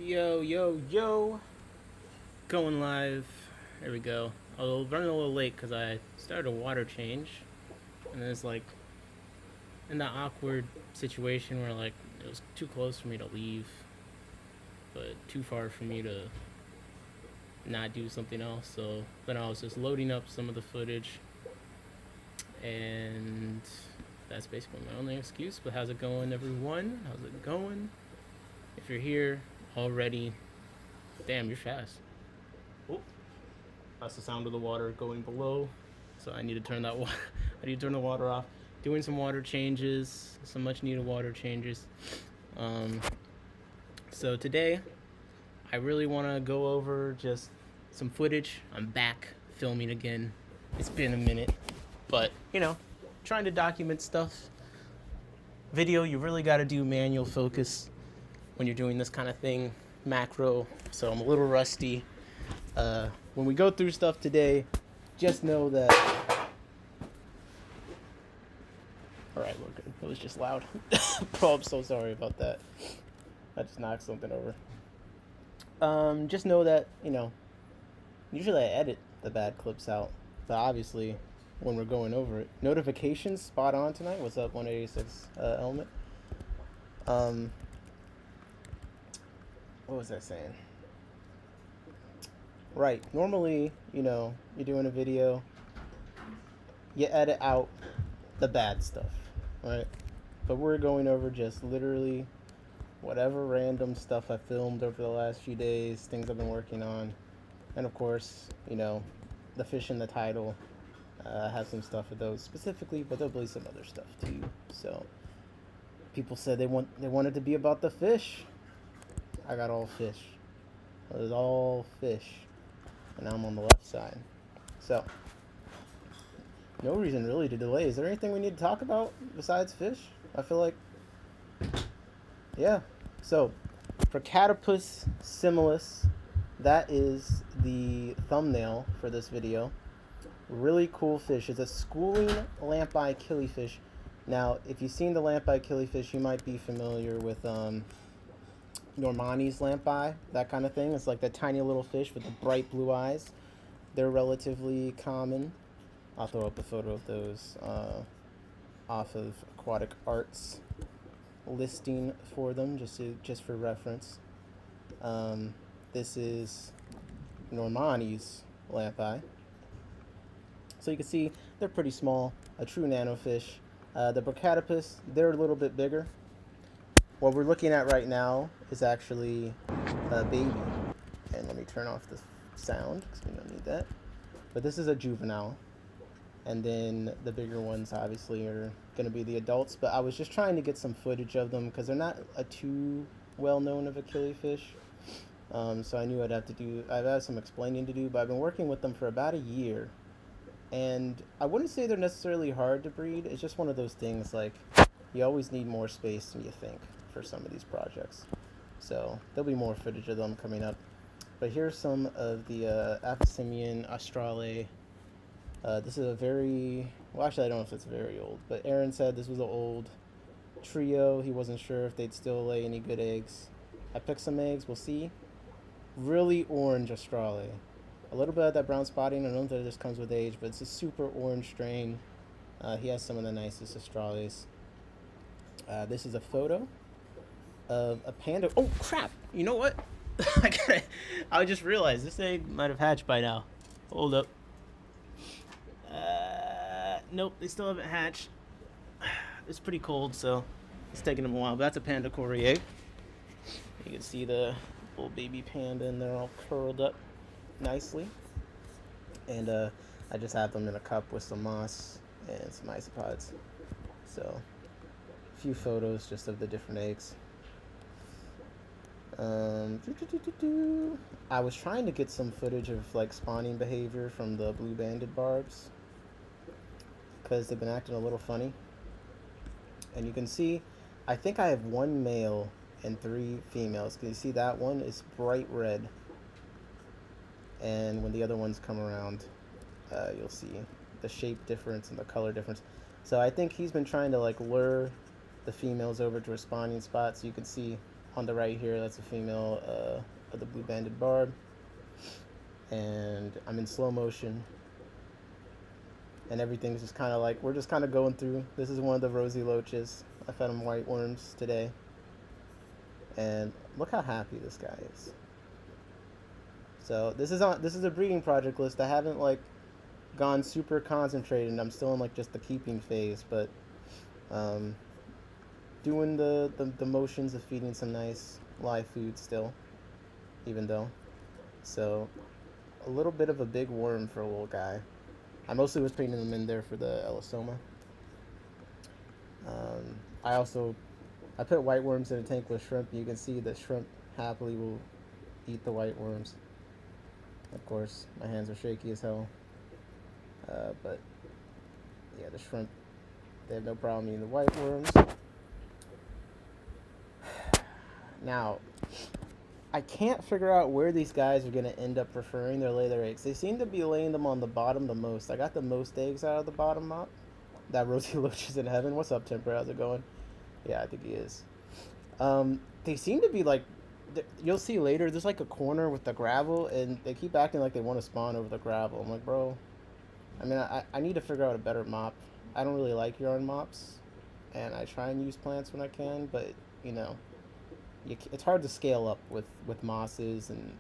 Yo, yo, yo. Going live. There we go. I was running a little late because I started a water change. And then it's like in that awkward situation where like it was too close for me to leave, but too far for me to not do something else. So then I was just loading up some of the footage. And that's basically my only excuse. But how's it going, everyone? How's it going? If you're here already, damn, you're fast. Oh, that's the sound of the water going below. So I need to turn that water. I need to turn the water off. Doing some water changes, some much needed water changes. Um, so today, I really want to go over just some footage. I'm back filming again. It's been a minute, but trying to document stuff. Video, you really got to do manual focus when you're doing this kind of thing. Macro, so I'm a little rusty. When we go through stuff today, just know that. Alright, we're good. It was just loud. Bro, I'm so sorry about that. I just knocked something over. Just know that, usually I edit the bad clips out, but obviously when we're going over it. Notifications, spot on tonight. What's up, 186 Element? What was I saying? Right, normally, you're doing a video, you edit out the bad stuff, right? But we're going over just literally whatever random stuff I filmed over the last few days, things I've been working on. And of course, the fish in the title, have some stuff for those specifically, but there'll be some other stuff too. So people said they wanted to be about the fish. I got all fish. It was all fish. And now I'm on the left side. So, no reason really to delay. Is there anything we need to talk about besides fish? I feel like, yeah. So, Procatopus Similis, that is the thumbnail for this video. Really cool fish. It's a schooling lamp-eye killifish. Now, if you've seen the lamp-eye killifish, you might be familiar with Normani's lamp-eye, that kind of thing. It's like that tiny little fish with the bright blue eyes. They're relatively common. I'll throw up a photo of those off of Aquatic Arts listing for them, just for reference. This is Normani's lamp-eye. So you can see they're pretty small, a true nanofish. The Procatopus, they're a little bit bigger. What we're looking at right now is actually a baby. And let me turn off the sound because we don't need that. But this is a juvenile. And then the bigger ones obviously are going to be the adults. But I was just trying to get some footage of them because they're not a too well-known of a killifish. So I knew I'd have some explaining to do. But I've been working with them for about a year. And I wouldn't say they're necessarily hard to breed. It's just one of those things like you always need more space than you think for some of these projects. So there'll be more footage of them coming up. But here's some of the Aphysimian australe. This is a very, well, actually I don't know if it's very old, but Aaron said this was an old trio. He wasn't sure if they'd still lay any good eggs. I picked some eggs, we'll see. Really orange australe. A little bit of that brown spotting. I don't know if that just comes with age, but it's a super orange strain. He has some of the nicest australes. This is a photo of a panda. Oh crap! You know what? I just realized this egg might have hatched by now. Hold up. Nope, they still haven't hatched. It's pretty cold, so it's taking them a while. But that's a panda cory egg. You can see the little baby panda, and they're all curled up nicely. And I just have them in a cup with some moss and some isopods. So a few photos just of the different eggs. I was trying to get some footage of like spawning behavior from the blue banded barbs because they've been acting a little funny. And you can see, I think I have one male and 3 females. Can you see that one is bright red? And when the other ones come around, you'll see the shape difference and the color difference. So I think he's been trying to like lure the females over to a spawning spot. So you can see on the right here, that's a female of the blue-banded barb. And I'm in slow motion. And everything's just kind of like, we're just kind of going through. This is one of the rosy loaches. I fed him white worms today. And look how happy this guy is. So this is a breeding project list. I haven't like gone super concentrated. I'm still in like just the keeping phase, but doing the motions of feeding some nice live food still, even though. So a little bit of a big worm for a little guy. I mostly was putting them in there for the elosoma. I put white worms in a tank with shrimp. You can see the shrimp happily will eat the white worms. Of course, my hands are shaky as hell. But yeah, the shrimp, they have no problem eating the white worms. Now, I can't figure out where these guys are going to end up preferring their lay their eggs. They seem to be laying them on the bottom the most. I got the most eggs out of the bottom mop. That Rosie Loach is in heaven. What's up, Temper? How's it going? Yeah, I think he is. They seem to be like, you'll see later, there's like a corner with the gravel, and they keep acting like they want to spawn over the gravel. I'm like, bro, I mean, I need to figure out a better mop. I don't really like yarn mops, and I try and use plants when I can, but, you know, it's hard to scale up with mosses, and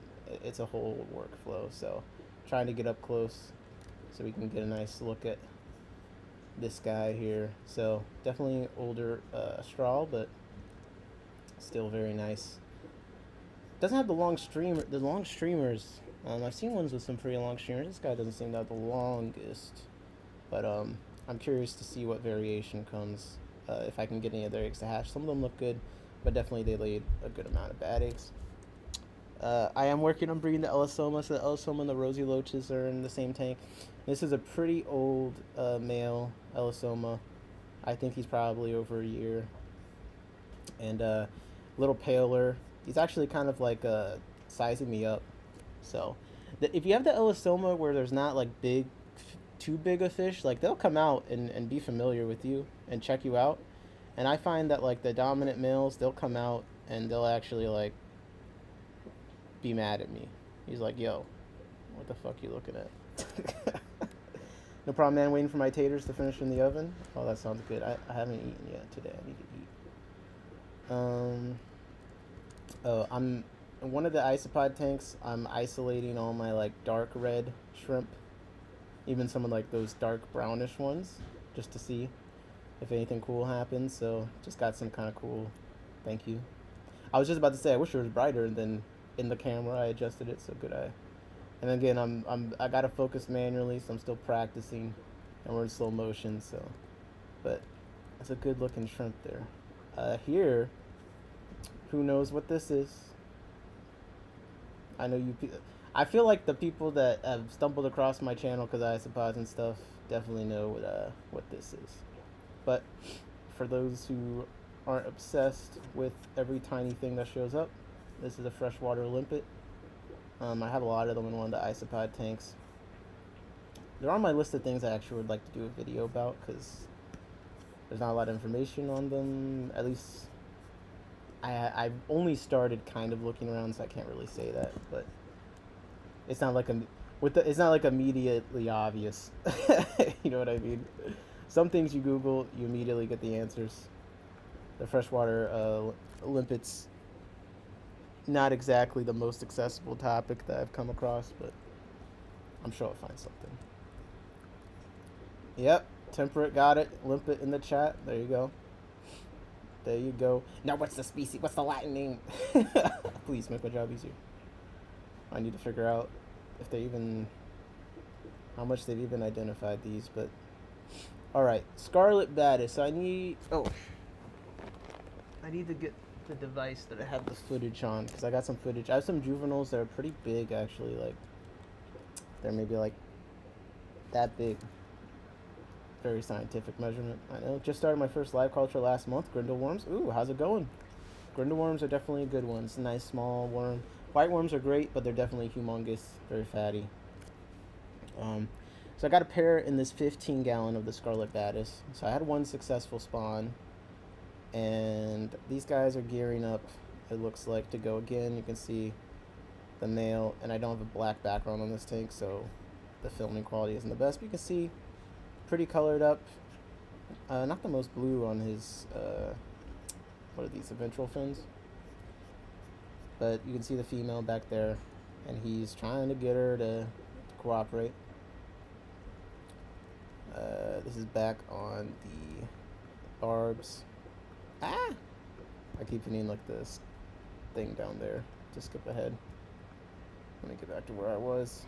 it's a whole workflow. So trying to get up close so we can get a nice look at this guy here. So definitely older straw, but still very nice. Doesn't have the long streamers. I've seen ones with some pretty long streamers. This guy doesn't seem to have the longest, but I'm curious to see what variation comes, if I can get any of their eggs to hatch. Some of them look good, but definitely they laid a good amount of bad eggs. I am working on breeding the elosoma, so the elosoma and the rosy loaches are in the same tank. This is a pretty old male elosoma. I think he's probably over a year. And a little paler. He's actually kind of like sizing me up. So if you have the elosoma where there's not like too big a fish, like they'll come out and be familiar with you and check you out. And I find that like the dominant males, they'll come out and they'll actually like be mad at me. He's like, yo, what the fuck you looking at? No problem, man. Waiting for my taters to finish in the oven. Oh, that sounds good. I haven't eaten yet today. I need to eat. I'm in one of the isopod tanks. I'm isolating all my like dark red shrimp, even some of like those dark brownish ones, just to see if anything cool happens. So just got some kind of cool. Thank you. I was just about to say I wish it was brighter than in the camera. I adjusted it so good. And again, I gotta focus manually, so I'm still practicing, and we're in slow motion. So, but it's a good looking shrimp there. Here, who knows what this is? I know you. I feel like the people that have stumbled across my channel because of isopods and stuff definitely know what this is. But for those who aren't obsessed with every tiny thing that shows up, this is a freshwater limpet. I have a lot of them in one of the isopod tanks. They're on my list of things I actually would like to do a video about because there's not a lot of information on them. At least I've only started kind of looking around, so I can't really say that. But it's not like it's not like immediately obvious. You know what I mean? Some things you Google, you immediately get the answers. The freshwater limpets. Not exactly the most accessible topic that I've come across, but I'm sure I'll find something. Yep, temperate got it. Limpet in the chat. There you go. There you go. Now what's the species? What's the Latin name? Please make my job easier. I need to figure out if they even, how much they've even identified these, but all right. Scarlet badis. I need to get the device that I have the footage on because I got some footage. I have some juveniles that are pretty big actually, like they're maybe like that big. Very scientific measurement. I know. Just started my first live culture last month. Grindle worms. Ooh, how's it going? Grindle worms are definitely a good one. It's a nice small worm. White worms are great, but they're definitely humongous, very fatty. So I got a pair in this 15-gallon of the Scarlet badis. So I had one successful spawn. And these guys are gearing up it looks like to go again. You can see the male, and I don't have a black background on this tank, so the filming quality isn't the best, but you can see pretty colored up. Not the most blue on his, what are these, the ventral fins? But you can see the female back there, and he's trying to get her to cooperate. This is back on the barbs. Ah! I keep hitting like this thing down there to skip ahead. Let me get back to where I was,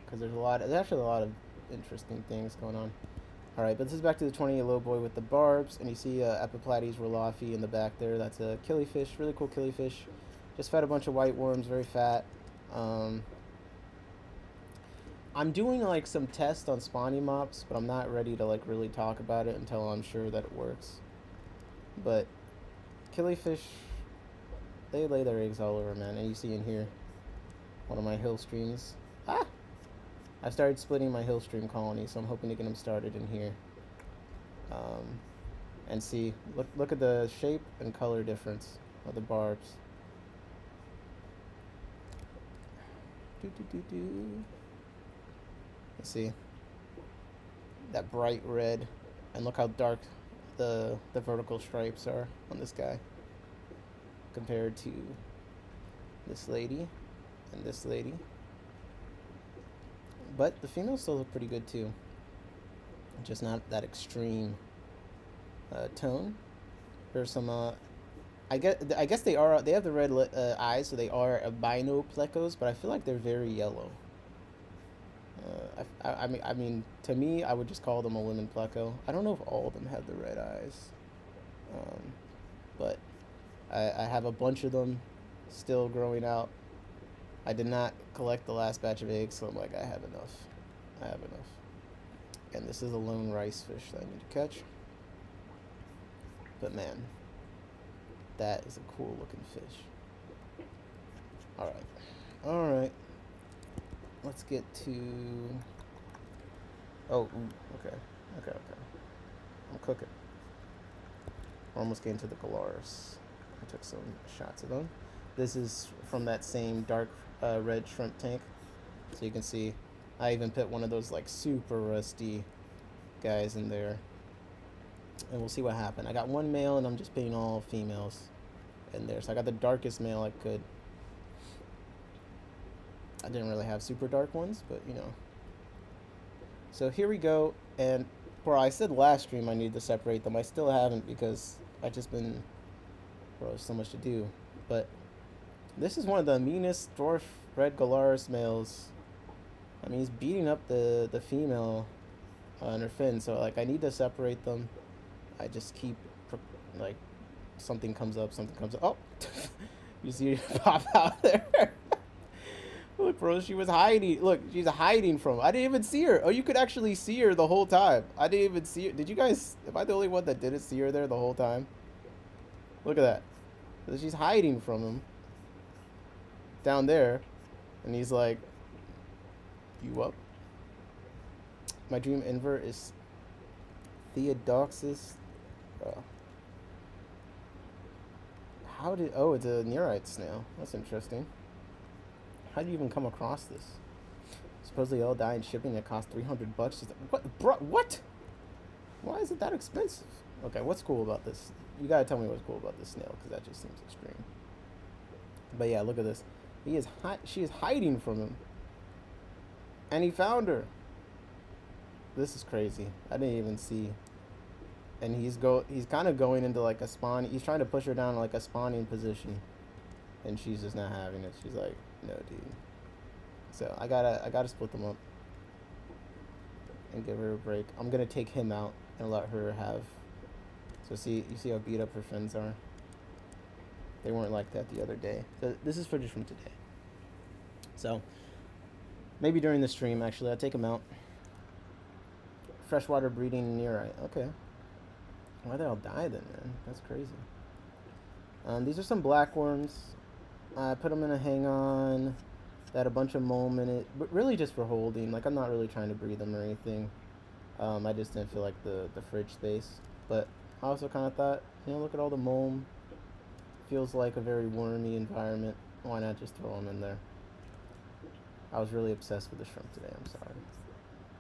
because there's actually a lot of interesting things going on. All right, but this is back to the 28 low boy with the barbs, and you see Epiplates rolofi in the back there. That's a killifish, really cool killifish. Just fed a bunch of white worms, very fat. I'm doing like some tests on spawning mops, but I'm not ready to like really talk about it until I'm sure that it works. But killifish, they lay their eggs all over, man. And you see in here one of my hill streams. Ah! I started splitting my hill stream colony, so I'm hoping to get them started in here. And see, look at the shape and color difference of the barbs. You see that bright red, and look how dark the vertical stripes are on this guy compared to this lady and this lady. But the females still look pretty good too, just not that extreme tone. There's some I guess they have the red eyes, so they are albino plecos, but I feel like they're very yellow. I mean, to me, I would just call them a lemon pleco. I don't know if all of them have the red eyes, but I have a bunch of them still growing out. I did not collect the last batch of eggs, so I'm like, I have enough. I have enough. And this is a lone rice fish that I need to catch. But man, that is a cool looking fish. Alright. Alright. Let's get to... Oh, okay. Okay. I'm cooking. We're almost getting to the galars. I took some shots of them. This is from that same dark red shrimp tank. So you can see I even put one of those like super rusty guys in there. And we'll see what happened. I got one male and I'm just putting all females in there. So I got the darkest male I could. I didn't really have super dark ones, but you know. So here we go. And bro, I said last stream I need to separate them. I still haven't because I just been, bro, there's so much to do. But this is one of the meanest dwarf red Galaris males. I mean, he's beating up the female on her fin. So like, I need to separate them. I just keep like, something comes up. Oh, you see her pop out there. Look, bro, she was hiding. Look, she's hiding from. I didn't even see her. Oh, you could actually see her the whole time. I didn't even see her. Did you guys? Am I the only one that didn't see her there the whole time? Look at that. So she's hiding from him down there, and he's like, "You up?" My dream invert is Theodoxus. How did? Oh, it's a nearite snail. That's interesting. How do you even come across this? Supposedly all die in shipping. It costs $300. What, bro? What? Why is it that expensive? Okay, what's cool about this? You gotta tell me what's cool about this snail, because that just seems extreme. But yeah, look at this. She is hiding from him, and he found her. This is crazy. I didn't even see. And he's kind of going into like a spawn. He's trying to push her down like a spawning position, and she's just not having it. She's like, no, dude. So I gotta split them up and give her a break. I'm gonna take him out and let her have. So you see how beat up her fins are. They weren't like that the other day. So this is footage from today. So maybe during the stream, actually, I'll take him out. Freshwater breeding nearite. Okay. Why they all die then, man? That's crazy. These are some black worms. I put them in a hang-on. They had a bunch of mulm in it, but really just for holding. Like, I'm not really trying to breed them or anything. I just didn't feel like the fridge space. But I also kind of thought, you know, look at all the mulm. Feels like a very wormy environment. Why not just throw them in there? I was really obsessed with the shrimp today, I'm sorry.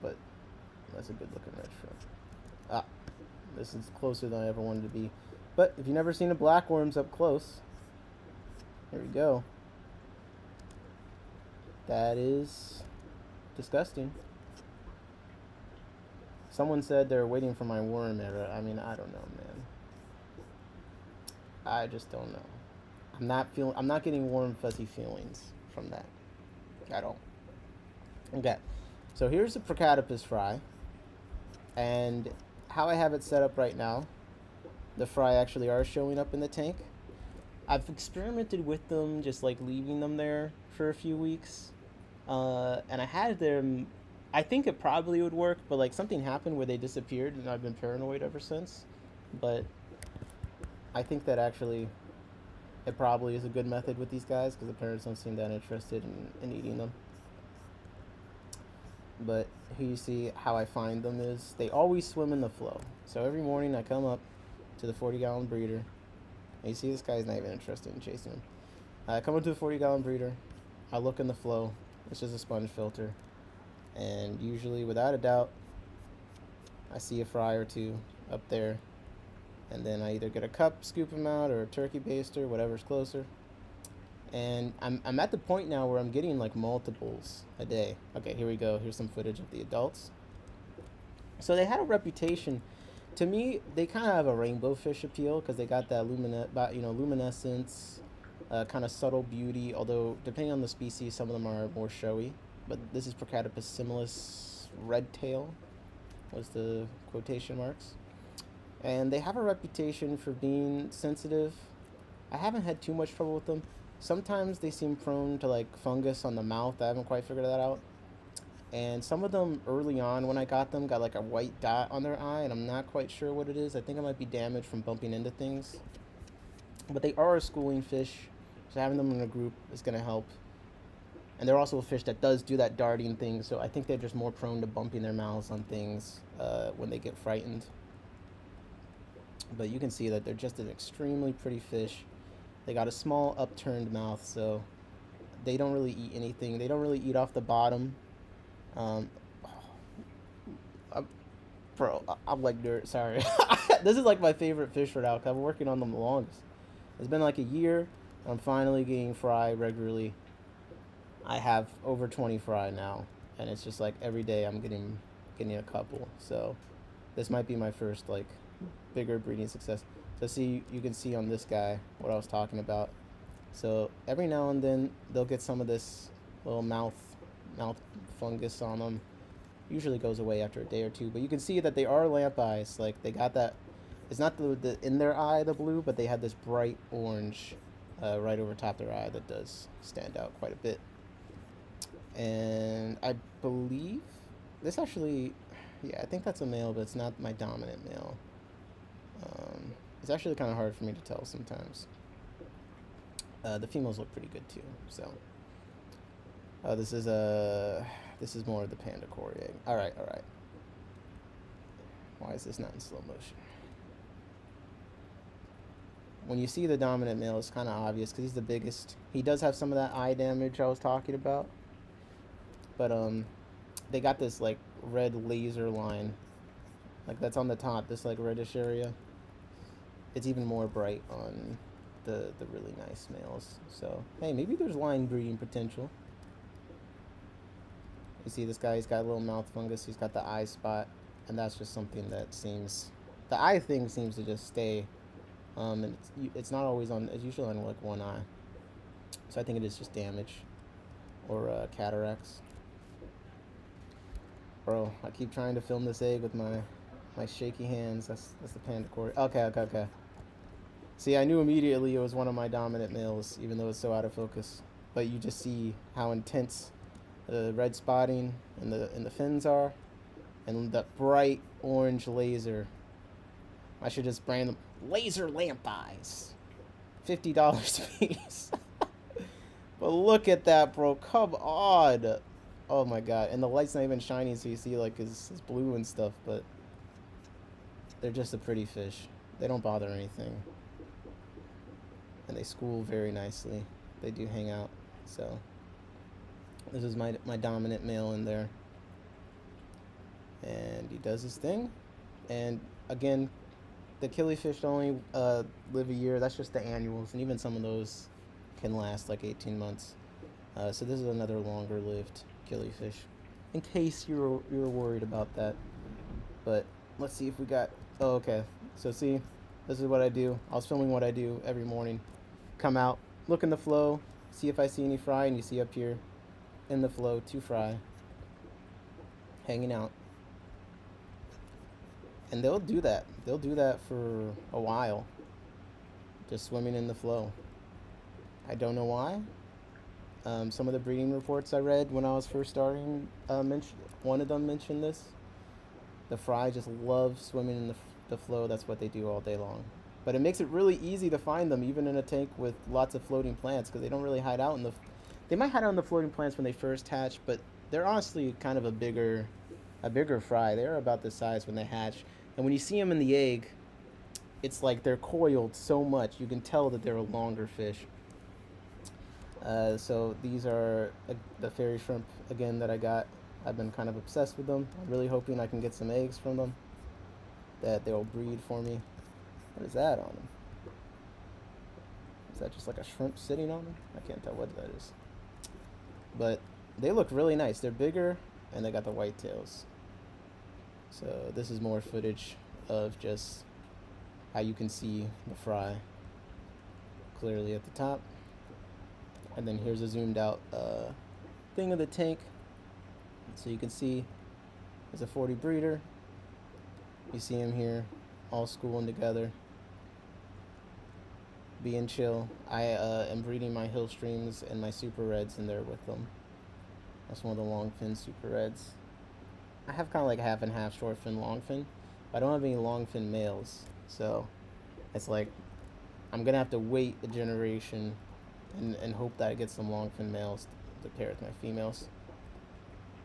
But that's a good looking red shrimp. Ah, this is closer than I ever wanted to be. But if you've never seen a blackworms up close, here we go. That is disgusting. Someone said they're waiting for my worm era. I mean, I don't know, man. I just don't know. I'm not getting warm fuzzy feelings from that at all. Okay. So here's the Procatopus fry. And how I have it set up right now, the fry actually are showing up in the tank. I've experimented with them, just like leaving them there for a few weeks. And I had them, I think it probably would work, but like something happened where they disappeared and I've been paranoid ever since. But I think that actually it probably is a good method with these guys because the parents don't seem that interested in eating them. But here you see how I find them is they always swim in the flow. So every morning I come up to the 40-gallon breeder. And you see this guy's not even interested in chasing him. I come up to the 40-gallon breeder. I look in the flow. It's just a sponge filter. And usually, without a doubt, I see a fry or two up there. And then I either get a cup, scoop them out, or a turkey baster, whatever's closer. And I'm at the point now where I'm getting like multiples a day. Okay, here we go. Here's some footage of the adults. So they had a reputation. To me, they kind of have a rainbow fish appeal because they got that luminescence, kind of subtle beauty. Although depending on the species, some of them are more showy. But this is Procatopus Similis red tail, was the quotation marks. And they have a reputation for being sensitive. I haven't had too much trouble with them. Sometimes they seem prone to like fungus on the mouth. I haven't quite figured that out. And some of them early on when I got them got like a white dot on their eye, and I'm not quite sure what it is. I think it might be damage from bumping into things. But they are a schooling fish, so having them in a group is going to help. And they're also a fish that does do that darting thing, so I think they're just more prone to bumping their mouths on things when they get frightened. But you can see that they're just an extremely pretty fish. They got a small upturned mouth, so they don't really eat anything. They don't really eat off the bottom. I'm like dirt. Sorry. This is like my favorite fish right now because I've been working on them the longest. It's been like a year. I'm finally getting fry regularly. I have over 20 fry now, and it's just like every day I'm getting a couple. So this might be my first like bigger breeding success. So see, you can see on this guy what I was talking about. So every now and then they'll get some of this little mouth fungus on them. Usually goes away after a day or two, but you can see that they are lamp eyes. Like they got that. It's not the in their eye the blue, but they have this bright orange right over top their eye that does stand out quite a bit. And I believe this actually, yeah, I think that's a male, but it's not my dominant male. It's actually kind of hard for me to tell sometimes. The females look pretty good too. So this is more of the panda core egg. All right. Why is this not in slow motion? When you see the dominant male, it's kind of obvious because he's the biggest. He does have some of that eye damage I was talking about. But they got this like red laser line, like that's on the top, this like reddish area. It's even more bright on the really nice males. So hey, maybe there's line breeding potential. You see this guy, he's got a little mouth fungus, he's got the eye spot, and that's just something that seems, the eye thing seems to just stay, and it's not always on, it's usually on like one eye. So I think it is just damage or cataracts. Bro, I keep trying to film this egg with my shaky hands. That's the panda core. Okay. See, I knew immediately it was one of my dominant males, even though it's so out of focus. But you just see how intense the red spotting and the fins are, and the bright orange laser. I should just brand them laser lamp eyes. $50 a piece. But look at that, bro. Come on. Oh my god. And the light's not even shining, so you see like his blue and stuff, but they're just a pretty fish. They don't bother anything. and they school very nicely. They do hang out. So this is my dominant male in there, and he does his thing. And again, the killifish only live a year. That's just the annuals, and even some of those can last like 18 months. So this is another longer lived killifish, in case you're worried about that. But let's see if we got. Oh, okay. So see, this is what I do. I was filming what I do every morning. Come out, look in the flow, see if I see any fry, and you see up here in the flow 2 fry hanging out. And they'll do that. They'll do that for a while, just swimming in the flow. I don't know why. Some of the breeding reports I read when I was first starting, one of them mentioned this. The fry just love swimming in the flow. That's what they do all day long. But it makes it really easy to find them, even in a tank with lots of floating plants, because they don't really hide out in the... They might hide out in the floating plants when they first hatch, but they're honestly kind of a bigger fry. They're about this size when they hatch. And when you see them in the egg, it's like they're coiled so much. You can tell that they're a longer fish. So these are the fairy shrimp, again, that I got. I've been kind of obsessed with them. I'm really hoping I can get some eggs from them, that they'll breed for me. What is that on them? Is that just like a shrimp sitting on them? I can't tell what that is. But they look really nice. They're bigger, and they got the white tails. So this is more footage of just how you can see the fry clearly at the top. And then here's a zoomed out thing of the tank. So you can see there's a 40 breeder. You see them here all schooling together, being chill. I am breeding my hill streams and my super reds in there with them. That's one of the long fin super reds. I have kind of like half and half short fin long fin, but I don't have any long fin males, so it's like I'm gonna have to wait a generation and hope that I get some long fin males to pair with my females.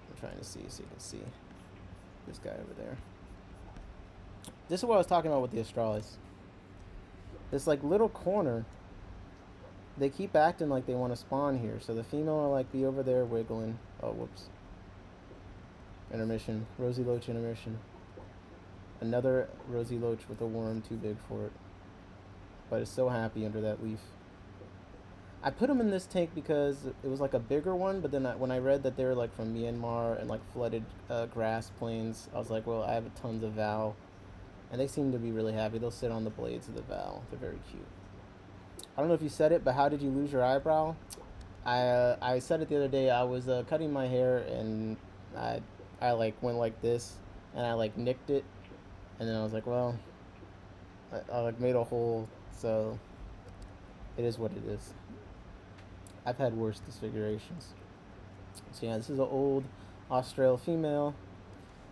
I'm trying to see so you can see this guy over there. This is what I was talking about with the Australis. This like little corner, they keep acting like they want to spawn here. So the female will like be over there wiggling. Oh, whoops. Intermission. Rosy loach intermission. Another rosy loach with a worm too big for it. But it's so happy under that leaf. I put them in this tank because it was like a bigger one, but then when I read that they were like from Myanmar and like flooded grass plains, I was like, well, I have tons of val. And they seem to be really happy. They'll sit on the blades of the val. They're very cute. I don't know if you said it, but how did you lose your eyebrow? I said it the other day. I was cutting my hair, and I like went like this, and I like nicked it, and then I was like, well, I like made a hole, so it is what it is. I've had worse disfigurations. So yeah, this is an old Austral female.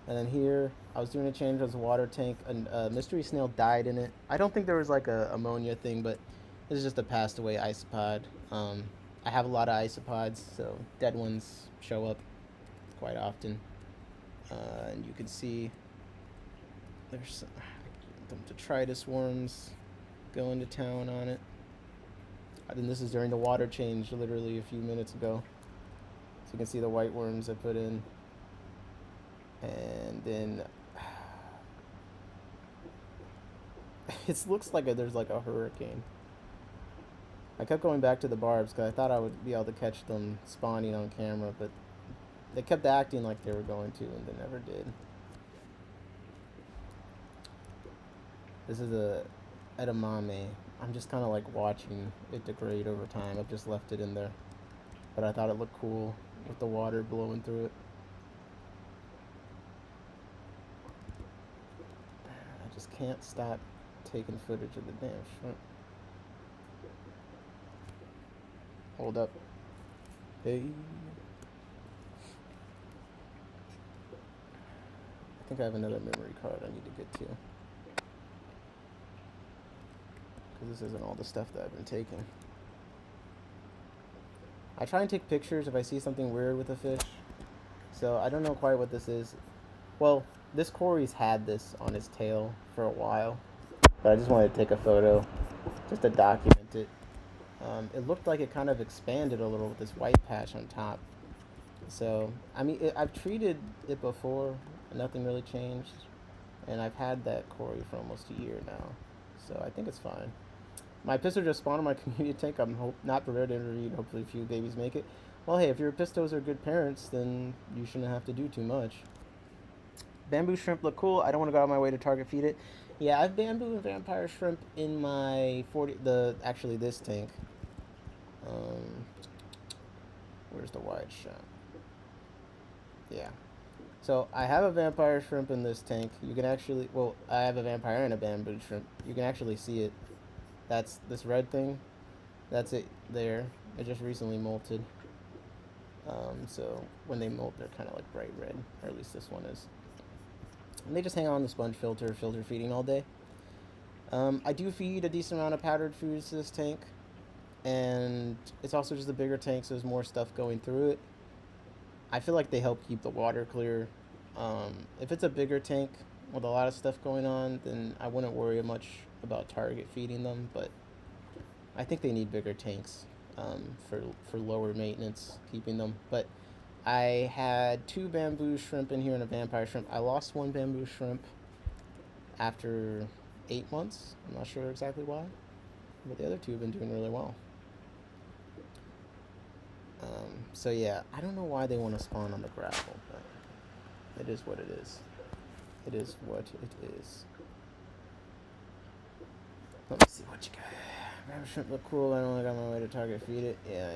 And then here, I was doing a change of the water tank, and a mystery snail died in it. I don't think there was like a ammonia thing, but this is just a passed away isopod. I have a lot of isopods, so dead ones show up quite often. And you can see there's some detritus worms going to town on it. And this is during the water change, literally a few minutes ago. So you can see the white worms I put in. And then it looks like there's like a hurricane. I kept going back to the barbs because I thought I would be able to catch them spawning on camera, but they kept acting like they were going to, and they never did. This is a edamame. I'm just kind of like watching it degrade over time. I've just left it in there, but I thought it looked cool with the water blowing through it. I just can't stop taking footage of the damn shrimp. Hold up. Hey. I think I have another memory card I need to get to. Because this isn't all the stuff that I've been taking. I try and take pictures if I see something weird with a fish. So I don't know quite what this is. Well, this Corey's had this on his tail for a while. But I just wanted to take a photo just to document it. It looked like it kind of expanded a little with this white patch on top. So, I mean, I've treated it before, nothing really changed. And I've had that Cory for almost a year now. So I think it's fine. My pistos just spawned in my community tank. I'm not prepared to intervene. Hopefully a few babies make it. Well, hey, if your pistos are good parents, then you shouldn't have to do too much. Bamboo shrimp look cool. I don't want to go out of my way to target feed it. Yeah, I've bamboo and vampire shrimp in my actually this tank. Where's the wide shot? Yeah. So I have a vampire shrimp in this tank. You can actually, well, I have a vampire and a bamboo shrimp. You can actually see it. That's this red thing. That's it there. It just recently molted. So when they molt, they're kind of like bright red, or at least this one is. And they just hang on the sponge filter feeding all day. I do feed a decent amount of powdered foods to this tank, and it's also just a bigger tank, so there's more stuff going through it. I feel like they help keep the water clear. If it's a bigger tank with a lot of stuff going on, then I wouldn't worry much about target feeding them, but I think they need bigger tanks for lower maintenance, keeping them. But I had 2 bamboo shrimp in here and a vampire shrimp. I lost 1 bamboo shrimp after 8 months. I'm not sure exactly why, but the other 2 have been doing really well. So yeah, I don't know why they want to spawn on the gravel, but it is what it is. It is what it is. Let me see what you got. Rabbit shrimp look cool. I only got my way to target feed it. Yeah,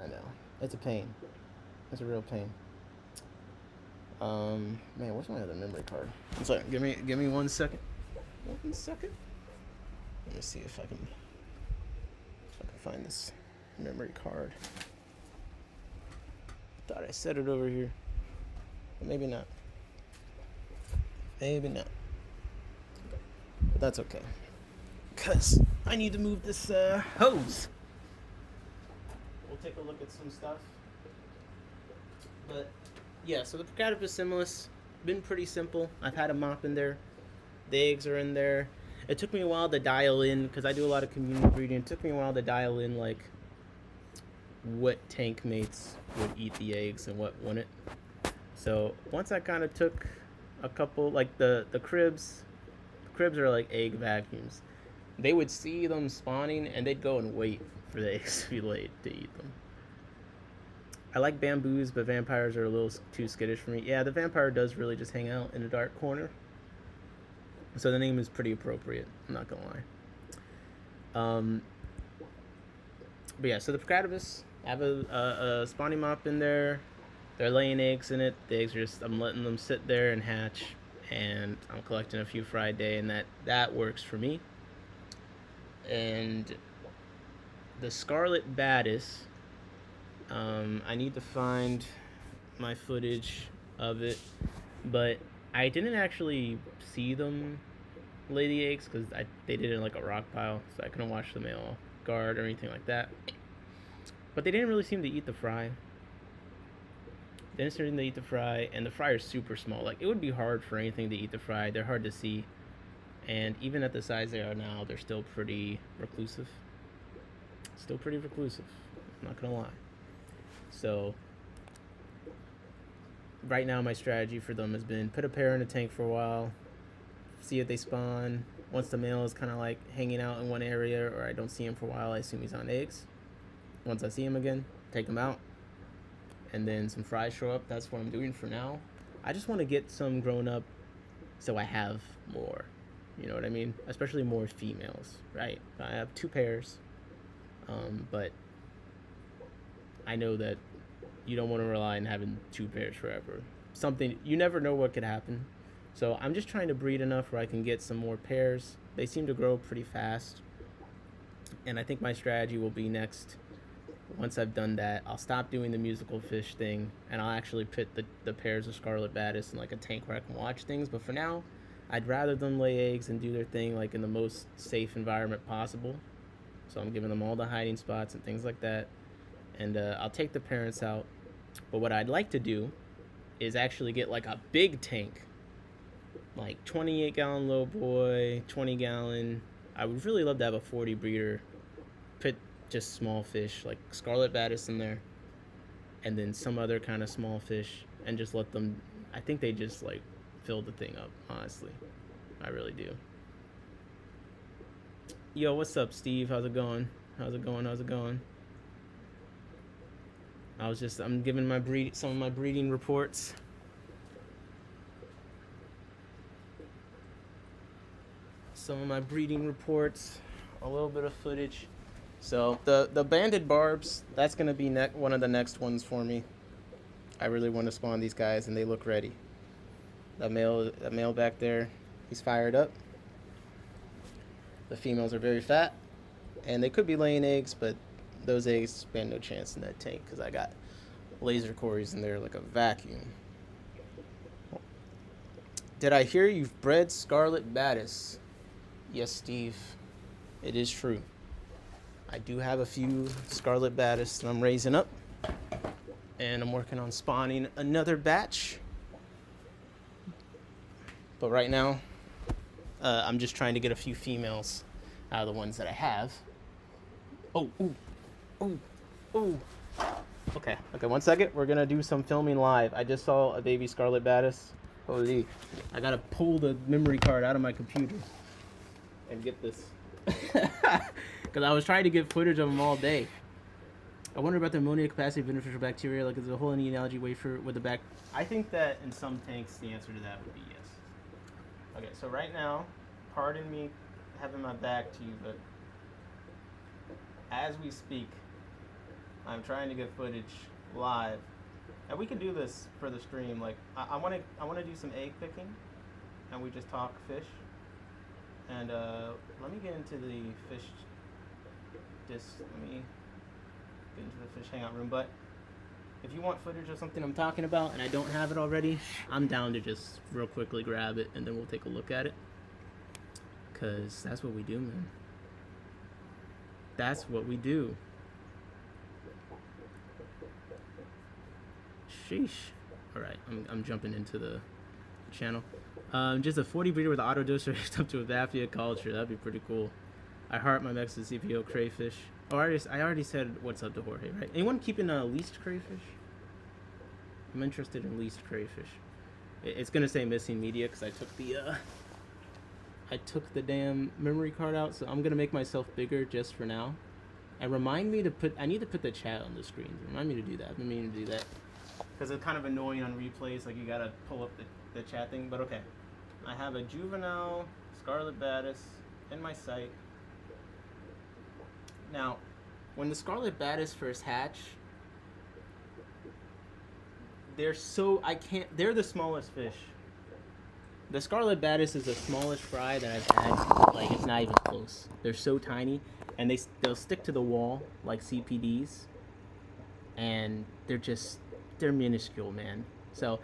I know. It's a pain. It's a real pain. Man, where's my other memory card? It's like, give me 1 second. 1 second. Let me see if I can find this memory card. Thought I set it over here, but maybe not. Maybe not. But that's okay, cause I need to move this hose. We'll take a look at some stuff. But yeah, so the Procatopus Similis been pretty simple. I've had a mop in there. The eggs are in there. It took me a while to dial in, because I do a lot of community breeding. It took me a while to dial in like what tank mates would eat the eggs and what wouldn't. So once I kind of took a couple, like the cribs are like egg vacuums. They would see them spawning and they'd go and wait for the eggs to be laid to eat them. I like bamboos, but vampires are a little too skittish for me. Yeah, the vampire does really just hang out in a dark corner, so the name is pretty appropriate, I'm not gonna lie. But yeah, so the Procatopus, I have a spawning mop in there. They're laying eggs in it. The eggs are just, I'm letting them sit there and hatch, and I'm collecting a few fry a day, and that works for me. And the Scarlet badis, I need to find my footage of it, but I didn't actually see them lay the eggs because they did it in like a rock pile, so I couldn't watch the male guard or anything like that. But they didn't really seem to eat the fry. They didn't seem to eat the fry, and the fry are super small. Like, it would be hard for anything to eat the fry. They're hard to see, and even at the size they are now, they're still pretty reclusive. I'm not gonna lie. So right now my strategy for them has been put a pair in a tank for a while, see if they spawn. Once the male is kind of like hanging out in one area, or I don't see him for a while, I assume he's on eggs. Once I see him again, take him out, and then some fries show up. That's what I'm doing for now. I just want to get some grown up so I have more, you know what I mean? Especially more females, right? I have 2 pairs, but I know that you don't want to rely on having 2 pairs forever. You never know what could happen. So I'm just trying to breed enough where I can get some more pairs. They seem to grow pretty fast, and I think my strategy will be next, once I've done that, I'll stop doing the musical fish thing, and I'll actually put the pairs of Scarlet badis in like a tank where I can watch things. But for now, I'd rather them lay eggs and do their thing like in the most safe environment possible. So I'm giving them all the hiding spots and things like that, and I'll take the parents out. But what I'd like to do is actually get like a big tank, like 28-gallon low boy, 20-gallon. I would really love to have a 40 breeder, put just small fish, like Scarlet badis in there, and then some other kind of small fish, and just let them. I think they just like fill the thing up. Honestly, I really do. Yo, what's up, Steve? How's it going? How's it going? How's it going? I'm giving some of my breeding reports. Some of my breeding reports, a little bit of footage. So the banded barbs, that's gonna be one of the next ones for me. I really want to spawn these guys, and they look ready. That male back there, he's fired up. The females are very fat, and they could be laying eggs, but those eggs stand no chance in that tank because I got laser quarries in there like a vacuum. Did I hear you've bred Scarlet badis? Yes, Steve, it is true. I do have a few Scarlet badis that I'm raising up, and I'm working on spawning another batch. But right now, I'm just trying to get a few females out of the ones that I have. Oh, ooh, ooh, ooh. Okay, 1 second. We're gonna do some filming live. I just saw a baby Scarlet badis. Holy, I gotta pull the memory card out of my computer and get this. Because I was trying to get footage of them all day. I wonder about the ammonia capacity of beneficial bacteria. Like, is there a whole any analogy way for with the back? I think that in some tanks, the answer to that would be yes. Okay, so right now, pardon me having my back to you, but as we speak, I'm trying to get footage live, and we can do this for the stream. Like, I want to do some egg picking, and we just talk fish. And let me get into the fish. Let me get into the fish hangout room. But if you want footage of something I'm talking about and I don't have it already, I'm down to just real quickly grab it and then we'll take a look at it. Cause that's what we do, man. That's what we do. Sheesh. All right, I'm jumping into the channel. Just a 40 breeder with auto doser up to a Vafia culture. That'd be pretty cool. I heart my Mexican CPO crayfish. Oh, I already said what's up to Jorge, right? Anyone keeping leased crayfish? I'm interested in leased crayfish. It's gonna say missing media because I took the damn memory card out, so I'm gonna make myself bigger just for now. And remind me to I need to put the chat on the screen. Remind me to do that. I've been meaning to do that because it's kind of annoying on replays. Like you gotta pull up the chat thing. But okay, I have a juvenile Scarlet badis in my sight. Now, when the Scarlet badis first hatch, they're the smallest fish. The Scarlet badis is the smallest fry that I've had. Like, it's not even close. They're so tiny, and they'll stick to the wall like CPDs, and they're minuscule, man. So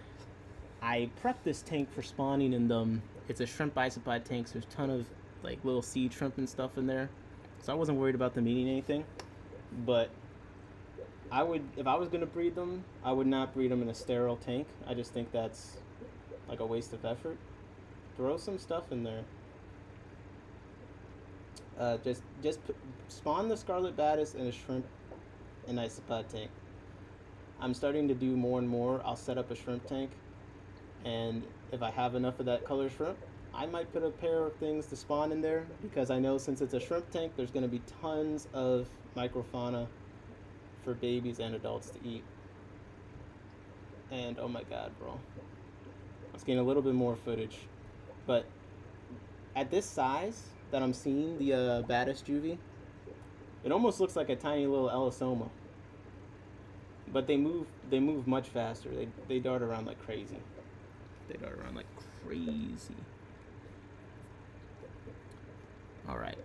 I prepped this tank for spawning in them. It's a shrimp isopod tank, so there's a ton of like little seed shrimp and stuff in there. So I wasn't worried about them eating anything. But if I was gonna breed them, I would not breed them in a sterile tank. I just think that's like a waste of effort. Throw some stuff in there. Spawn the Scarlet badis in a shrimp and isopod tank. I'm starting to do more and more. I'll set up a shrimp tank, and if I have enough of that color shrimp, I might put a pair of things to spawn in there, because I know since it's a shrimp tank, there's going to be tons of microfauna for babies and adults to eat. And oh my god, bro, I was getting a little bit more footage, but at this size that I'm seeing the badis juvie, it almost looks like a tiny little Elisoma. But they move much faster. They dart around like crazy. All right.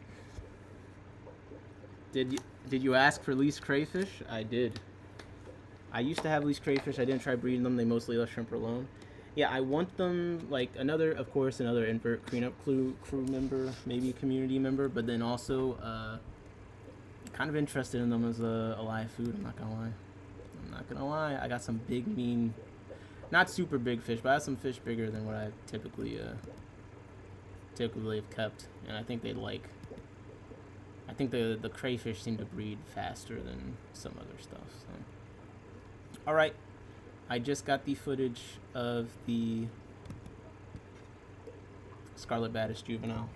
Did you ask for least crayfish? I did. I used to have least crayfish. I didn't try breeding them. They mostly left shrimp alone. Yeah, I want them like another invert cleanup crew member, maybe community member, but then also kind of interested in them as a live food. I'm not gonna lie. I got some big, mean, not super big fish, but I have some fish bigger than what I typically have kept, and I think they'd like. I think the crayfish seem to breed faster than some other stuff. So. All right, I just got the footage of the Scarlet badis juvenile.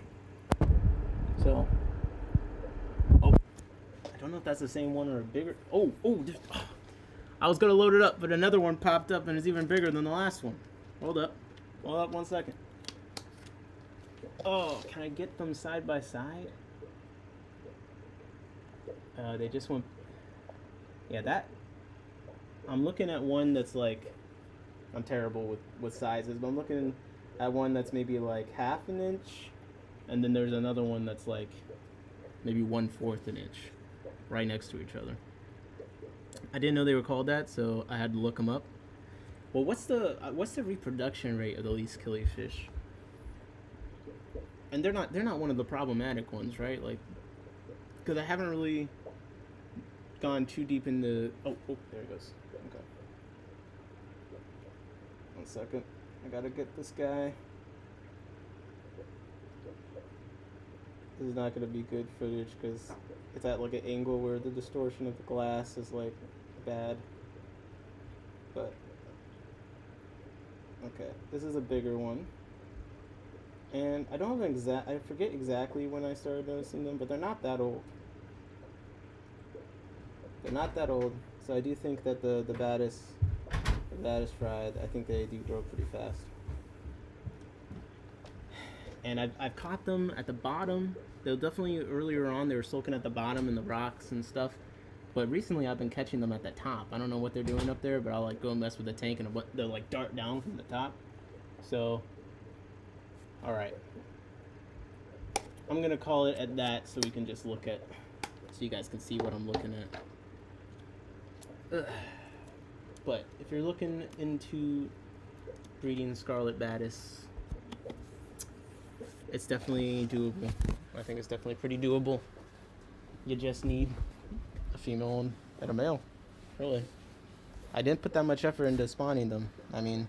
So, oh, I don't know if that's the same one or a bigger. Oh, I was gonna load it up, but another one popped up and it's even bigger than the last one. Hold up 1 second. Oh, can I get them side by side? They just went. Yeah, that. I'm looking at one that's like. I'm terrible with sizes, but I'm looking at one that's maybe like half an inch, and then there's another one that's like maybe 1/4 an inch, right next to each other. I didn't know they were called that, so I had to look them up. Well, what's the reproduction rate of the least killifish? And they're not one of the problematic ones, right? Like, because I haven't really gone too deep into. Oh, there it goes. Okay. 1 second. I gotta get this guy. This is not gonna be good footage because it's at like an angle where the distortion of the glass is like bad. But okay, this is a bigger one. And I don't have I forget exactly when I started noticing them, but they're not that old. They're not that old, so I do think that the badis fry, I think they do grow pretty fast. And I've caught them at the bottom. They'll definitely, earlier on, they were sulking at the bottom in the rocks and stuff. But recently I've been catching them at the top. I don't know what they're doing up there, but I'll like go mess with the tank and they'll like dart down from the top. So, all right. I'm gonna call it at that so we can just look at, so you guys can see what I'm looking at. Ugh. But if you're looking into breeding Scarlet badis, it's definitely doable. I think it's definitely pretty doable. You just need a female and a male, really. I didn't put that much effort into spawning them. I mean,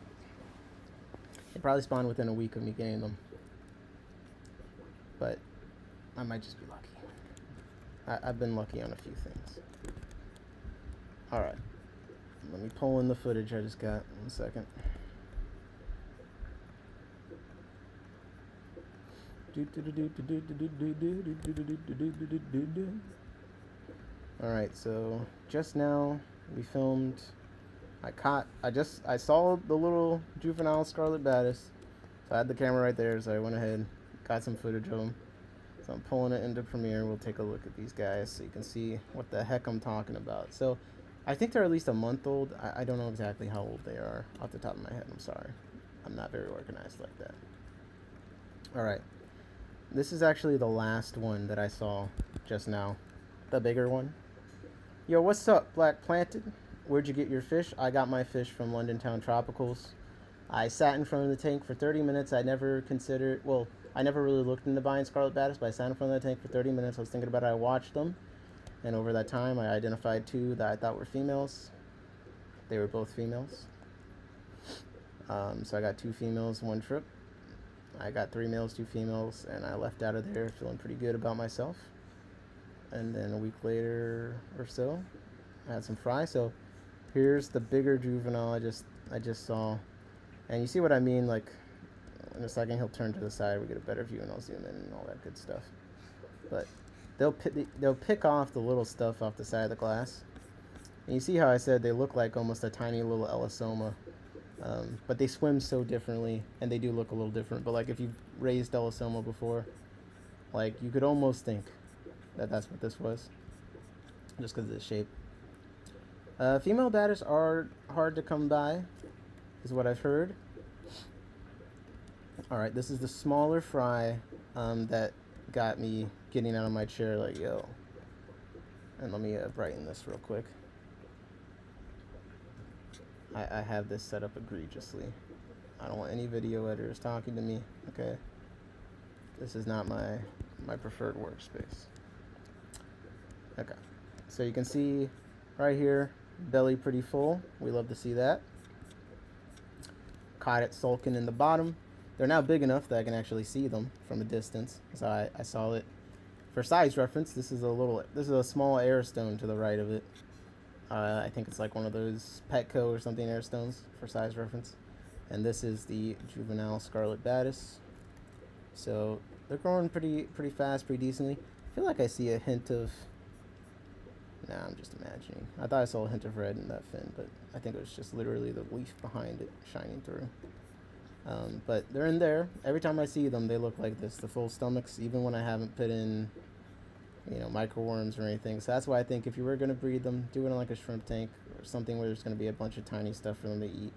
they probably spawn within a week of me getting them. But I might just be lucky. I've been lucky on a few things. Alright. Let me pull in the footage I just got. 1 second. Alright, so just now we filmed. I saw the little juvenile Scarlet badis. So I had the camera right there, so I went ahead, got some footage of them. So I'm pulling it into Premiere. We'll take a look at these guys so you can see what the heck I'm talking about. So I think they're at least a month old. I don't know exactly how old they are off the top of my head. I'm sorry. I'm not very organized like that. Alright. This is actually the last one that I saw just now. The bigger one. Yo, what's up, Black Planted? Where'd you get your fish? I got my fish from London Town Tropicals. I sat in front of the tank for 30 minutes. I never really looked into buying Scarlet badis, but I sat in front of the tank for 30 minutes. I was thinking about it. I watched them. And over that time, I identified 2 that I thought were females. They were both females. So I got 2 females, 1 trip. I got 3 males, 2 females, and I left out of there feeling pretty good about myself. And then a week later or so, I had some fry. So here's the bigger juvenile I just saw. And you see what I mean? Like, in a second, he'll turn to the side. We get a better view, and I'll zoom in and all that good stuff. But they'll pick off the little stuff off the side of the glass. And you see how I said they look like almost a tiny little elosoma. But they swim so differently, and they do look a little different. But like if you've raised elosoma before, like you could almost think that that's what this was, just because of the shape. Female badis are hard to come by, is what I've heard. Alright, this is the smaller fry that got me getting out of my chair like, yo. And let me brighten this real quick. I have this set up egregiously. I don't want any video editors talking to me, okay? This is not my preferred workspace. Okay, so you can see right here, belly pretty full. We love to see that. Caught it sulking in the bottom. They're now big enough that I can actually see them from a distance. So I saw it For size reference, this is a small air stone to the right of it. I think it's like one of those Petco or something air stones for size reference. And this is the juvenile Scarlet badis. So they're growing pretty fast, pretty decently. I feel like I see a hint of. Nah, I'm just imagining. I thought I saw a hint of red in that fin, but I think it was just literally the leaf behind it shining through. But they're in there. Every time I see them, they look like this, the full stomachs, even when I haven't put in, microworms or anything. So that's why I think if you were going to breed them, do it in like a shrimp tank or something where there's going to be a bunch of tiny stuff for them to eat.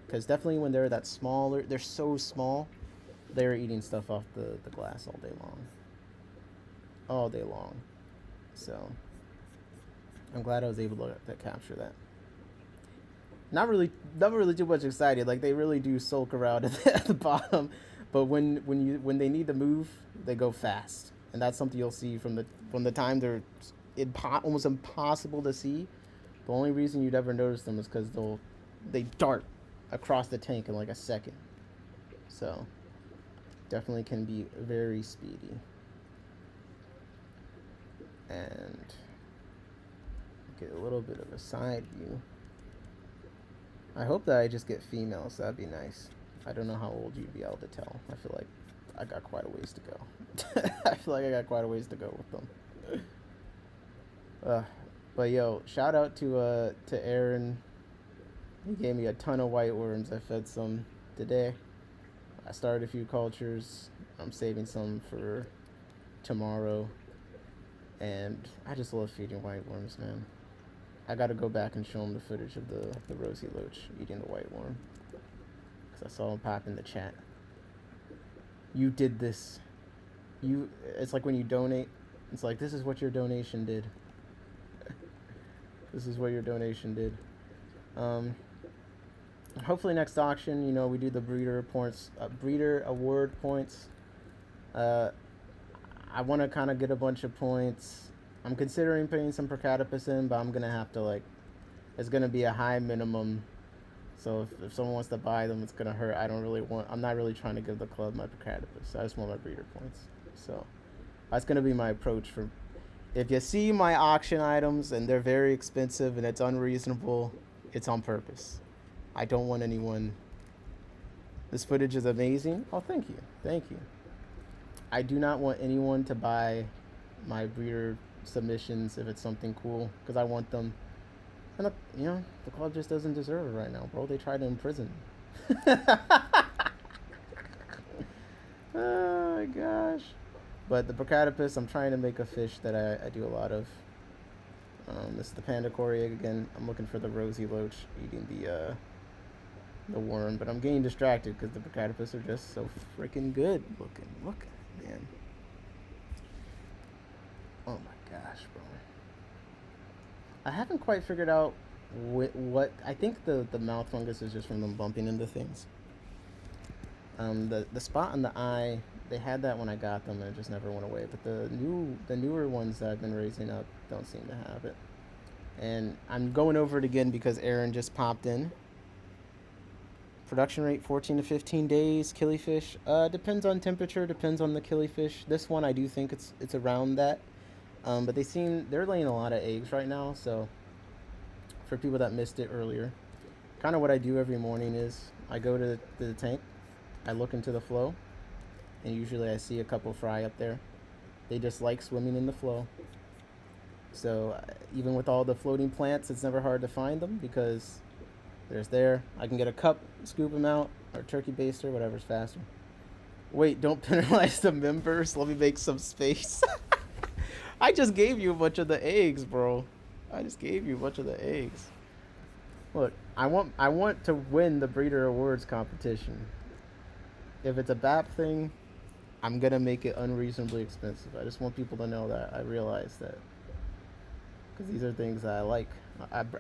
Because definitely when they're that small, they're so small, they're eating stuff off the glass all day long. All day long. So I'm glad I was able to capture that. Not really too much excited. Like, they really do sulk around at the bottom, but when they need to move, they go fast, and that's something you'll see from the time they're almost impossible to see. The only reason you'd ever notice them is because they dart across the tank in like a second. So definitely can be very speedy. And get a little bit of a side view. I hope that I just get females. That'd be nice. I don't know how old you'd be able to tell. I feel like I got quite a ways to go. I feel like I got quite a ways to go with them. But yo, shout out to Aaron. He gave me a ton of white worms. I fed some today. I started a few cultures. I'm saving some for tomorrow. And I just love feeding white worms, man. I gotta go back and show him the footage of the rosy loach eating the white worm. Because I saw him pop in the chat. You did this. It's like when you donate. It's like, this is what your donation did. This is what your donation did. Hopefully next auction, we do the breeder award points. I want to kind of get a bunch of points. I'm considering putting some Procatopus in, but I'm going to have to, it's going to be a high minimum. So if someone wants to buy them, it's going to hurt. I'm not really trying to give the club my Procatopus. I just want my breeder points. So that's going to be my approach for, if you see my auction items and they're very expensive and it's unreasonable, it's on purpose. I don't want anyone. This footage is amazing. Oh, thank you. Thank you. I do not want anyone to buy my breeder submissions if it's something cool, because I want them. And the club just doesn't deserve it right now, bro. They tried to imprison me. Oh my gosh. But the Procatopus, I'm trying to make a fish that I do a lot of. This is the panda cory egg again. I'm looking for the rosy loach eating the worm, but I'm getting distracted because the Procatopus are just so freaking good looking. Look, man. Oh my gosh, bro. I haven't quite figured out what I think the mouth fungus is just from them bumping into things. The spot on the eye, they had that when I got them and it just never went away, but the newer ones that I've been raising up don't seem to have it. And I'm going over it again because Aaron just popped in. Production rate 14 to 15 days. Killifish depends on temperature, depends on the killifish. This one I do think it's around that. But they're laying a lot of eggs right now, so for people that missed it earlier, kind of what I do every morning is I go to the tank, I look into the flow, and usually I see a couple fry up there. They just like swimming in the flow. So even with all the floating plants, it's never hard to find them because I can get a cup, scoop them out, or turkey baster, whatever's faster. Wait, don't penalize the members. Let me make some space. I just gave you a bunch of the eggs, bro. I just gave you a bunch of the eggs. Look, I want to win the breeder awards competition. If it's a BAP thing, I'm gonna make it unreasonably expensive. I just want people to know that I realize that, because these are things that I like.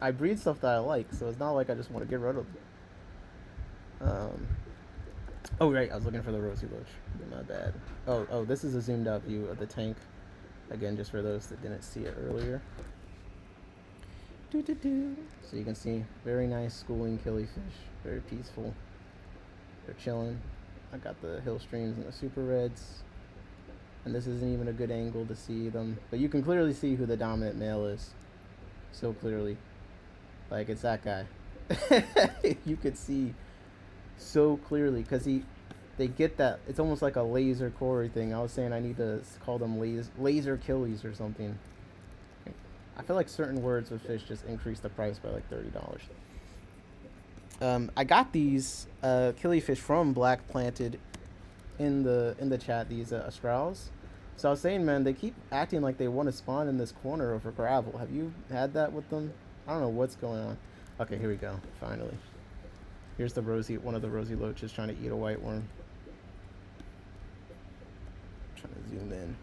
I breed stuff that I like, so it's not like I just want to get rid of them. Oh right, I was looking for the rosy loach. My bad. Oh, this is a zoomed out view of the tank. Again, just for those that didn't see it earlier. So you can see, very nice schooling killifish, very peaceful. They're chilling. I got the hill streams and the super reds. And this isn't even a good angle to see them, but you can clearly see who the dominant male is. So clearly. Like, it's that guy. You could see so clearly, because they get that. It's almost like a laser quarry thing. I was saying I need to call them laser killies or something. I feel like certain words with fish just increase the price by like $30. I got these killifish from Black Planted in the chat. These Australs. So I was saying, man, they keep acting like they want to spawn in this corner over gravel. Have you had that with them? I don't know what's going on. Okay, here we go. Finally. Here's the one of the rosy loaches trying to eat a white worm. Trying to zoom in.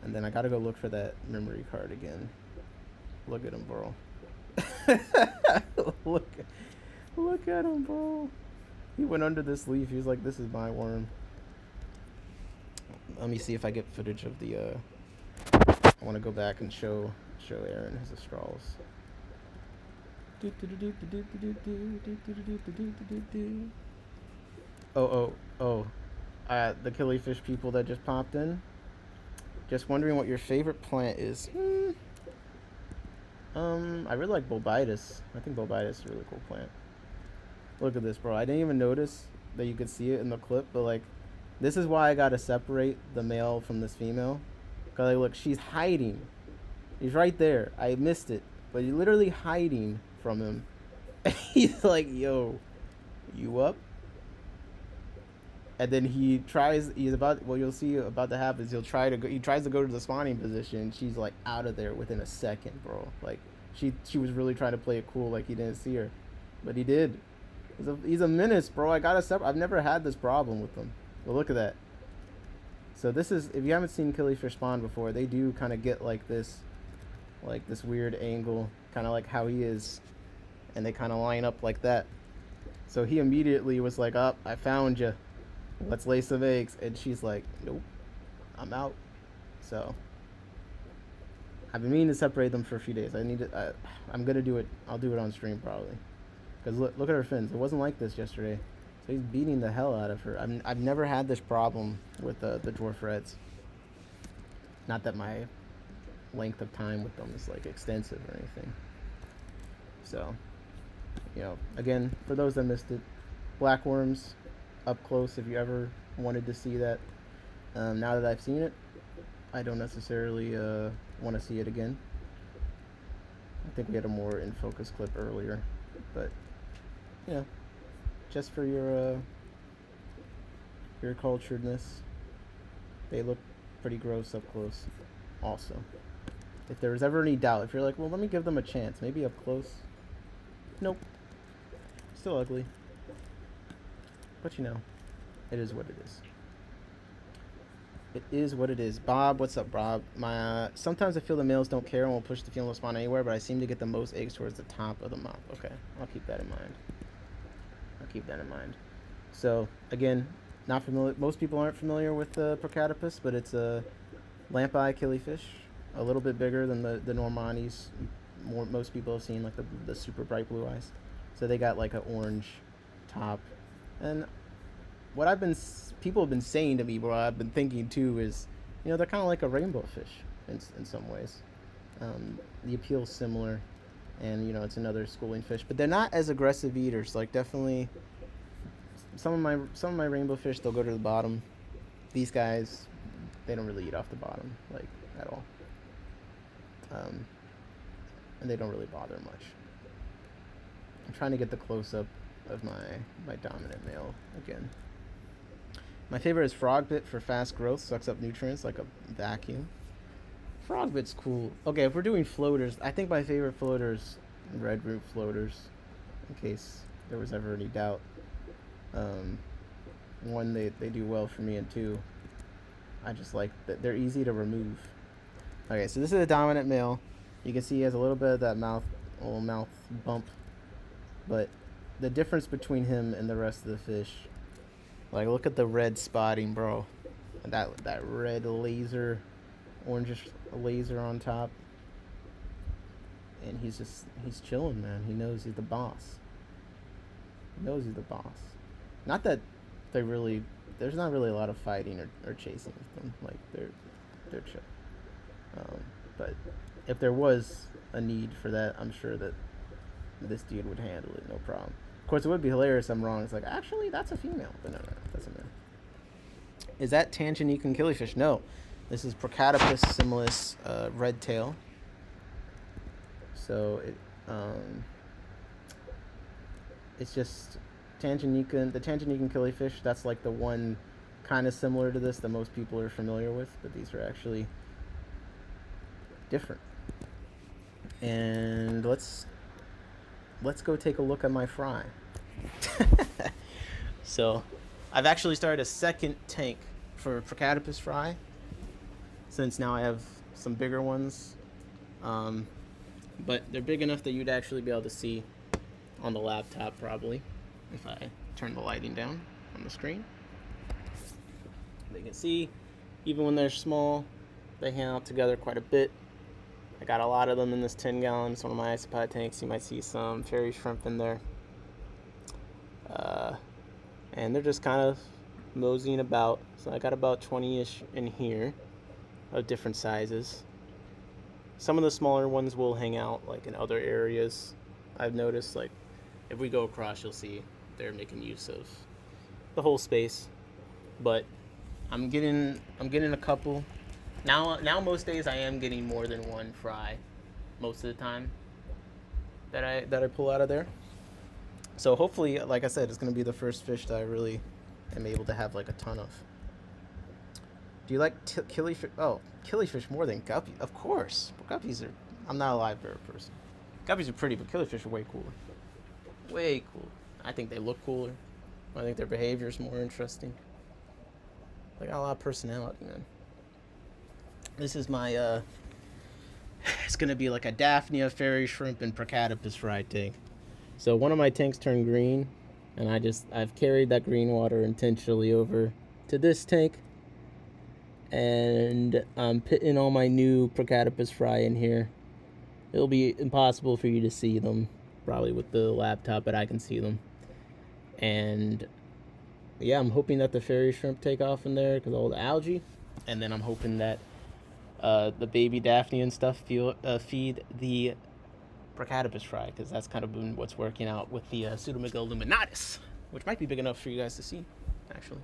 And then I gotta go look for that memory card again. Look at him, bro. Look at him, bro. He went under this leaf. He was like, "This is my worm." Let me see if I get footage of the. I want to go back and show Aaron his Australs. Oh. The killifish people that just popped in. Just wondering what your favorite plant is. I really like Bobitis. I think Bobitis is a really cool plant. Look at this, bro. I didn't even notice that you could see it in the clip, but like, this is why I gotta separate the male from this female. Cause like, look, she's hiding. He's right there. I missed it, but he's literally hiding from him. He's like, "Yo, you up?" And then what you'll see about to happen is he tries to go to the spawning position. She's like out of there within a second, bro. Like, she was really trying to play it cool, like he didn't see her, but he did. He's a menace, bro. I've never had this problem with them. But look at that. So this is, if you haven't seen killifish spawn before, they do kind of get like this weird angle, kind of like how he is, and they kind of line up like that. So he immediately was like, "Up, I found you. Let's lay some eggs." And she's like, "Nope, I'm out." So I've been meaning to separate them for a few days. I'm gonna do it. I'll do it on stream probably. Cause look at her fins. It wasn't like this yesterday. So he's beating the hell out of her. I've never had this problem with the dwarf reds. Not that my length of time with them is like extensive or anything. So, again, for those that missed it, black worms up close. If you ever wanted to see that, now that I've seen it, I don't necessarily want to see it again. I think we had a more in focus clip earlier, but just for your culturedness, they look pretty gross up close. Also, if there was ever any doubt, if you're like, well, let me give them a chance, maybe up close. Nope, still ugly. But it is what it is. It is what it is. Bob, what's up, Bob? Sometimes I feel the males don't care and will push the female to spawn anywhere, but I seem to get the most eggs towards the top of the mop. Okay, I'll keep that in mind. So again, not familiar. Most people aren't familiar with the Procatopus, but it's a lamp eye killifish, a little bit bigger than the Normannies. Most people have seen like the super bright blue eyes. So they got like an orange top, and what people have been saying to me, what I've been thinking too is, they're kind of like a rainbow fish in some ways. The appeal's similar, and it's another schooling fish, but they're not as aggressive eaters. Like, definitely some of my rainbow fish, they'll go to the bottom. These guys, they don't really eat off the bottom, like, at all. And they don't really bother much. I'm trying to get the close-up of my dominant male again. My favorite is frogbit for fast growth, sucks up nutrients like a vacuum. Frogbit's cool. Okay, if we're doing floaters, I think my favorite floaters, red root floaters, in case there was ever any doubt. One, they do well for me, and two, I just like that they're easy to remove. Okay, so this is a dominant male. You can see he has a little bit of that little mouth bump, but the difference between him and the rest of the fish, like, look at the red spotting, bro. That red laser, orangish laser on top. And he's chilling, man. He knows he's the boss. Not that they really there's not really a lot of fighting or chasing with them. Like they're chill. But if there was a need for that, I'm sure that this dude would handle it, no problem. Of course, it would be hilarious. I'm wrong. It's like, actually, that's a female, but no, that's a male. Is that Tanganyikan killifish? No, this is Procatopus Similis, red tail. So it's just Tanganyikan, the Tanganyikan killifish. That's like the one kind of similar to this that most people are familiar with, but these are actually different. And let's go take a look at my fry. So I've actually started a second tank for Procatopus fry, since now I have some bigger ones, but they're big enough that you'd actually be able to see on the laptop probably if I turn the lighting down on the screen. They can see even when they're small, they hang out together quite a bit. I got a lot of them in this 10-gallon. It's one of my isopod tanks. You might see some fairy shrimp in there. And they're just kind of moseying about. So I got about 20-ish in here of different sizes. Some of the smaller ones will hang out like in other areas. I've noticed, like, if we go across, you'll see they're making use of the whole space. But I'm getting a couple. Now most days I am getting more than one fry most of the time that I pull out of there. So hopefully, like I said, it's going to be the first fish that I really am able to have like a ton of. Do you like killifish? Oh, killifish more than guppy? Of course. Guppies are... I'm not a live bear person. Guppies are pretty, but killifish are way cooler. Way cooler. I think they look cooler. I think their behavior is more interesting. They got a lot of personality, man. This is my, it's going to be like a Daphnia, fairy shrimp, and Procatopus fry tank. So one of my tanks turned green, and I've carried that green water intentionally over to this tank. And I'm putting all my new Procatopus fry in here. It'll be impossible for you to see them, probably with the laptop, but I can see them. And yeah, I'm hoping that the fairy shrimp take off in there because of all the algae. And then I'm hoping that the baby Daphne and stuff feed the Procatopus fry, because that's kind of been what's working out with the Pseudomygale luminatus, which might be big enough for you guys to see, actually.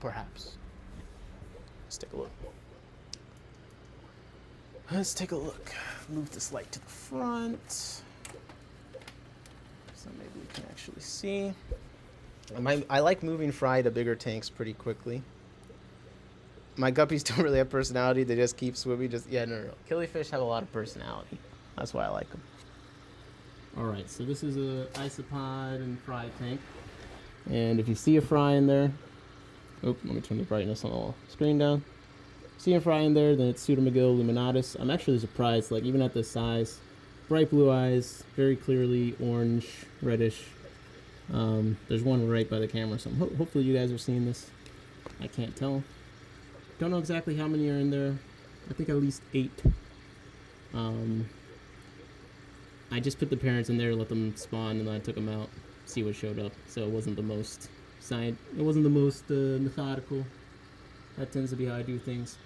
Perhaps. Let's take a look. Let's take a look. Move this light to the front, so maybe we can actually see. I like moving fry to bigger tanks pretty quickly. My guppies don't really have personality. They just keep swimming. No. Killifish have a lot of personality. That's why I like them. All right, so this is a isopod and fry tank. And if you see a fry in there, let me turn the brightness on the screen down. See a fry in there, then it's Pseudomygale luminatus. I'm actually surprised, like even at this size, bright blue eyes, very clearly orange, reddish. There's one right by the camera, so hopefully you guys are seeing this. I can't tell. Don't know exactly how many are in there. I think at least 8. I just put the parents in there, let them spawn, and then I took them out, see what showed up. So it wasn't the most methodical. That tends to be how I do things.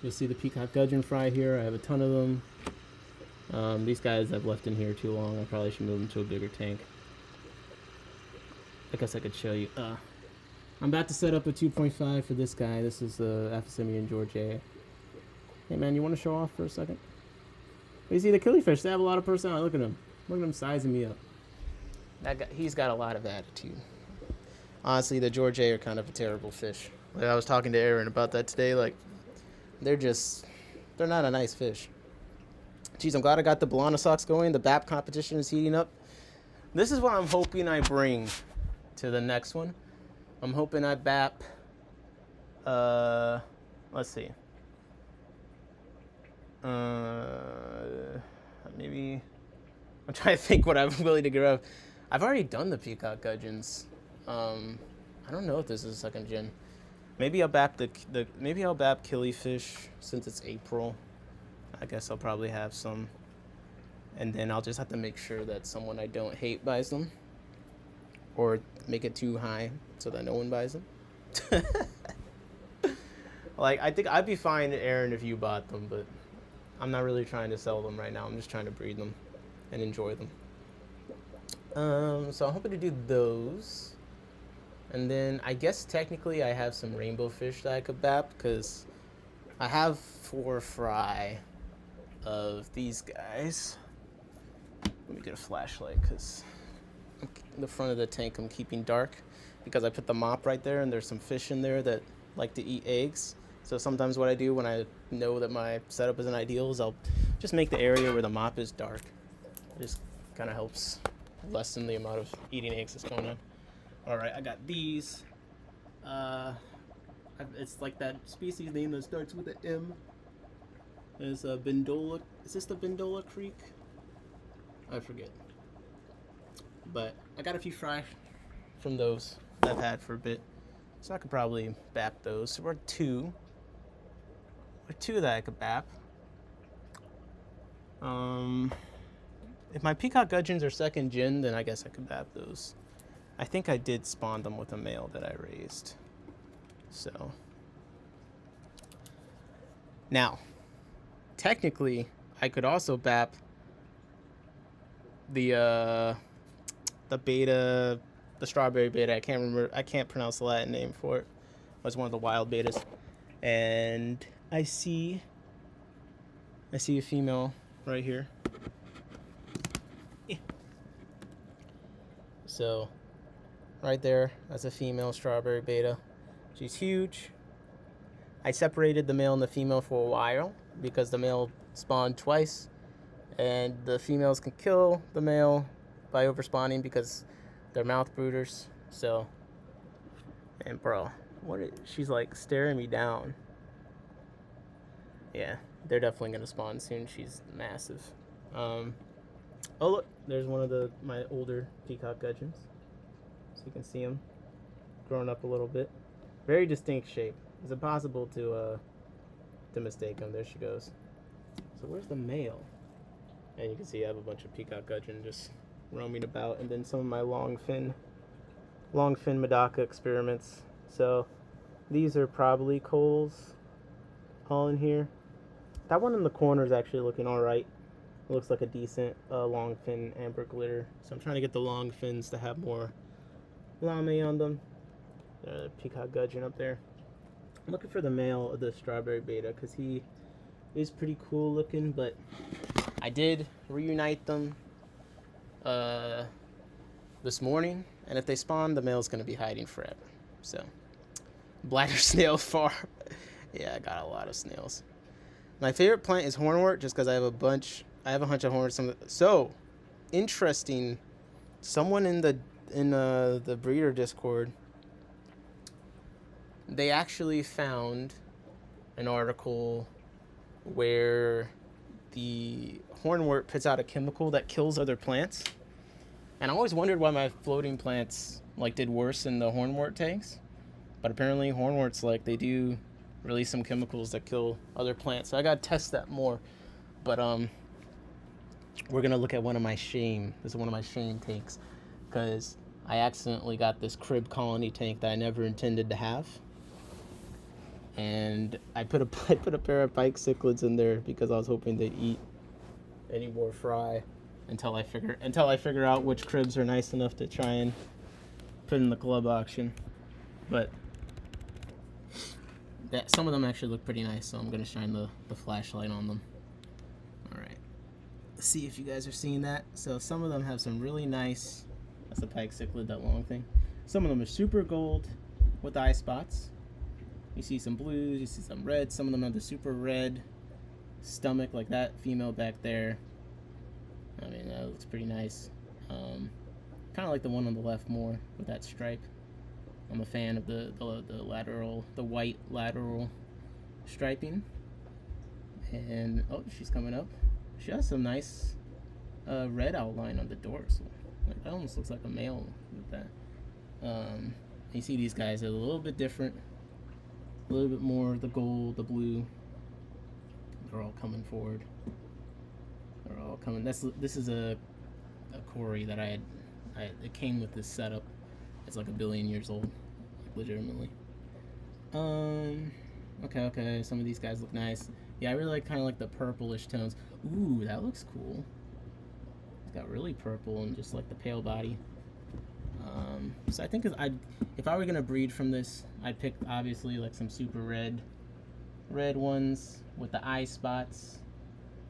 You'll see the peacock gudgeon fry here. I have a ton of them. These guys I've left in here too long. I probably should move them to a bigger tank. I guess I could show you. I'm about to set up a 2.5 for this guy. This is the Aphisemian Georgiae. Hey man, you want to show off for a second? But you see the killifish, they have a lot of personality. Look at him. Look at him sizing me up. That guy, he's got a lot of attitude. Honestly, the Georgiae are kind of a terrible fish. Like, I was talking to Aaron about that today. Like, they're not a nice fish. Geez, I'm glad I got the Balanosox going. The BAP competition is heating up. This is what I'm hoping I bring to the next one. I'm hoping I BAP, let's see. Maybe, I'm trying to think what I'm willing to give up. I've already done the peacock gudgeons. I don't know if this is a second gen. Maybe I'll BAP maybe I'll BAP killifish since it's April. I guess I'll probably have some. And then I'll just have to make sure that someone I don't hate buys them. or make it too high so that no one buys them. Like, I think I'd be fine, Aaron, if you bought them, but I'm not really trying to sell them right now. I'm just trying to breed them and enjoy them. So I'm hoping to do those. And then I guess technically I have some rainbow fish that I could bap, because I have 4 fry of these guys. Let me get a flashlight, because the front of the tank I'm keeping dark, because I put the mop right there and there's some fish in there that like to eat eggs. So sometimes what I do when I know that my setup isn't ideal is I'll just make the area where the mop is dark. It just kind of helps lessen the amount of eating eggs that's going on. All right, I got these. It's like that species name that starts with an M. There's a Bendola. Is this the Bendola Creek? I forget. But I got a few fry from those that I've had for a bit, so I could probably bap those. So we're two that I could bap. If my peacock gudgeons are second gen, then I guess I could bap those. I think I did spawn them with a male that I raised. So now, technically, I could also bap the beta, the strawberry beta. I can't pronounce the Latin name for it. It was one of the wild betas, and I see a female right here. Yeah. So right there, that's a female strawberry beta. She's huge. I separated the male and the female for a while because the male spawned twice, and the females can kill the male by overspawning because they're mouth brooders. So, and bro, she's like staring me down. Yeah, they're definitely gonna spawn soon. She's massive. Oh look, there's one of my older peacock gudgeons. So you can see him growing up a little bit. Very distinct shape. It's impossible to mistake him. There she goes. So where's the male? And you can see I have a bunch of peacock gudgeon just roaming about, and then some of my long fin Medaka experiments. So these are probably Coles all in here. That one in the corner is actually looking all right. It looks like a decent long fin amber glitter. So I'm trying to get the long fins to have more lame on them. Peacock gudgeon up there. I'm looking for the male of the strawberry beta because he is pretty cool looking, but I did reunite them this morning, and if they spawn, the male's going to be hiding forever. So, bladder snail farm. Yeah, I got a lot of snails. My favorite plant is hornwort, just because I have a bunch of hornworts. So, interesting. Someone in the breeder Discord, they actually found an article where the hornwort puts out a chemical that kills other plants. And I always wondered why my floating plants did worse in the hornwort tanks. But apparently hornworts they do release some chemicals that kill other plants. So I gotta test that more. But we're gonna look at one of my shame. This is one of my shame tanks, because I accidentally got this crib colony tank that I never intended to have. And I put a pair of pike cichlids in there because I was hoping they'd eat any more fry until I figure out which cribs are nice enough to try and put in the club auction. But some of them actually look pretty nice, so I'm gonna shine the flashlight on them. All right, let's see if you guys are seeing that. So some of them have some really nice. That's the pike cichlid, that long thing. Some of them are super gold with eye spots. You see some blues, you see some reds. Some of them have the super red stomach, like that female back there. I mean, that looks pretty nice. Kind of like the one on the left more with that stripe. I'm a fan of the white lateral striping. And oh, she's coming up. She has some nice red outline on the dorsal. That almost looks like a male with that. You see these guys are a little bit different. A little bit more the gold, the blue. They're all coming forward. This is a quarry that it came with this setup. It's like a billion years old, legitimately. Okay. Some of these guys look nice. Yeah, I really like kind of like the purplish tones. Ooh, that looks cool. It's got really purple and just like the pale body. So I think if I were gonna breed from this, I'd pick obviously like some super red ones with the eye spots.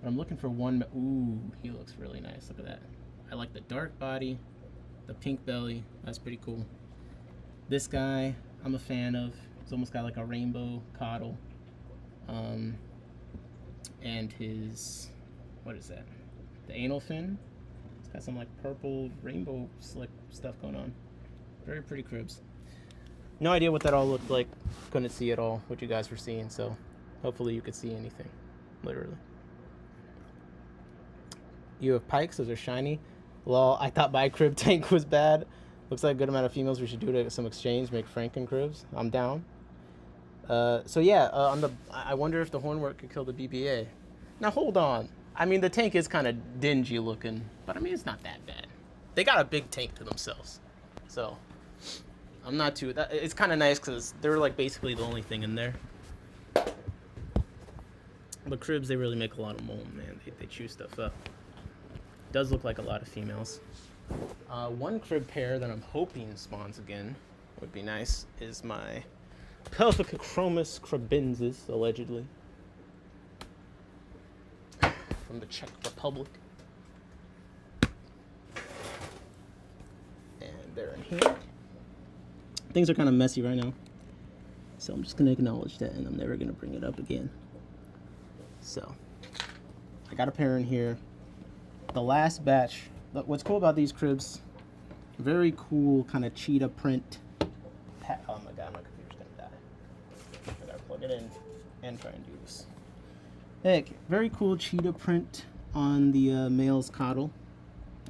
But I'm looking for one. Ooh, he looks really nice. Look at that. I like the dark body, the pink belly. That's pretty cool. This guy, I'm a fan of. He's almost got like a rainbow caudal. And his, what is that? The anal fin. It's got some like purple rainbow slick stuff going on. Very pretty cribs. No idea what that all looked like. Couldn't see at all what you guys were seeing, so hopefully you could see anything. Literally. You have pikes, those are shiny. Lol, I thought my crib tank was bad. Looks like a good amount of females. We should do it at some exchange, make Franken cribs. I'm down. So yeah, I wonder if the hornwork could kill the BBA. Now hold on. I mean, the tank is kind of dingy looking, but I mean, it's not that bad. They got a big tank to themselves, so I'm not too. It's kind of nice because they're like basically the only thing in there. But cribs, they really make a lot of mold, man. They chew stuff up. Does look like a lot of females. One crib pair that I'm hoping spawns again would be nice is my Pelvicochromis crabensis, allegedly, from the Czech Republic. And they're in here. Things are kind of messy right now, so I'm just going to acknowledge that, and I'm never going to bring it up again. So, I got a pair in here. The last batch, what's cool about these cribs, very cool kind of cheetah print. Oh my god, my computer's going to die. I got to plug it in and try and do this. Heck, very cool cheetah print on the male's caudal.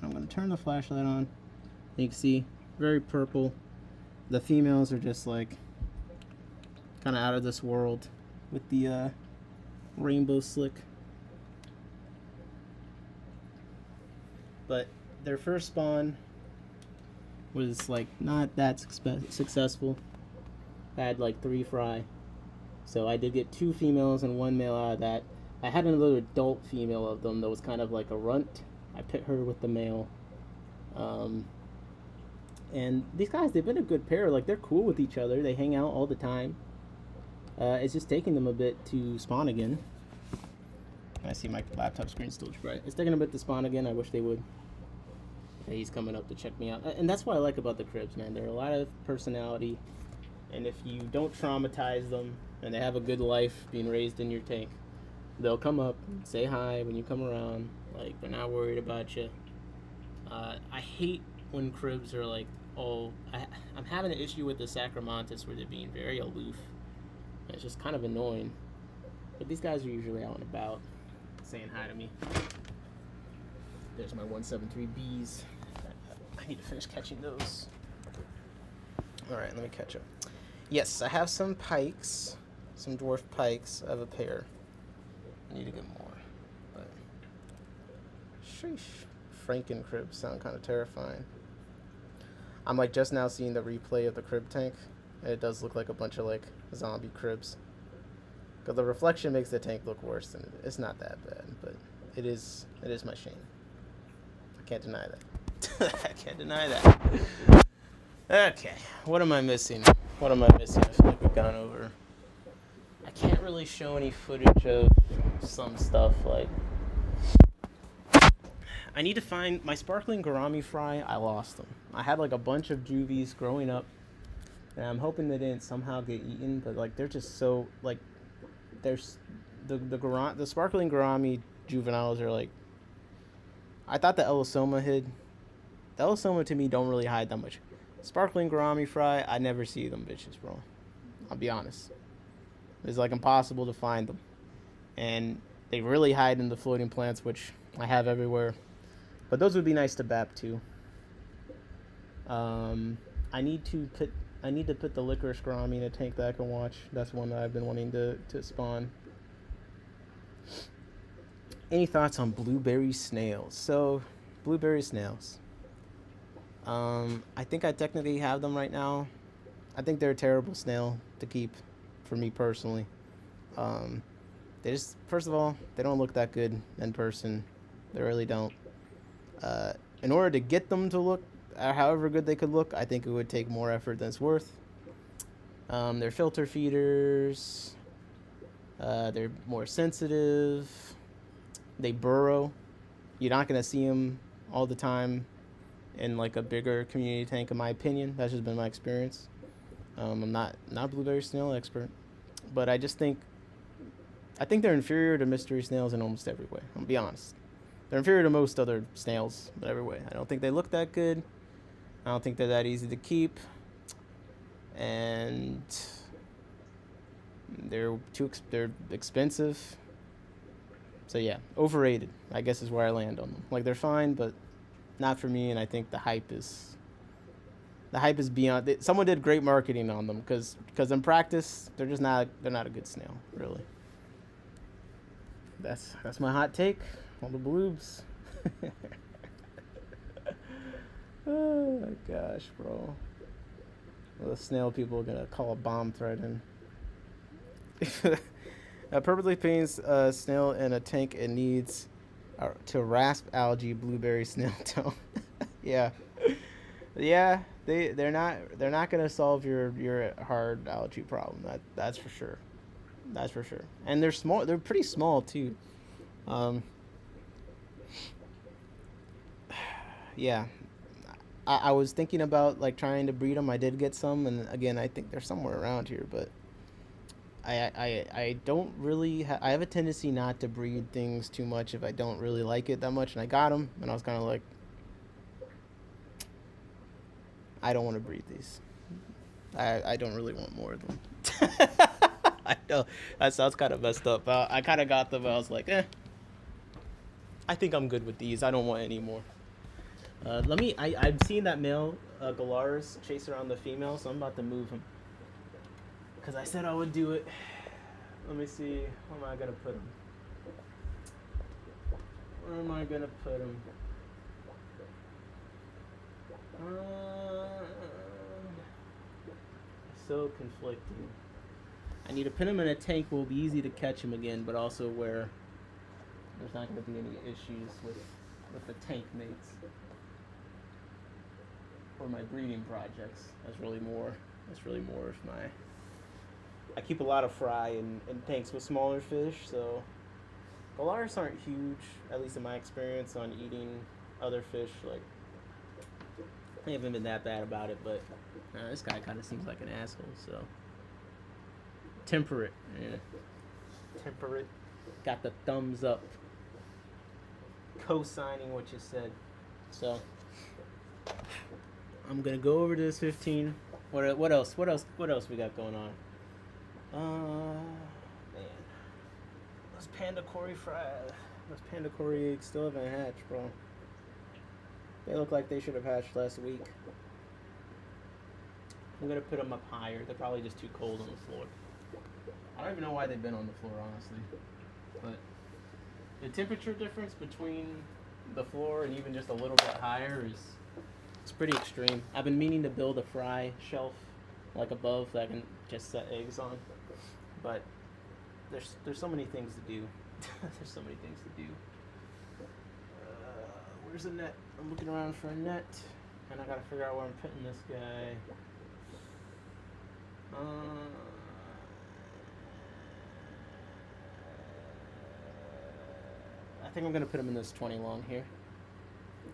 I'm going to turn the flashlight on. You can see, very purple. The females are just like kind of out of this world with the rainbow slick. But their first spawn was like not that successful. I had like 3 fry. So I did get 2 females and 1 male out of that. I had another adult female of them that was kind of like a runt. I put her with the male. And these guys, they've been a good pair. Like, they're cool with each other. They hang out all the time. It's just taking them a bit to spawn again. I see my laptop screen still bright. It's taking a bit to spawn again. I wish they would. Okay, he's coming up to check me out. And that's what I like about the cribs, man. They're a lot of personality. And if you don't traumatize them and they have a good life being raised in your tank, they'll come up, say hi when you come around. Like, they're not worried about you. I hate when cribs are like, I'm having an issue with the Sacromantis where they're being very aloof. It's just kind of annoying. But these guys are usually out and about, saying hi to me. There's my 173Bs. I need to finish catching those. Alright, let me catch up. Yes, I have some pikes, some dwarf pikes. I have a pair. I need to get more. But sheesh. Franken cribs sound kind of terrifying. I'm like just now seeing the replay of the crib tank, and it does look like a bunch of like zombie cribs. Because the reflection makes the tank look worse, and it's not that bad, but it is my shame. I can't deny that. I can't deny that. Okay, what am I missing? I feel like we've gone over. I can't really show any footage of some stuff like. I need to find my sparkling gourami fry. I lost them. I had like a bunch of juvies growing up, and I'm hoping they didn't somehow get eaten. But like they're just so like, there's the sparkling gourami juveniles are like. I thought the Elosoma hid. The Elosoma to me don't really hide that much. Sparkling gourami fry, I never see them bitches, bro. I'll be honest. It's like impossible to find them, and they really hide in the floating plants, which I have everywhere. But those would be nice to bap too. I need to put the licorice gourami in a tank that I can watch. That's one that I've been wanting to spawn. Any thoughts on blueberry snails? So, blueberry snails. I think I technically have them right now. I think they're a terrible snail to keep, for me personally. Um, they just, first of all, they don't look that good in person. They really don't. Uh, in order to get them to look however good they could look, I think it would take more effort than it's worth. They're filter feeders. They're more sensitive. They burrow. You're not gonna see them all the time in like a bigger community tank, in my opinion. That's just been my experience. I'm not a blueberry snail expert, but I think they're inferior to mystery snails in almost every way. I'm gonna be honest. They're inferior to most other snails in every way. I don't think they look that good. I don't think they're that easy to keep, and they're expensive. So yeah, overrated, I guess, is where I land on them. Like, they're fine, but not for me. And I think the hype is beyond. Someone did great marketing on them because in practice they're not a good snail, really. That's my hot take on the bloobs. Oh my gosh, bro. Well, the snail people are gonna call a bomb threat in. A perfectly painted snail in a tank, it needs to rasp algae blueberry snail tone. Yeah, yeah. They're not gonna solve your hard algae problem. That's for sure. That's for sure. And they're small. They're pretty small too. Yeah. I was thinking about like trying to breed them. I did get some, and again, I think they're somewhere around here, but I don't really I have a tendency not to breed things too much if I don't really like it that much. And I got them, and I was kind of like, I don't want to breed these. I don't really want more of them. I know that sounds kind of messed up. I kind of got them, but I was like, I think I'm good with these. I don't want any more. I've seen that male Galaris chase around the female, so I'm about to move him. Because I said I would do it. Let me see. Where am I going to put him? So conflicting. I need to pin him in a tank where it'll be easy to catch him again, but also where there's not going to be any issues with the tank mates. Or my breeding projects. That's really more of my... I keep a lot of fry in tanks with smaller fish, so Galaris aren't huge, at least in my experience, on eating other fish. Like, I haven't been that bad about it, but this guy kind of seems like an asshole, so... Temperate. Yeah. Temperate. Got the thumbs up. Co-signing what you said. So... I'm gonna go over to this 15. What else we got going on? Man, those panda cory eggs still haven't hatched, bro. They look like they should have hatched last week. I'm gonna put them up higher. They're probably just too cold on the floor. I don't even know why they've been on the floor, honestly. But the temperature difference between the floor and even just a little bit higher it's pretty extreme. I've been meaning to build a fry shelf like above that I can just set eggs on. But there's so many things to do. There's so many things to do. Where's the net? I'm looking around for a net, and I gotta figure out where I'm putting this guy. I think I'm gonna put him in this 20 long here.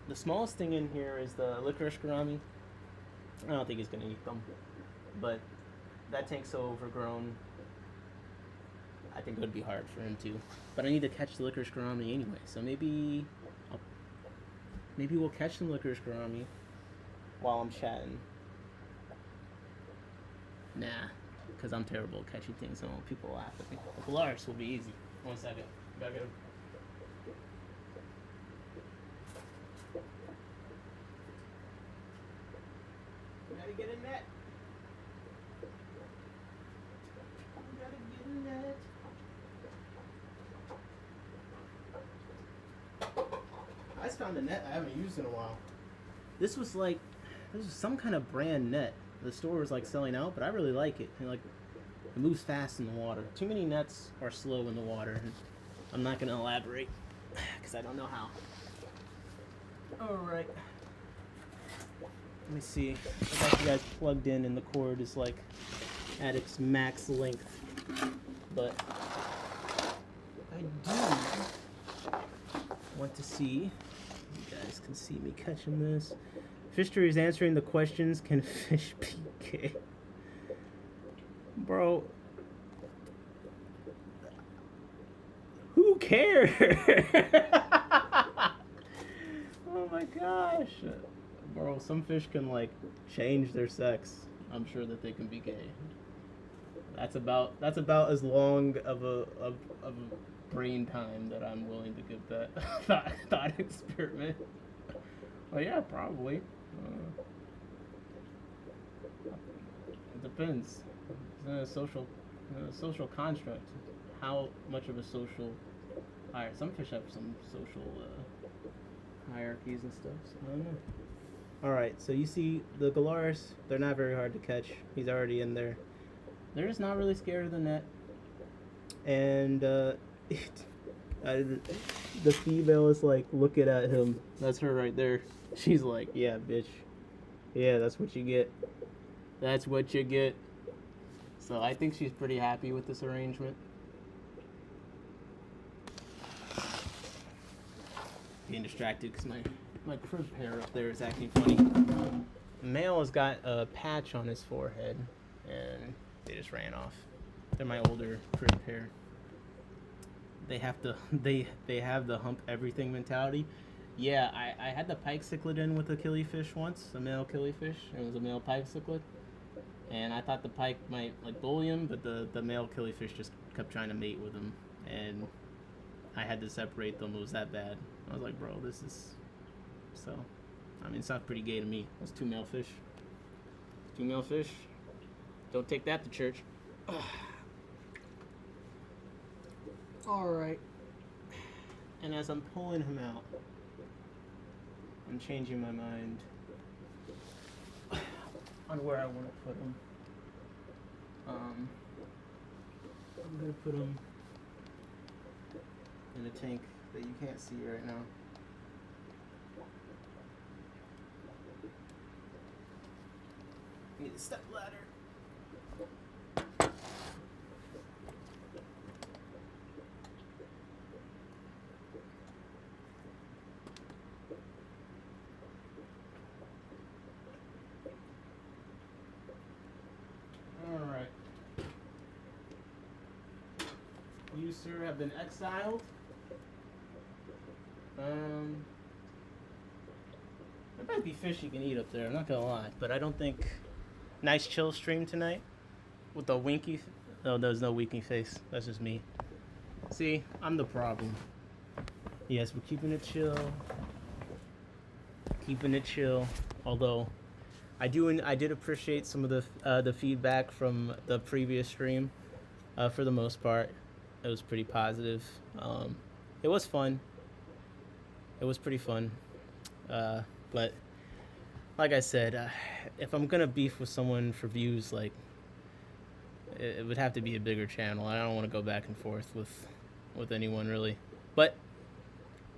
The smallest thing in here is the licorice gourami. I don't think he's gonna eat them, but that tank's so overgrown. I think it would be hard for him to. But I need to catch the licorice gourami anyway, so maybe we'll catch some licorice gourami while I'm chatting. Nah, because I'm terrible at catching things, and people laugh at me. The Galaris will be easy. 1 second. Gotta get him. Gotta get a net. Gotta get a net. I just found a net I haven't used in a while. This was like, This is some kind of brand net. The store was like selling out, but I really like it. And, like, it moves fast in the water. Too many nets are slow in the water. And I'm not gonna elaborate because I don't know how. All right. Let me see. I got you guys plugged in, and the cord is like at its max length. But I do want to see. You guys can see me catching this. Fishter is answering the questions. Can fish be gay? Bro. Who cares? Oh my gosh. Bro, some fish can like change their sex. I'm sure that they can be gay. That's about as long of a brain time that I'm willing to give that thought experiment. Well, yeah, probably. It depends. It's a social construct. How much of a social hierarchy? Some fish have some social hierarchies and stuff. So I don't know. All right, so you see the Galaris. They're not very hard to catch. He's already in there. They're just not really scared of the net. And the female is like looking at him. That's her right there. She's like, yeah, bitch. Yeah, that's what you get. That's what you get. So I think she's pretty happy with this arrangement. Being distracted because my crib pair up there is acting funny. The male has got a patch on his forehead, and they just ran off. They're my older crib pair. They have the hump everything mentality. Yeah, I had the pike cichlid in with a killifish once, a male killifish. It was a male pike cichlid. And I thought the pike might like bully him, but the male killifish just kept trying to mate with him. And I had to separate them. It was that bad. I was like, bro, this is... So, I mean, it sounds pretty gay to me. Those two male fish. Two male fish. Don't take that to church. Alright. And as I'm pulling him out, I'm changing my mind on where I want to put him. I'm going to put him in a tank that you can't see right now. Need a step ladder. Alright. You, sir, have been exiled. There might be fish you can eat up there, I'm not gonna lie, but I don't think... Nice chill stream tonight with the winky... No, there's no winky face. That's just me. See, I'm the problem. Yes, we're keeping it chill. Keeping it chill. Although, I did appreciate some of the feedback from the previous stream. For the most part, it was pretty positive. It was fun. It was pretty fun. But like I said, if I'm gonna beef with someone for views, like it would have to be a bigger channel. I don't want to go back and forth with anyone really. But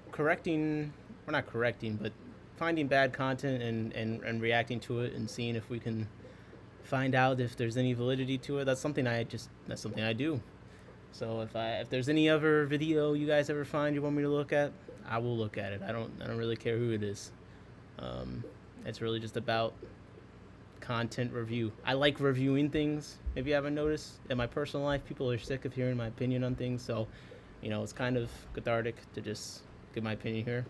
not correcting, but finding bad content and reacting to it and seeing if we can find out if there's any validity to it. That's something I do. So if there's any other video you guys ever find you want me to look at, I will look at it. I don't really care who it is. It's really just about content review. I like reviewing things. If you haven't noticed, in my personal life, people are sick of hearing my opinion on things. So, it's kind of cathartic to just give my opinion here.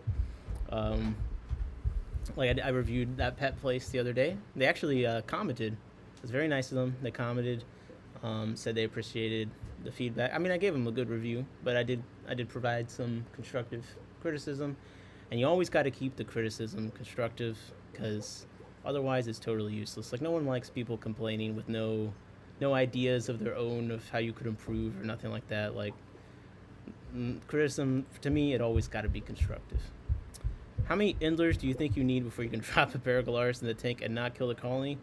Like I reviewed that pet place the other day. They actually commented. It was very nice of them. They commented, said they appreciated the feedback. I mean, I gave them a good review, but I did provide some constructive criticism. And you always got to keep the criticism constructive, because otherwise it's totally useless. Like, no one likes people complaining with no ideas of their own of how you could improve or nothing like that. Like, criticism, to me, it always got to be constructive. How many Indlers do you think you need before you can drop a pair of galars in the tank and not kill the colony?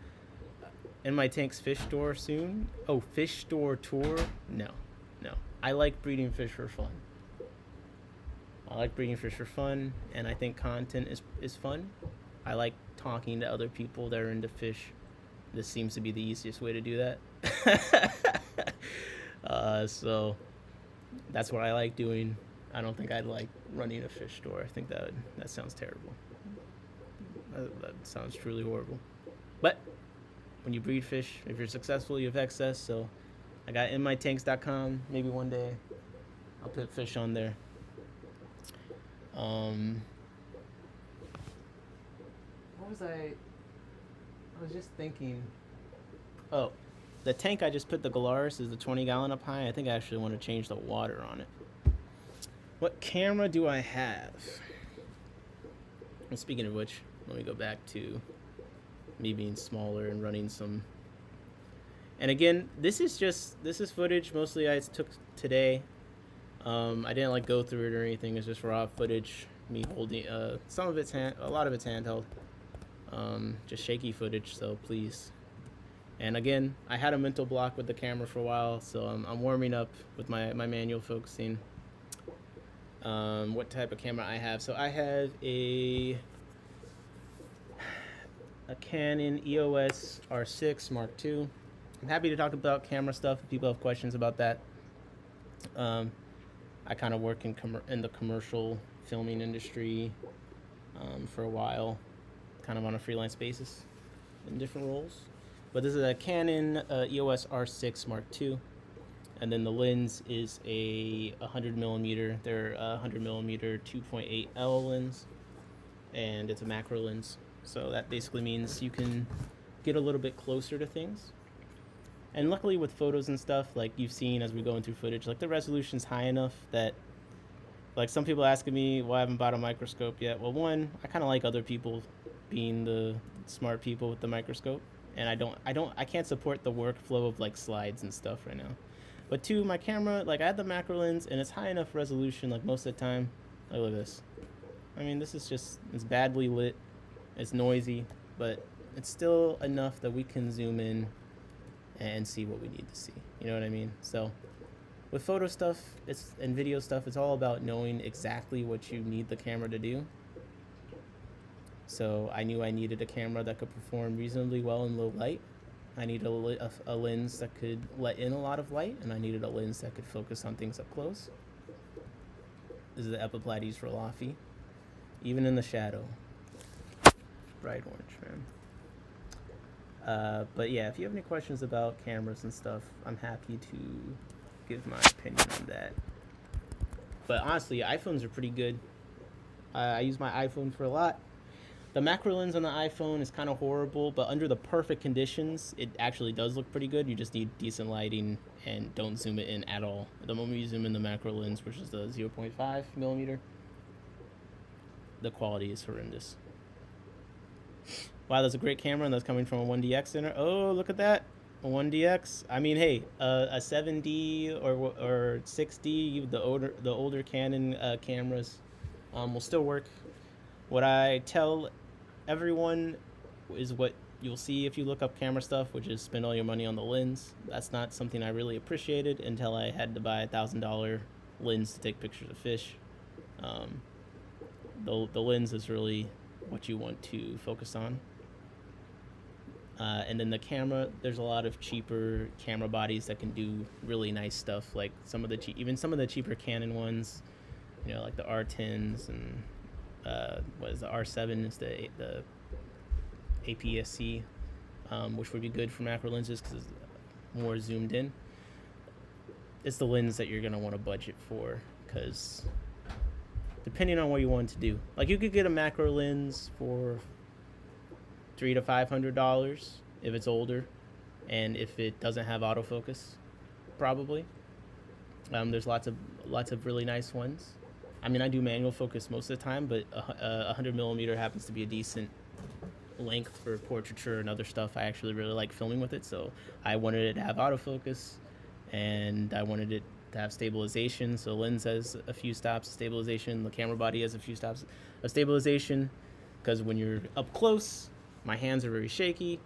In my tank's fish store soon? Oh, fish store tour? No. I like breeding fish for fun. And I think content is fun. I like talking to other people that are into fish. This seems to be the easiest way to do that. So that's what I like doing. I don't think I'd like running a fish store. I think that sounds terrible. That sounds truly horrible. But when you breed fish, if you're successful, you have excess. So I got inmytanks.com. Maybe one day I'll put fish on there. What was I was just thinking. Oh, the tank I just put the galars is the 20-gallon up high. I think I actually want to change the water on it. What camera do I have? And speaking of which, let me go back to me being smaller and running some. And again, this is footage mostly I took today. I didn't like go through it or anything. It's just raw footage. Me holding some of it's a lot of it's handheld. Just shaky footage. So please. And again, I had a mental block with the camera for a while, so I'm warming up with my manual focusing. What type of camera I have? So I have a Canon EOS R6 Mark II. I'm happy to talk about camera stuff if people have questions about that. I kind of work in the commercial filming industry for a while, kind of on a freelance basis in different roles. But this is a Canon EOS R6 Mark II. And then the lens is a 100 millimeter. They're a 100 millimeter 2.8 L lens, and it's a macro lens. So that basically means you can get a little bit closer to things. And luckily with photos and stuff, like you've seen as we're going through footage, like the resolution's high enough that, like some people asking me why I haven't bought a microscope yet. Well, one, I kind of like other people being the smart people with the microscope, and I can't support the workflow of like slides and stuff right now. But two, my camera, like I had the macro lens and it's high enough resolution like most of the time. Like, look at this. I mean, this is just, it's badly lit, it's noisy, but it's still enough that we can zoom in and see what we need to see. You know what I mean? So with photo stuff and video stuff, it's all about knowing exactly what you need the camera to do. So I knew I needed a camera that could perform reasonably well in low light. I needed a lens that could let in a lot of light, and I needed a lens that could focus on things up close. This is the Epiplatys rolofi, even in the shadow. Bright orange, man. But yeah, if you have any questions about cameras and stuff, I'm happy to give my opinion on that. But honestly, iPhones are pretty good. I use my iPhone for a lot. The macro lens on the iPhone is kind of horrible, but under the perfect conditions, it actually does look pretty good. You just need decent lighting and don't zoom it in at all. The moment you zoom in the macro lens, which is the 0.5 millimeter, the quality is horrendous. Wow, that's a great camera, and that's coming from a 1DX center. Oh, look at that, a 1DX. I mean, hey, a 7D or 6D, the older Canon cameras will still work. What I tell everyone is what you'll see if you look up camera stuff, which is spend all your money on the lens. That's not something I really appreciated until I had to buy a $1,000 lens to take pictures of fish. The lens is really what you want to focus on. And then the camera, there's a lot of cheaper camera bodies that can do really nice stuff, like even some of the cheaper Canon ones, you know, like the R10s and what is the R7 is the APS-C, which would be good for macro lenses because it's more zoomed in. It's the lens that you're going to want to budget for, because depending on what you want to do, like you could get a macro lens for $300 to $500 if it's older and if it doesn't have autofocus, probably. There's lots of really nice ones. I mean, I do manual focus most of the time, but 100 millimeter happens to be a decent length for portraiture and other stuff. I actually really like filming with it, so I wanted it to have autofocus, and I wanted it to have stabilization. So lens has a few stops of stabilization. The camera body has a few stops of stabilization, because when you're up close, my hands are very shaky,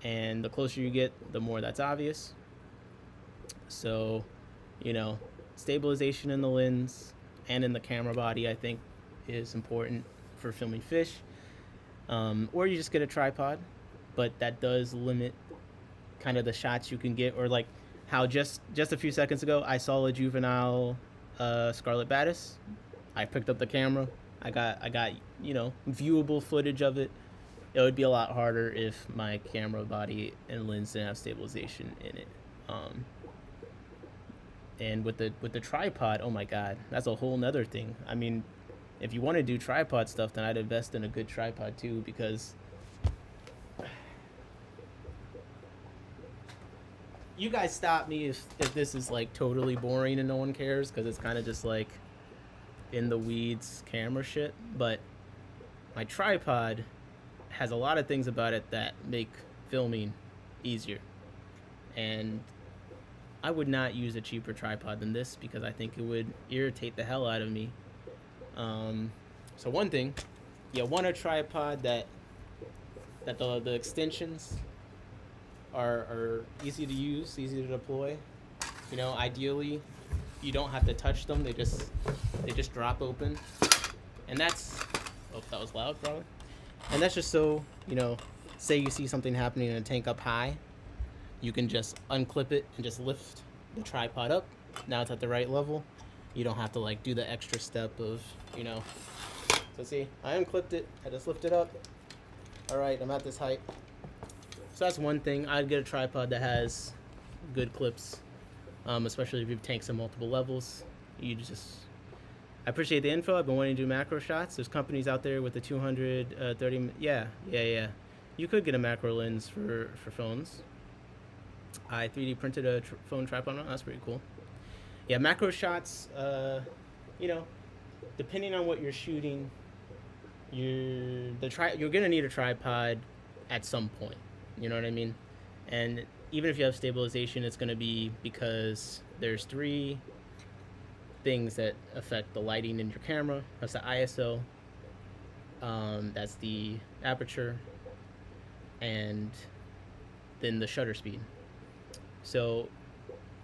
and the closer you get, the more that's obvious. So, you know, stabilization in the lens and in the camera body, I think, is important for filming fish. Or you just get a tripod, but that does limit kind of the shots you can get. Or like how just a few seconds ago I saw a juvenile Scarlet badis. I picked up the camera. I got viewable footage of it. It would be a lot harder if my camera body and lens didn't have stabilization in it. And with the tripod, oh my god, that's a whole nother thing. I mean, if you want to do tripod stuff, then I'd invest in a good tripod too, because you guys stop me if this is like totally boring and no one cares, because it's kind of just like in the weeds camera shit. But my tripod has a lot of things about it that make filming easier, and I would not use a cheaper tripod than this, because I think it would irritate the hell out of me. So one thing, you want a tripod that the extensions are easy to use, easy to deploy. You know, ideally, you don't have to touch them; they just drop open, and that's that was loud, probably. And that's just so, you know, say you see something happening in a tank up high, you can just unclip it and just lift the tripod up. Now it's at the right level. You don't have to like do the extra step of, you know. So see, I unclipped it, I just lift it up. All right, I'm at this height. So that's one thing. I'd get a tripod that has good clips, especially if you have tanks at multiple levels. I appreciate the info. I've been wanting to do macro shots. There's companies out there with the 230. Yeah. You could get a macro lens for phones. I 3D printed a phone tripod. That's pretty cool. Yeah, macro shots. You know, depending on what you're shooting, you're gonna need a tripod at some point. You know what I mean? And even if you have stabilization, it's gonna be because there's 3 things that affect the lighting in your camera. That's the ISO, that's the aperture, and then the shutter speed. So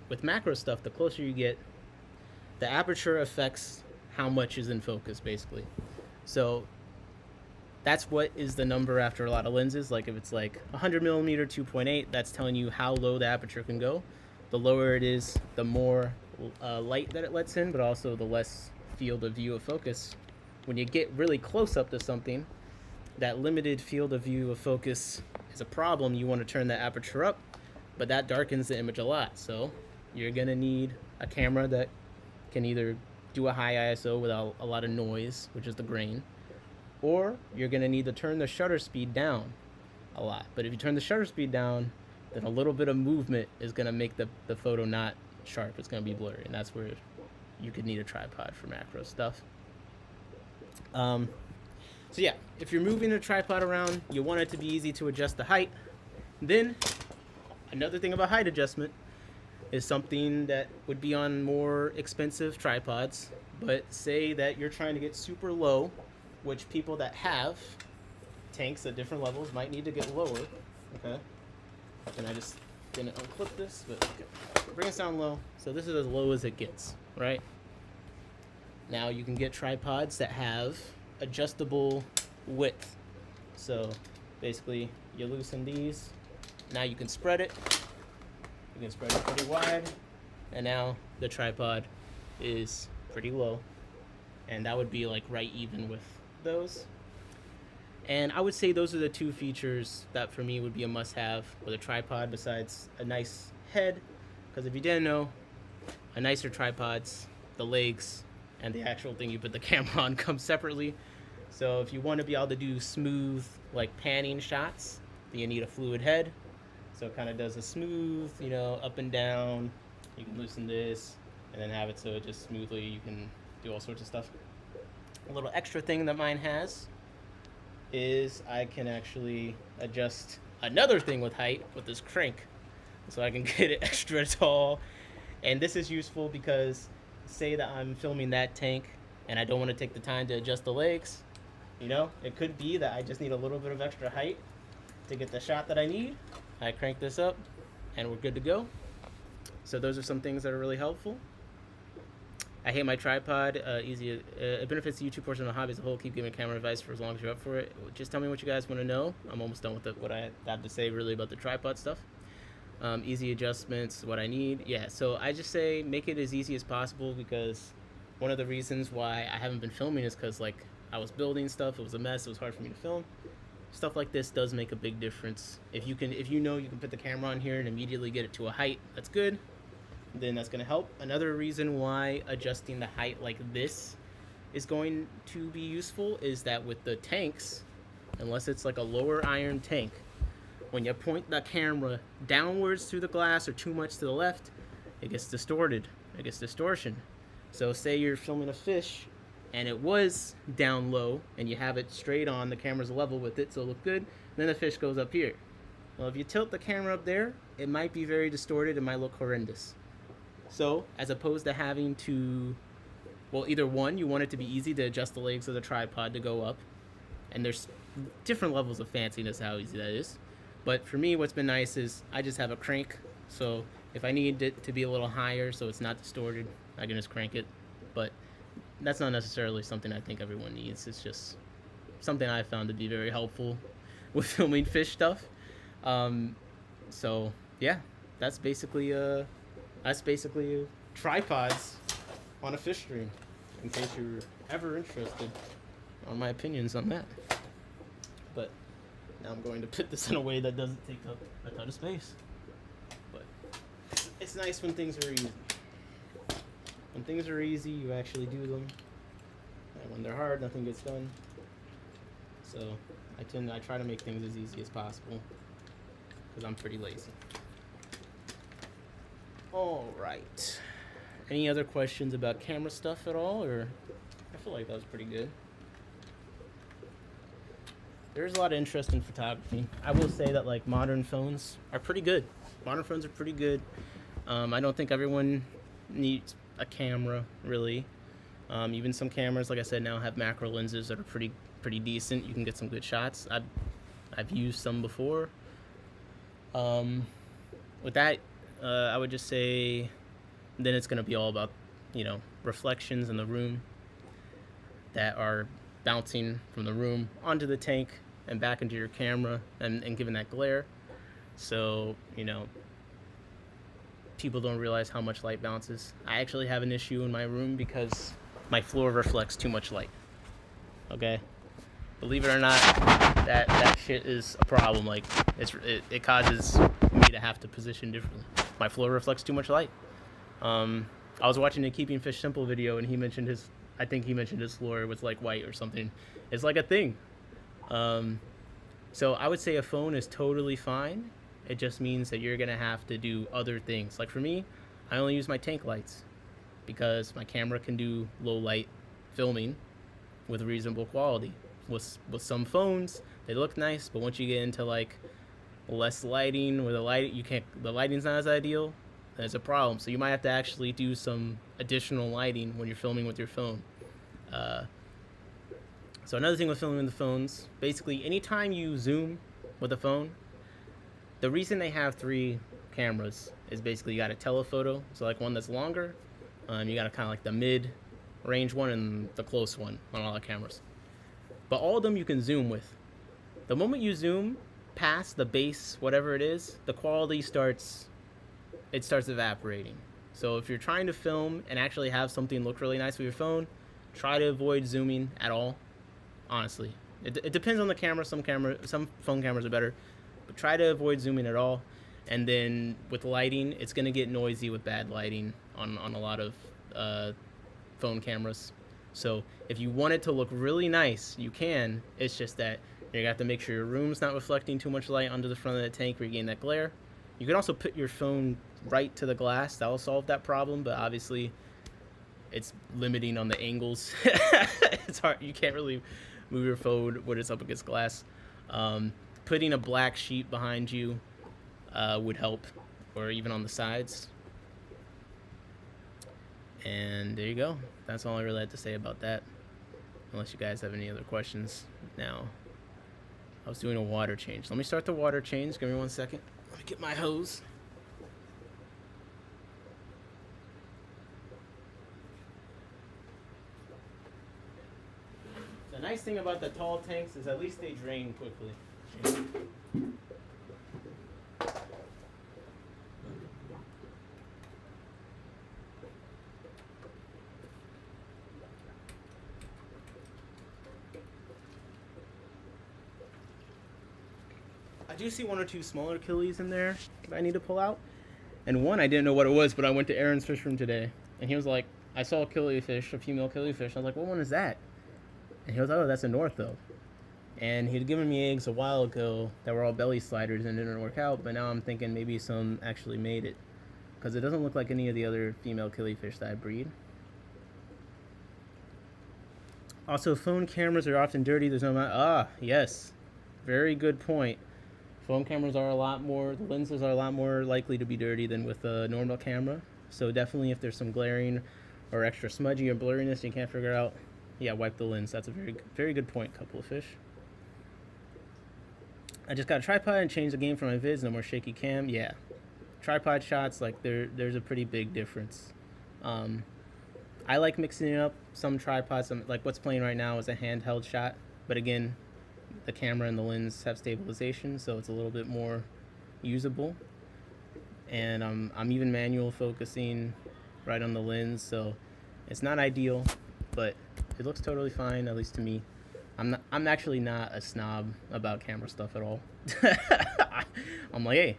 with macro stuff, the closer you get, the aperture affects how much is in focus, basically. So that's what is the number after a lot of lenses. Like if it's like 100 millimeter 2.8, that's telling you how low the aperture can go. The lower it is, the more light that it lets in, but also the less field of view of focus. When you get really close up to something, that limited field of view of focus is a problem. You want to turn that aperture up, but that darkens the image a lot. So you're gonna need a camera that can either do a high ISO without a lot of noise, which is the grain, or you're gonna need to turn the shutter speed down a lot. But if you turn the shutter speed down, then a little bit of movement is gonna make the photo not sharp. It's gonna be blurry, and that's where you could need a tripod for macro stuff. So yeah, if you're moving a tripod around, you want it to be easy to adjust the height. Then another thing about height adjustment is something that would be on more expensive tripods. But say that you're trying to get super low, which people that have tanks at different levels might need to get lower. Okay, and I just didn't unclip this, but okay. Bring it down low. So this is as low as it gets, right? Now you can get tripods that have adjustable width. So basically you loosen these. Now you can spread it. You can spread it pretty wide. And now the tripod is pretty low. And that would be like right even with those. And I would say those are the 2 features that for me would be a must-have with a tripod, besides a nice head. Because if you didn't know, a nicer tripods, the legs, and the actual thing you put the camera on come separately. So if you want to be able to do smooth, like panning shots, then you need a fluid head. So it kind of does a smooth, you know, up and down. You can loosen this and then have it so it just smoothly, you can do all sorts of stuff. A little extra thing that mine has is I can actually adjust another thing with height with this crank. So I can get it extra tall And this is useful because say that I'm filming that tank and I don't want to take the time to adjust the legs. You know, it could be that I just need a little bit of extra height to get the shot that I need. I crank this up and we're good to go. So those are some things that are really helpful. I hate my tripod. It benefits the YouTube portion of the hobby as a whole. Keep giving camera advice for as long as you're up for it. Just tell me what you guys want to know. I'm almost done with what I have to say really about the tripod stuff. Easy adjustments, what I need. Yeah, so I just say make it as easy as possible, because one of the reasons why I haven't been filming is because like I was building stuff. It was a mess. It was hard for me to film. Stuff like this does make a big difference. If you know you can put the camera on here and immediately get it to a height that's good, then that's going to help. Another reason why adjusting the height like this is going to be useful is that with the tanks, unless it's like a lower iron tank, when you point the camera downwards through the glass or too much to the left, it gets distorted. It gets distortion. So say you're filming a fish and it was down low and you have it straight on, the camera's level with it so it look good, then the fish goes up here. Well, if you tilt the camera up there, it might be very distorted. It might look horrendous. So, as opposed to having to, well, either one, you want it to be easy to adjust the legs of the tripod to go up. And there's different levels of fanciness how easy that is. But for me, what's been nice is I just have a crank. So, if I need it to be a little higher so it's not distorted, I can just crank it. But that's not necessarily something I think everyone needs. It's just something I found to be very helpful with filming fish stuff. So, yeah, that's basically tripods on a fish stream, in case you're ever interested on my opinions on that. But now I'm going to put this in a way that doesn't take up a ton of space. But it's nice when things are easy. When things are easy, you actually do them. And when they're hard, nothing gets done. So I try to make things as easy as possible, because I'm pretty lazy. All right. Any other questions about camera stuff at all, or I feel like that was pretty good. There's a lot of interest in photography. I will say that like modern phones are pretty good. Modern phones are pretty good. I don't think everyone needs a camera really. Even some cameras, like I said, now have macro lenses that are pretty decent. You can get some good shots. I've used some before. With that, I would just say then it's going to be all about, reflections in the room that are bouncing from the room onto the tank and back into your camera and giving that glare. So, people don't realize how much light bounces. I actually have an issue in my room because my floor reflects too much light. Okay? Believe it or not, that shit is a problem. Like, it causes me to have to position differently. My floor reflects too much light. I was watching a Keeping Fish Simple video, and he mentioned his floor was like white or something. It's like a thing. So I would say a phone is totally fine. It just means that you're gonna have to do other things. Like for me, I only use my tank lights because my camera can do low light filming with reasonable quality. With some phones, they look nice, but once you get into like less lighting, where the lighting's not as ideal, there's a problem. So you might have to actually do some additional lighting when you're filming with your phone. So another thing with filming with the phones, basically anytime you zoom with a phone, the reason they have 3 cameras is basically you got a telephoto, so like one that's longer, you got a kind of like the mid-range one and the close one on all the cameras. But all of them you can zoom with. The moment you zoom past the base, whatever it is, the quality starts evaporating. So if you're trying to film and actually have something look really nice with your phone, try to avoid zooming at all. Honestly, it depends on the camera. Some phone cameras are better, but try to avoid zooming at all. And then with lighting, it's gonna get noisy with bad lighting on a lot of phone cameras. So if you want it to look really nice, you can. It's just that you're gonna have to make sure your room's not reflecting too much light onto the front of the tank where you gain that glare. You can also put your phone right to the glass. That'll solve that problem, but obviously it's limiting on the angles. It's hard. You can't really move your phone when it's up against glass. Putting a black sheet behind you would help, or even on the sides. And there you go. That's all I really had to say about that. Unless you guys have any other questions. Now, I was doing a water change. Let me start the water change. Give me 1 second. Let me get my hose. The nice thing about the tall tanks is at least they drain quickly. I do see 1 or 2 smaller killies in there that I need to pull out. And one, I didn't know what it was, but I went to Aaron's fish room today. And he was like, I saw a killifish, a female killifish. I was like, what one is that? And he was like, oh, that's a Northo. And he'd given me eggs a while ago that were all belly sliders and didn't work out. But now I'm thinking maybe some actually made it. Because it doesn't look like any of the other female killifish that I breed. Also, phone cameras are often dirty. There's no amount. Ah, yes. Very good point. Phone cameras are a lot more, the lenses are a lot more likely to be dirty than with a normal camera. So definitely if there's some glaring or extra smudgy or blurriness you can't figure out, yeah, wipe the lens. That's a very good point, couple of fish. I just got a tripod and changed the game for my vids, no more shaky cam. Yeah, tripod shots, like there's a pretty big difference. I like mixing it up. Some tripods, like what's playing right now is a handheld shot, but again, the camera and the lens have stabilization, so it's a little bit more usable. And I'm even manual focusing right on the lens, so it's not ideal, but it looks totally fine, at least to me. I'm actually not a snob about camera stuff at all. I'm like, hey,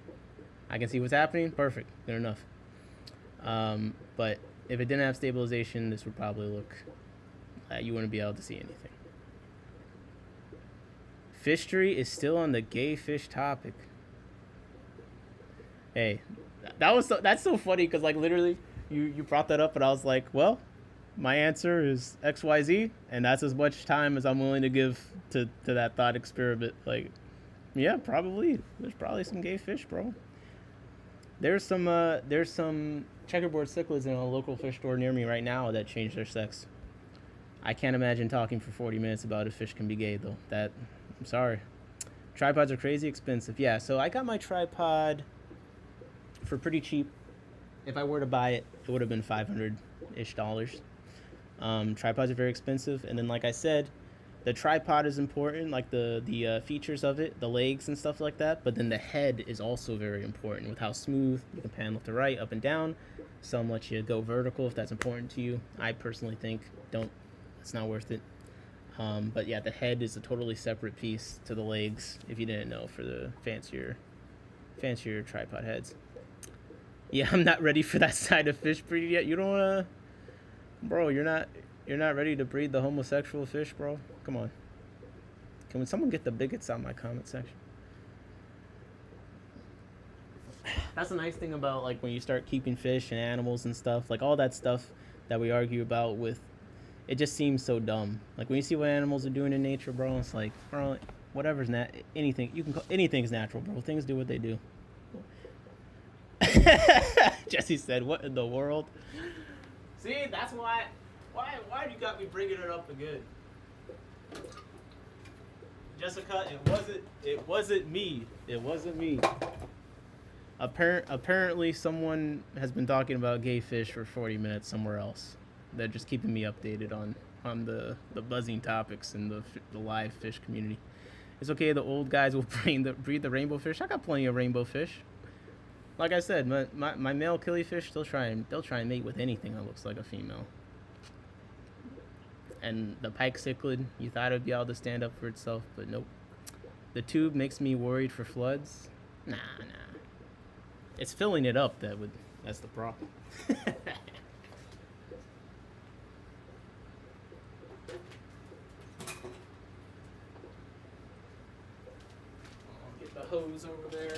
I can see what's happening, perfect, good enough. But if it didn't have stabilization, this would probably look, you wouldn't be able to see anything. Fishery is still on the gay fish topic. Hey, that's so funny because like literally you brought that up and I was like, well, my answer is XYZ, and that's as much time as I'm willing to give to that thought experiment. Like, yeah, probably. There's probably some gay fish, bro. There's some checkerboard cichlids in a local fish store near me right now that changed their sex. I can't imagine talking for 40 minutes about if fish can be gay though. I'm sorry. Tripods are crazy expensive. Yeah, so I got my tripod for pretty cheap. If I were to buy it, it would have been $500-ish. Tripods are very expensive. And then, like I said, the tripod is important, like the features of it, the legs and stuff like that. But then the head is also very important with how smooth you can pan left to right, up and down. Some let you go vertical if that's important to you. I personally think it's not worth it. But yeah, the head is a totally separate piece to the legs, if you didn't know, for the fancier tripod heads. Yeah, I'm not ready for that side of fish breeding yet. You don't wanna, bro. You're not ready to breed the homosexual fish, bro. Come on. Can someone get the bigots out of my comment section? That's the nice thing about like when you start keeping fish and animals and stuff, like all that stuff that we argue about with. It just seems so dumb. Like when you see what animals are doing in nature, bro, it's like, bro, whatever's anything you can call anything's natural, bro. Things do what they do. Jesse said, "What in the world?" See, that's why you got me bringing it up again. Jessica, it wasn't me. It wasn't me. Apparently, someone has been talking about gay fish for 40 minutes somewhere else. They're just keeping me updated on the buzzing topics in the live fish community. It's okay, the old guys will breed the rainbow fish. I got plenty of rainbow fish. Like I said, my male killifish, they'll try and mate with anything that looks like a female. And the pike cichlid, you thought it would be able to stand up for itself, but nope. The tube makes me worried for floods. Nah. It's filling it up that's the problem. The hose over there.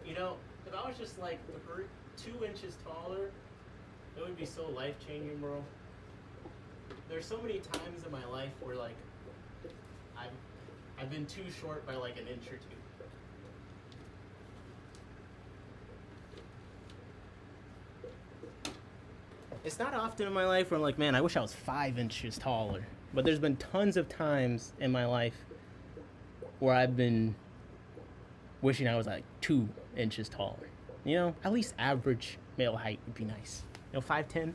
You know, if I was just like 2 inches taller, it would be so life-changing, bro. There's so many times in my life where like I've been too short by like an inch or two. It's not often in my life where I'm like, man, I wish I was 5 inches taller. But there's been tons of times in my life where I've been wishing I was like 2 inches taller. You know, at least average male height would be nice. You know, 5'10".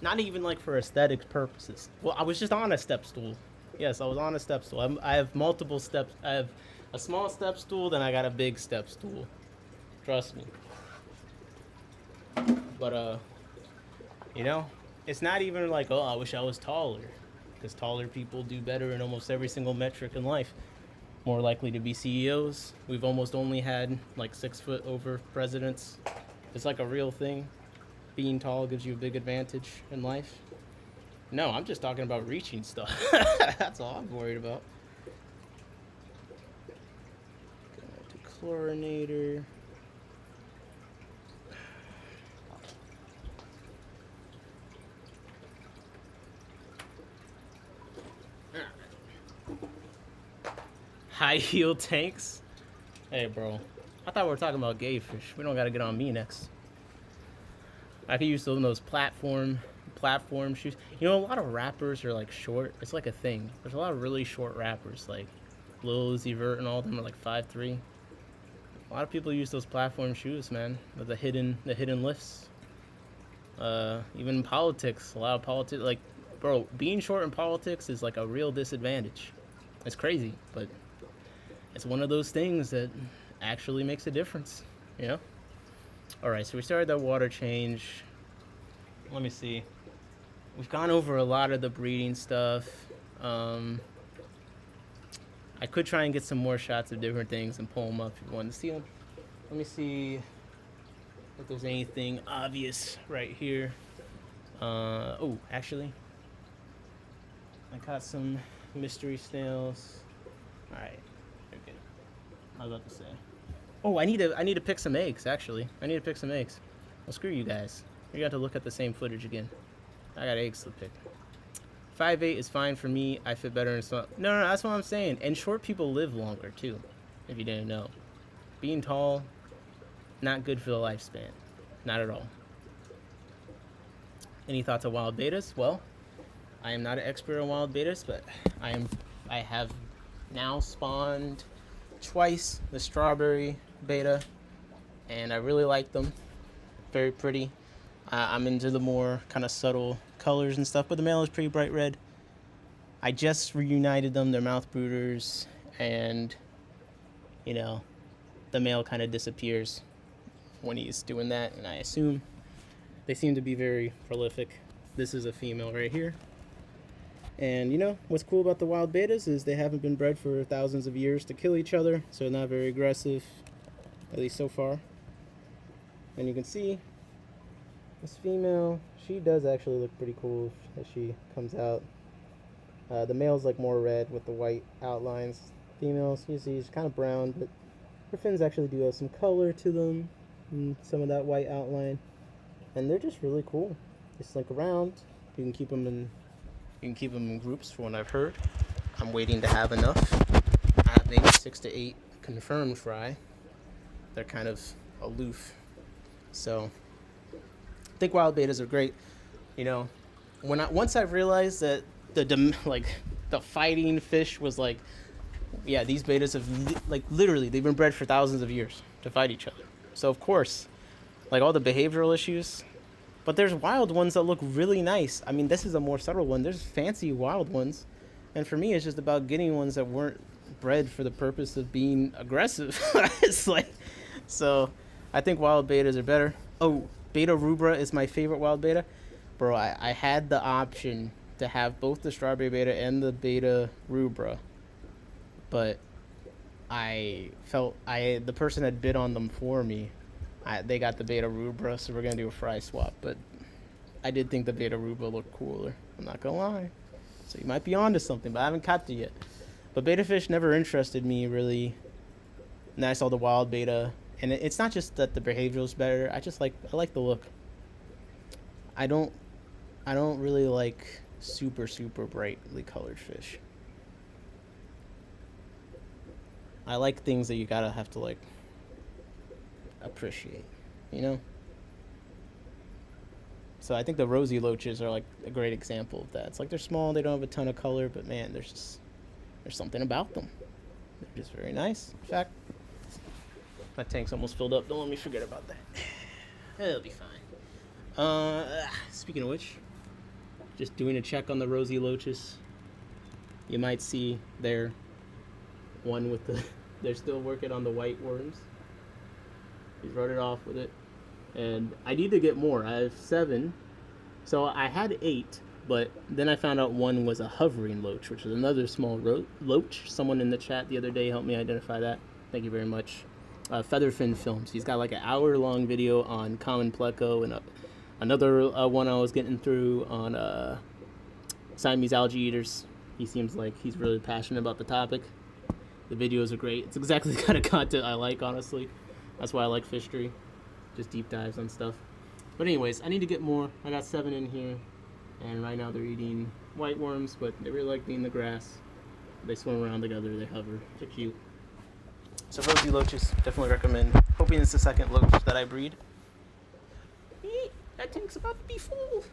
Not even like for aesthetic purposes. Well, I was just on a step stool. Yes, I was on a step stool. I have multiple steps. I have a small step stool, then I got a big step stool. Trust me. But you know, it's not even like, oh, I wish I was taller, because taller people do better in almost every single metric in life. More likely to be CEOs. We've almost only had like 6 foot over presidents. It's like a real thing. Being tall gives you a big advantage in life. No, I'm just talking about reaching stuff. That's all I'm worried about. Go to chlorinator. High heel tanks. Hey, bro. I thought we were talking about gay fish. We don't got to get on me next. I could use some of those platform shoes. You know, a lot of rappers are like short. It's like a thing. There's a lot of really short rappers, like Lil Uzi Vert and all of them are like 5'3". A lot of people use those platform shoes, man. With the hidden lifts. Even in politics, a lot of politics, like, bro, being short in politics is like a real disadvantage. It's crazy, but it's one of those things that actually makes a difference, you know? Alright, so we started that water change. Let me see. We've gone over a lot of the breeding stuff. I could try and get some more shots of different things and pull them up if you want to see them. Let me see if there's anything obvious right here. Oh, actually, I caught some mystery snails. Alright, very good. I was about to say. Oh, I need to pick some eggs, actually. I need to pick some eggs. Well, screw you guys. You got to look at the same footage again. I got eggs to pick. 5'8" is fine for me. I fit better in small. No, that's what I'm saying. And short people live longer, too, if you didn't know. Being tall, not good for the lifespan. Not at all. Any thoughts on wild betas? Well, I am not an expert on wild betas, but I have now spawned twice the strawberry beta, and I really like them. Very pretty. I'm into the more kind of subtle colors and stuff, but the male is pretty bright red. I just reunited them. They're mouth brooders, and you know, the male kind of disappears when he's doing that, and I assume they seem to be very prolific. This is a female right here. And you know, what's cool about the wild betas is they haven't been bred for thousands of years to kill each other, so they're not very aggressive, at least so far. And you can see this female, she does actually look pretty cool as she comes out. The male's like more red with the white outlines. Females, you see, she's kind of brown, but her fins actually do have some color to them, and some of that white outline. And they're just really cool. They slink around. You can keep them in groups, from what I've heard. I'm waiting to have enough. I have maybe 6 to 8 confirmed fry. They're kind of aloof. So I think wild betas are great. You know, once I realized that the fighting fish was like, yeah, these betas have literally they've been bred for thousands of years to fight each other. So of course, like all the behavioral issues. But there's wild ones that look really nice. I mean, this is a more subtle one. There's fancy wild ones. And for me, it's just about getting ones that weren't bred for the purpose of being aggressive. It's like, so I think wild betas are better. Oh, beta rubra is my favorite wild beta. Bro, I had the option to have both the strawberry beta and the beta rubra. But I felt the person had bid on them for me. They got the beta rubra, so we're gonna do a fry swap. But I did think the beta rubra looked cooler. I'm not gonna lie. So you might be onto something, but I haven't caught it yet. But beta fish never interested me really. And then I saw the wild beta, and it's not just that the behavioral's better. I like the look. I don't really like super brightly colored fish. I like things that you gotta have to like appreciate, you know. So I think the rosy loaches are like a great example of that. It's like they're small, they don't have a ton of color, but man, there's something about them. They're just very nice. In fact, my tank's almost filled up. Don't let me forget about that. It'll be fine. Speaking of which, just doing a check on the rosy loaches. You might see there one with the. They're still working on the white worms. He's running off with it. And I need to get more. I have 7. So I had 8, but then I found out one was a hovering loach, which is another small loach. Someone in the chat the other day helped me identify that. Thank you very much. Featherfin Films. He's got like an hour-long video on common pleco, and another one I was getting through on Siamese algae eaters. He seems like he's really passionate about the topic. The videos are great. It's exactly the kind of content I like, honestly. That's why I like Fishtree. Just deep dives on stuff. But anyways, I need to get more. I got 7 in here, and right now they're eating white worms, but they really like being in the grass. They swim around together, they hover, they're cute. So rosy loaches, definitely recommend. Hoping it's the second loach that I breed. That tank's about to be full.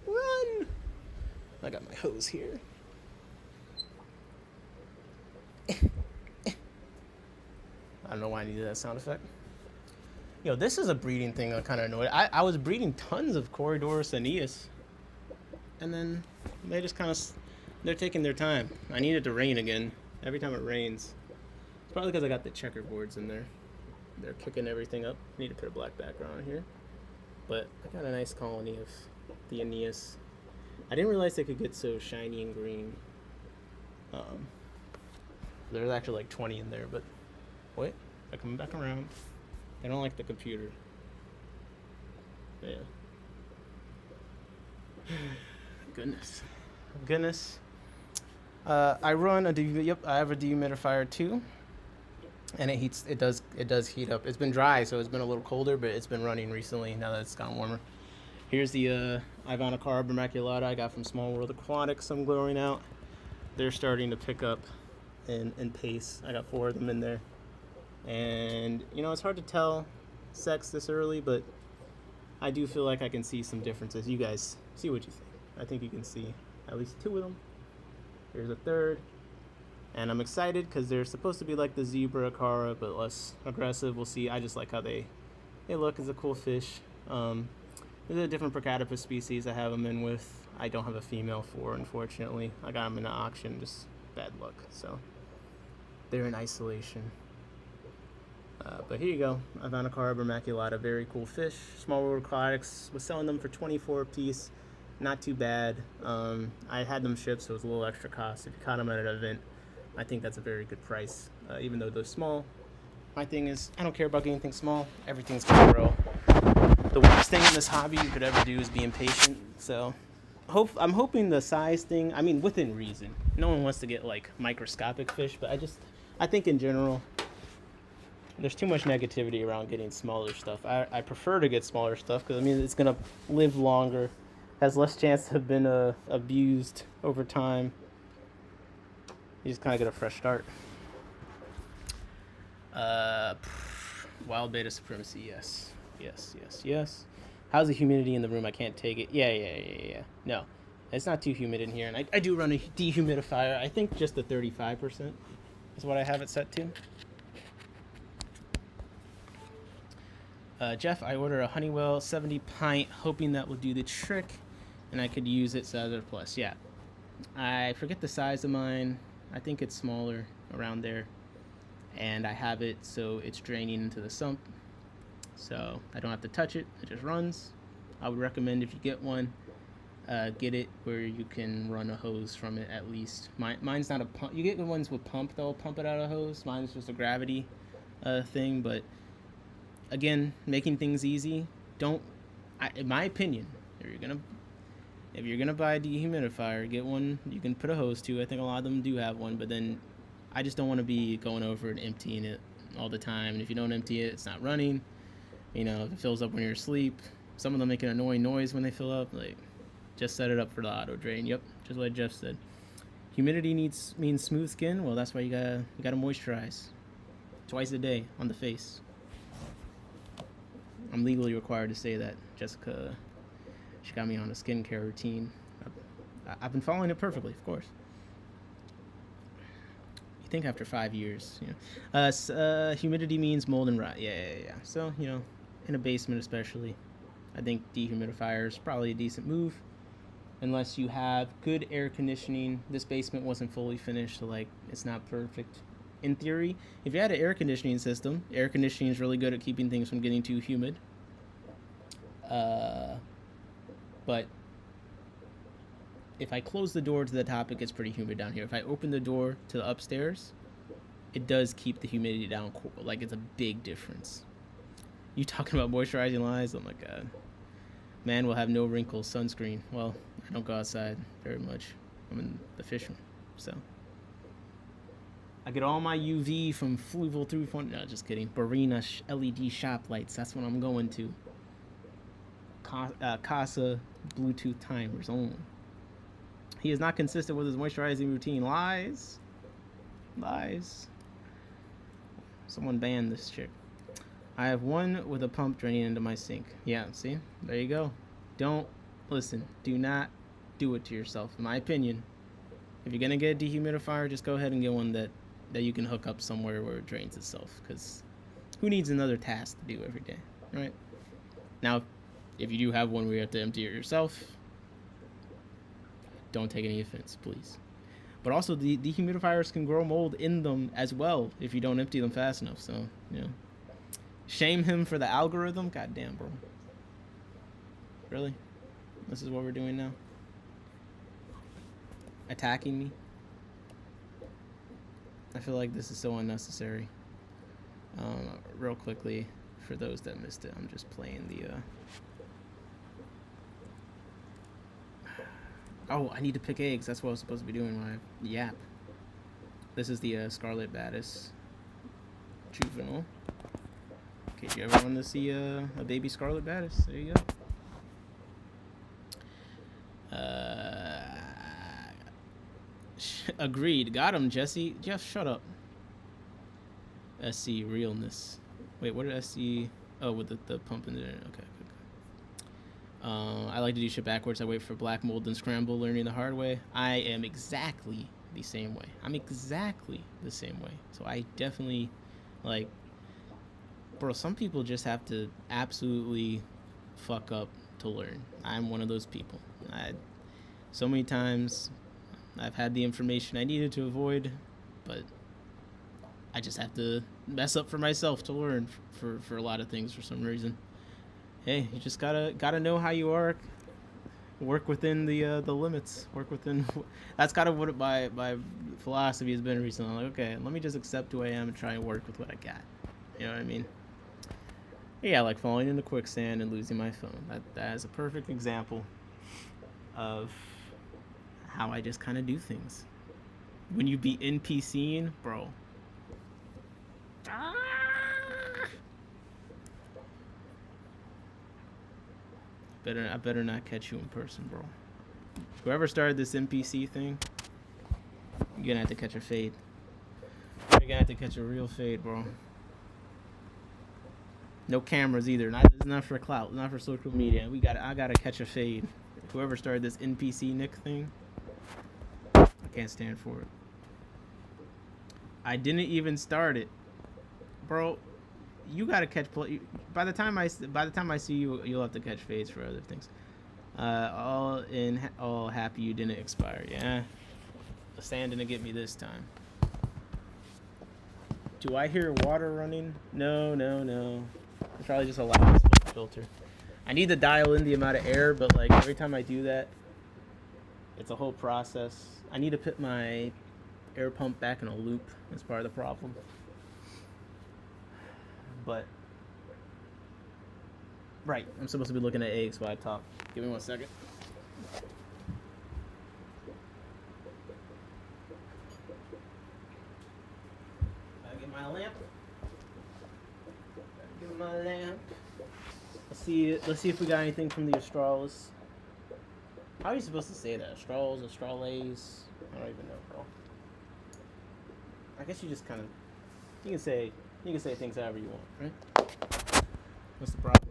Run! I got my hose here. I don't know why I needed that sound effect. Yo, this is a breeding thing that kind of annoyed. I was breeding tons of Corydorus aeneas, and then they just kind of, they're taking their time. I need it to rain again. Every time it rains. It's probably because I got the checkerboards in there. They're kicking everything up. I need to put a black background on here. But I got a nice colony of the aeneas. I didn't realize they could get so shiny and green. There's actually like 20 in there, but wait, they're coming back around. They don't like the computer. Yeah. Goodness. I run I have a dehumidifier too, and it does heat up. It's been dry, so it's been a little colder, but it's been running recently now that it's gotten warmer. Here's the Ivanocara vermaculata I got from Small World Aquatics. I'm growing out. They're starting to pick up in pace. I got 4 of them in there. And, you know, it's hard to tell sex this early, but I do feel like I can see some differences. You guys, see what you think. I think you can see at least 2 of them. Here's a third. And I'm excited because they're supposed to be like the zebra acara, but less aggressive. We'll see. I just like how they look as a cool fish. There's a different Procatopus species I have them in with. I don't have a female for, unfortunately. I got them in an auction, just bad luck. So they're in isolation. But here you go, Ivanocara vermaculata, very cool fish. Small World Aquatics was selling them for $24 a piece, not too bad. I had them shipped, so it was a little extra cost. If you caught them at an event, I think that's a very good price, even though they're small. My thing is, I don't care about getting anything small. Everything's gonna grow. The worst thing in this hobby you could ever do is be impatient. So, I'm hoping the size thing. I mean, within reason. No one wants to get like microscopic fish, but I think in general, there's too much negativity around getting smaller stuff. I prefer to get smaller stuff because I mean it's gonna live longer, has less chance to have been abused over time. You just kind of get a fresh start. Wild beta supremacy, yes. How's the humidity in the room? I can't take it. Yeah. No, it's not too humid in here, and I do run a dehumidifier. I think just the 35% is what I have it set to. Jeff, I ordered a Honeywell 70 pint, hoping that will do the trick, and I could use it as a plus. Yeah, I forget the size of mine. I think it's smaller, around there, and I have it so it's draining into the sump, so I don't have to touch it. It just runs. I would recommend if you get one, get it where you can run a hose from it at least. Mine's not a pump. You get the ones with pump, they'll pump it out of a hose. Mine's just a gravity thing, but again, making things easy. In my opinion, if you're gonna buy a dehumidifier, get one you can put a hose to. I think a lot of them do have one, but then I just don't want to be going over and emptying it all the time. And if you don't empty it, it's not running. You know, if it fills up when you're asleep, Some of them make an annoying noise when they fill up. Like, just set it up for the auto drain. Yep, just what Jeff said. Humidity means smooth skin. Well, that's why you gotta moisturize twice a day on the face. I'm legally required to say that. Jessica, she got me on a skincare routine. I've been following it perfectly, of course. You think after 5 years, you know. Humidity means mold and rot. Yeah. So, you know, in a basement especially, I think dehumidifier is probably a decent move. Unless you have good air conditioning. This basement wasn't fully finished, so like it's not perfect. In theory, if you had an air conditioning system, air conditioning is really good at keeping things from getting too humid. But if I close the door to the top, it gets pretty humid down here. If I open the door to the upstairs, it does keep the humidity down. Like, it's a big difference. You talking about moisturizing lines? Oh my god. Man will have no wrinkles. Sunscreen. Well, I don't go outside very much. I'm in the Fishroom, so I get all my UV from Fluval 3.0. No, just kidding. Barina LED shop lights. That's what I'm going to. Casa Bluetooth timers only. He is not consistent with his moisturizing routine. Lies. Someone banned this chick. I have one with a pump draining into my sink. Yeah, see? There you go. Don't listen. Do not do it to yourself. In my opinion, if you're going to get a dehumidifier, just go ahead and get one that you can hook up somewhere where it drains itself. Because who needs another task to do every day, right? Now, if you do have one where you have to empty it yourself, don't take any offense, please. But also, the dehumidifiers can grow mold in them as well if you don't empty them fast enough. So, you know. Shame him for the algorithm? God damn, bro. Really? This is what we're doing now? Attacking me? I feel like this is so unnecessary. Real quickly, for those that missed it, I'm just playing the... Oh, I need to pick eggs. That's what I was supposed to be doing when I yap. This is the Scarlet badis juvenile. In case you ever want to see a baby Scarlet badis, there you go. Agreed. Got him, Jesse. Jeff, shut up. SC realness. Wait, what did SC? Oh, with the pump in there. Okay. I like to do shit backwards. I wait for black mold and scramble, learning the hard way. I am exactly the same way. I'm exactly the same way. So I definitely, like, bro, some people just have to absolutely fuck up to learn. I'm one of those people. So many times I've had the information I needed to avoid, but I just have to mess up for myself to learn for a lot of things for some reason. Hey, you just gotta know how you are. Work within the limits. Work within. That's kind of what my philosophy has been recently. I'm like, okay, let me just accept who I am and try and work with what I got. You know what I mean? Yeah, like falling into quicksand and losing my phone. That is a perfect example of how I just kind of do things. When you be NPCing, bro. I better not catch you in person, bro. Whoever started this NPC thing, you're gonna have to catch a fade. You're gonna have to catch a real fade, bro. No cameras either. Not for clout. Not for social media. I gotta catch a fade. Whoever started this NPC Nick thing, I can't stand for it. I didn't even start it, bro. You gotta catch play. By the time I see you, you'll have to catch fades for other things. All happy you didn't expire. Yeah, the sand didn't get me this time. Do I hear water running? No. It's probably just a loud filter. I need to dial in the amount of air, but like every time I do that, it's a whole process. I need to put my air pump back in a loop. That's part of the problem. But right, I'm supposed to be looking at eggs while I talk. Give me 1 second. Gotta get my lamp. Let's see if we got anything from the Australis. How are you supposed to say that? Australs, Australes? I don't even know, bro. I guess you just kind of you can say things however you want, right? What's the problem?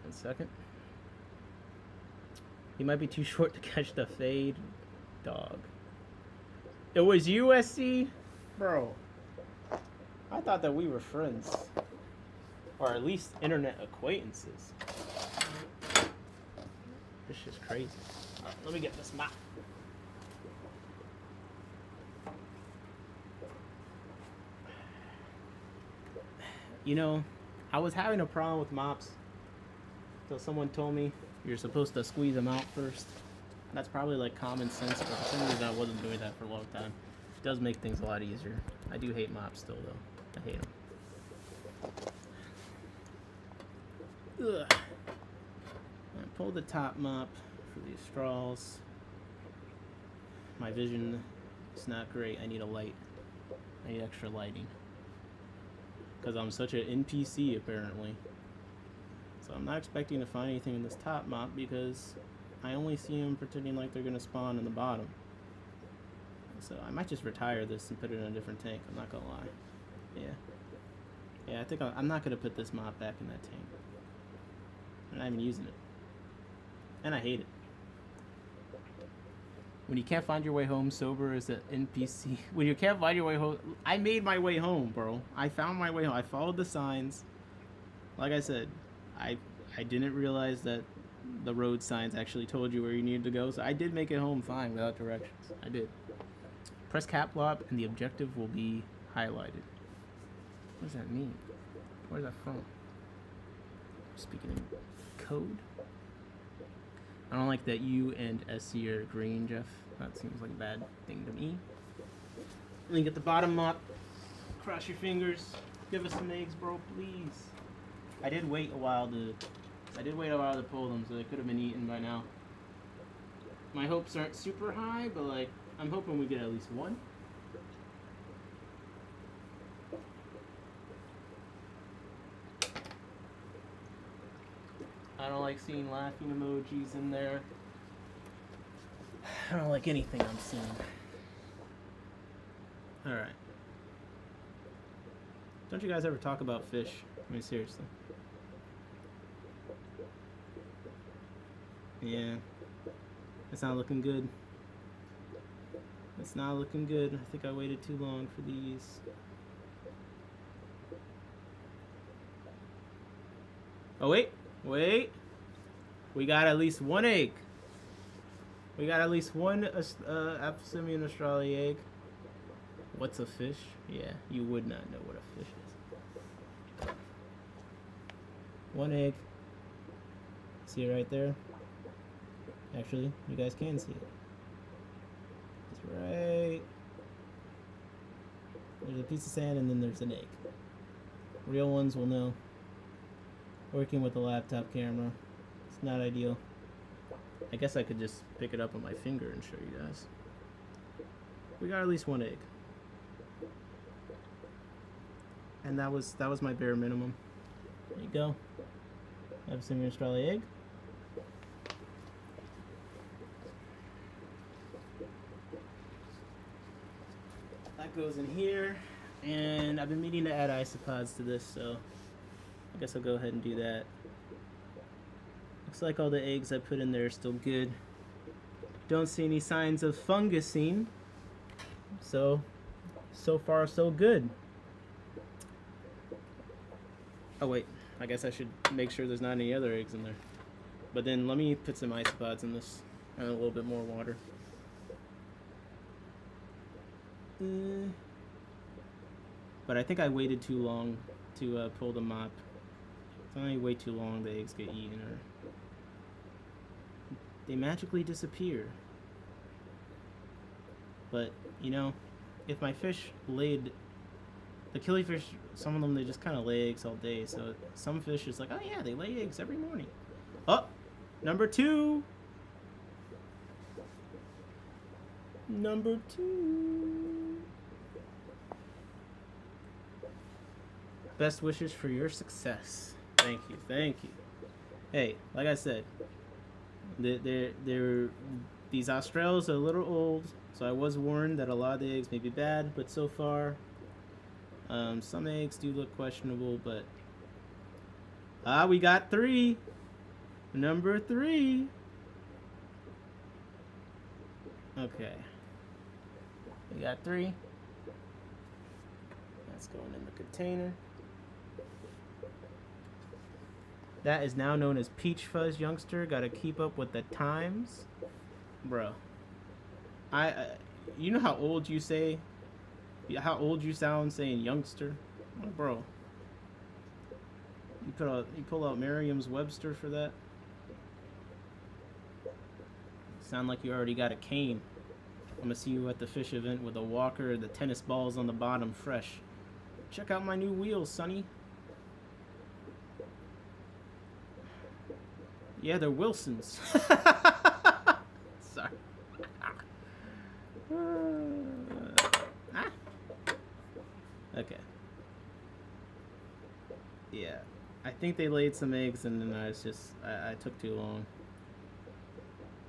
1 second. He might be too short to catch the fade dog. It was USC? Bro. I thought that we were friends. Or at least internet acquaintances. This shit's crazy. Alright, let me get this mop. You know, I was having a problem with mops until someone told me you're supposed to squeeze them out first. That's probably like common sense, but for some reason I wasn't doing that for a long time. It does make things a lot easier. I do hate mops still, though. I hate them. Ugh. I pulled the top mop for these straws. My vision is not great. I need a light. I need extra lighting. Because I'm such an NPC, apparently. So I'm not expecting to find anything in this top mop because I only see them pretending like they're going to spawn in the bottom. So I might just retire this and put it in a different tank. I'm not going to lie. Yeah. Yeah, I think I'm not going to put this mop back in that tank. I'm not even using it. And I hate it. When you can't find your way home sober as an NPC. When you can't find your way home. I made my way home, bro. I found my way home. I followed the signs. Like I said, I didn't realize that the road signs actually told you where you needed to go. So I did make it home fine without directions. I did. Press cap lock and the objective will be highlighted. What does that mean? Where's that from? Speaking in code? I don't like that U and SC are green, Jeff. That seems like a bad thing to me. Let me get the bottom up. Cross your fingers. Give us some eggs, bro, please. I did wait a while to pull them, so they could have been eaten by now. My hopes aren't super high, but like I'm hoping we get at least one. I don't like seeing laughing emojis in there. I don't like anything I'm seeing. Alright. Don't you guys ever talk about fish? I mean, seriously. Yeah. It's not looking good. It's not looking good. I think I waited too long for these. Oh, wait. Wait. We got at least one egg. We got at least one Aphsimian Australia egg. What's a fish? Yeah, you would not know what a fish is. One egg. See it right there? Actually, you guys can see it. It's right. There's a piece of sand and then there's an egg. Real ones will know. Working with a laptop camera, it's not ideal. I guess I could just pick it up on my finger and show you guys. We got at least one egg. And that was my bare minimum. There you go. Aphsimian Australia egg. That goes in here. And I've been meaning to add isopods to this, so I guess I'll go ahead and do that. Looks like all the eggs I put in there are still good. Don't see any signs of fungusing. So far so good. Oh wait, I guess I should make sure there's not any other eggs in there. But then let me put some isopods in this and a little bit more water. But I think I waited too long to pull the mop. If I wait too long, the eggs get eaten or they magically disappear. But, you know, if my fish laid... The killifish, some of them, they just kind of lay eggs all day. So some fish is like, oh yeah, they lay eggs every morning. Oh, number 2. Number 2. Best wishes for your success. Thank you, thank you. Hey, like I said, these Australs are a little old, so I was warned that a lot of the eggs may be bad, but so far, some eggs do look questionable, but... we got 3! Number 3! Okay. We got 3. That's going in the container. That is now known as Peach Fuzz Youngster. Gotta keep up with the times. Bro. You know how old you say? How old you sound saying youngster? Oh, bro. You pull out Merriam-Webster for that? Sound like you already got a cane. I'm gonna see you at the fish event with a walker, the tennis balls on the bottom fresh. Check out my new wheels, sonny. Yeah, they're Wilsons. Sorry. Okay. Yeah. I think they laid some eggs and then I took too long.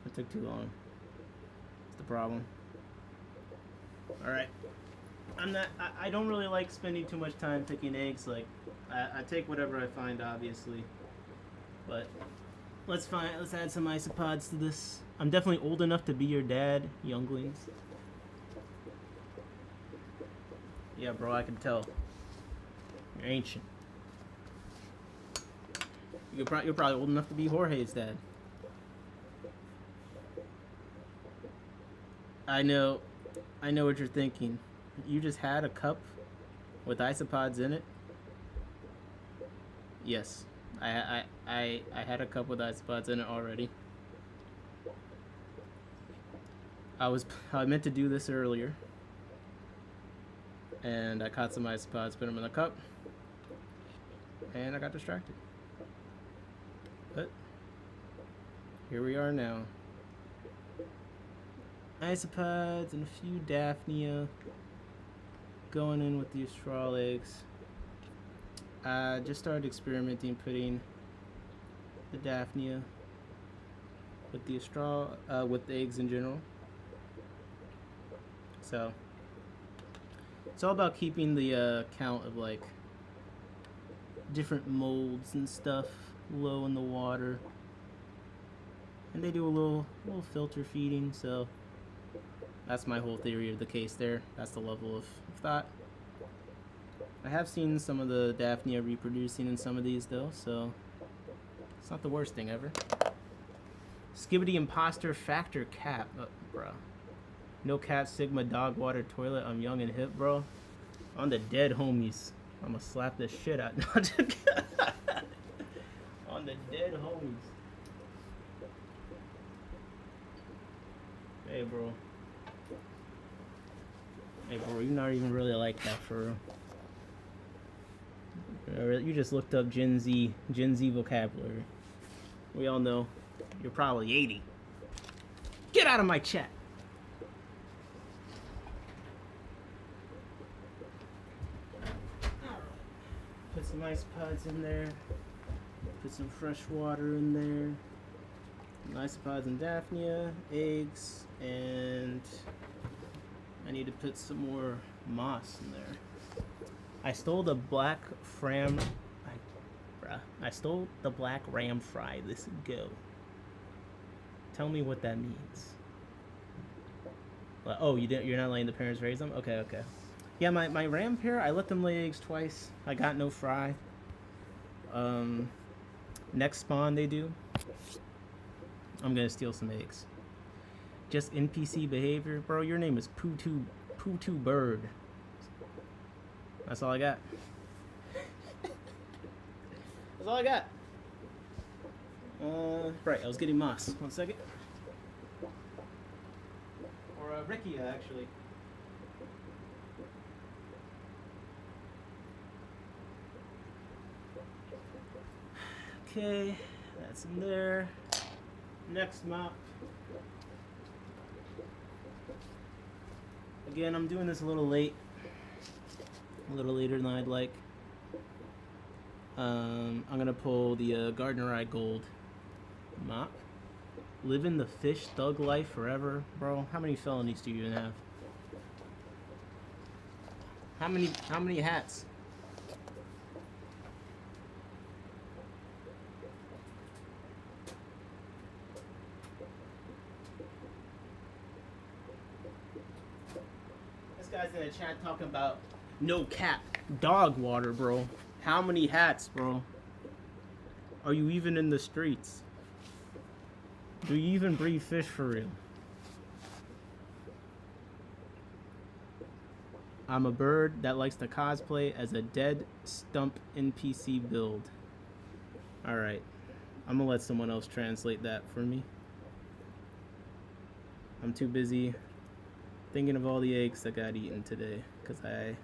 It took too long. That's the problem. Alright. I don't really like spending too much time picking eggs. Like, I take whatever I find, obviously. But let's add some isopods to this. I'm definitely old enough to be your dad, younglings. Yeah, bro, I can tell. You're ancient. You're probably old enough to be Jorge's dad. I know what you're thinking. You just had a cup with isopods in it? Yes. I had a cup with isopods in it already. I meant to do this earlier. And I caught some isopods, put them in the cup. And I got distracted. But here we are now. Isopods and a few Daphnia going in with these straw eggs. Just started experimenting putting the Daphnia with the straw, with the eggs in general. So it's all about keeping the count of like different molds and stuff low in the water. And they do a little filter feeding, so that's my whole theory of the case there. That's the level of thought. I have seen some of the Daphnia reproducing in some of these though, so it's not the worst thing ever. Skibbity Imposter Factor Cap. Bro. No cap, Sigma, dog water, toilet. I'm young and hip, bro. On the dead homies. I'm gonna slap this shit out. On the dead homies. Hey, bro. Hey, bro, you're not even really like that for real. You just looked up Gen Z vocabulary. We all know you're probably 80. Get out of my chat. Put some isopods in there. Put some fresh water in there. Isopods and Daphnia, eggs, and I need to put some more moss in there. I stole the black I stole the black ram fry. This go. Tell me what that means. Oh, you're not letting the parents raise them? Okay. Yeah, my ram pair, I let them lay eggs twice. I got no fry. Next spawn they do, I'm gonna steal some eggs. Just NPC behavior, bro. Your name is Poo2 Bird. That's all I got. That's all I got. Right, I was getting moss. 1 second. Or Rickia, actually. Okay, that's in there. Next mop. Again, I'm doing this a little late. A little later than I'd like. I'm gonna pull the Gardener Eye Gold mop. Living the fish thug life forever, bro. How many felonies do you even have? How many hats? This guy's in the chat talking about no cap dog water, bro. How many hats, bro? Are you even in the streets? Do you even breed fish for real? I'm a bird that likes to cosplay as a dead stump NPC build. Alright. I'm gonna let someone else translate that for me. I'm too busy thinking of all the eggs that got eaten today because I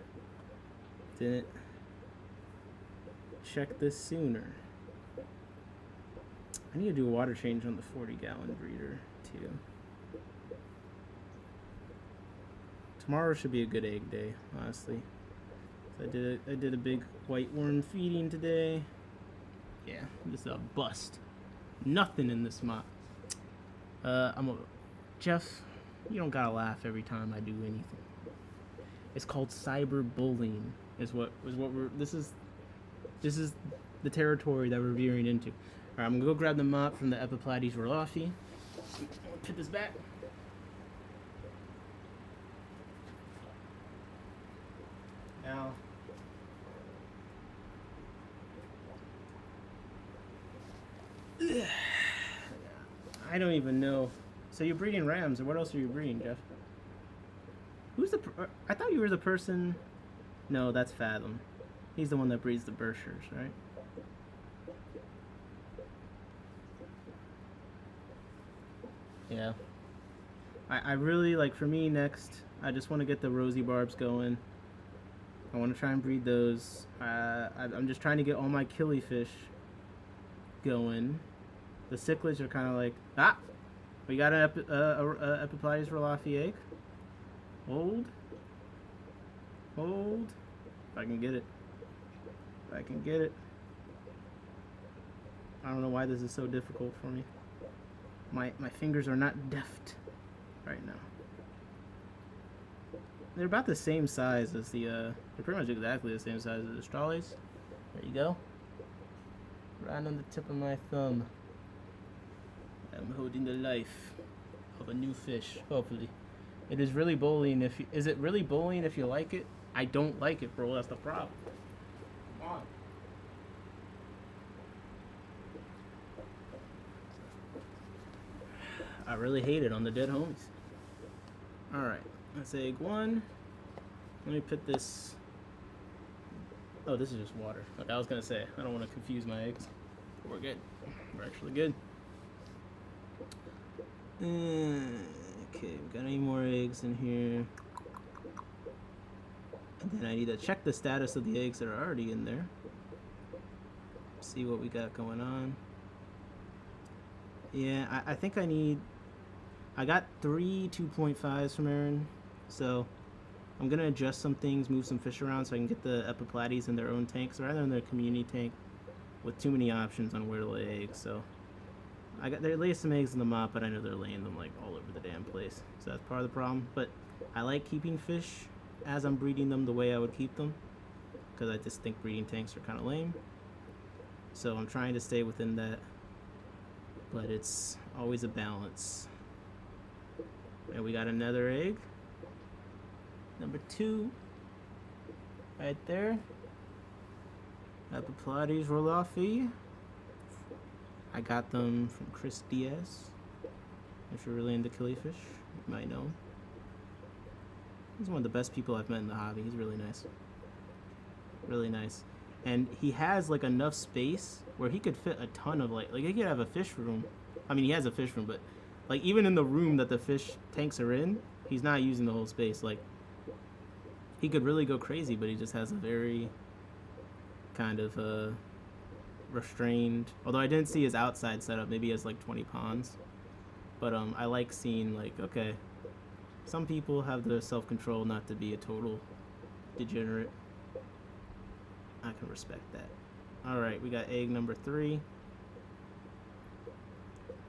didn't check this sooner. I need to do a water change on the 40-gallon breeder too. Tomorrow should be a good egg day, honestly. So I did a big white worm feeding today. Yeah, this is a bust. Nothing in this mop. Jeff, you don't gotta laugh every time I do anything. It's called cyberbullying. This is the territory that we're veering into. Alright, I'm gonna go grab the mop from the Epiplatys Rolofi. Put this back. Now, I don't even know. So you're breeding rams, or what else are you breeding, Jeff? Who's the? I thought you were the person. No, that's Fathom. He's the one that breeds the Berkshires, right? Yeah. I really like, for me next, I just want to get the rosy barbs going. I want to try and breed those. I'm just trying to get all my killifish going. The cichlids are kind of like, we got an Epiplatys Rolofi egg. Hold. If I can get it. I don't know why this is so difficult for me. My fingers are not deft right now. They're about the same size as the, they're pretty much exactly the same size as the Australies. There you go. Right on the tip of my thumb. I'm holding the life of a new fish, hopefully. It is really bullying if you, is it really bullying if you like it? I don't like it, bro, that's the problem. Come on. I really hate it on the dead homies. Alright, that's egg one. Let me put this. Oh, this is just water. Like I was gonna say, I don't want to confuse my eggs. We're good. We're actually good. Okay, we got any more eggs in here? And then I need to check the status of the eggs that are already in there. See what we got going on. Yeah, I think I got 3 2.5s from Aaron, so I'm gonna adjust some things, move some fish around so I can get the Epiplatys in their own tanks rather than their community tank with too many options on where to lay eggs. So they lay some eggs in the mop, but I know they're laying them like all over the damn place. So that's part of the problem. But I like keeping fish as I'm breeding them the way I would keep them, because I just think breeding tanks are kind of lame. So I'm trying to stay within that, but it's always a balance. And we got another egg. Number 2. Right there. Epiplatys Rolofi. I got them from Chris Diaz. If you're really into killifish, you might know him. He's one of the best people I've met in the hobby. He's really nice. Really nice. And he has like enough space where he could fit a ton of like he could have a fish room. I mean, he has a fish room, but like even in the room that the fish tanks are in, he's not using the whole space. Like he could really go crazy, but he just has a very kind of restrained. Although I didn't see his outside setup. Maybe he has like 20 ponds. But I like seeing like, okay, some people have the self-control not to be a total degenerate. I can respect that. Alright, we got egg number 3.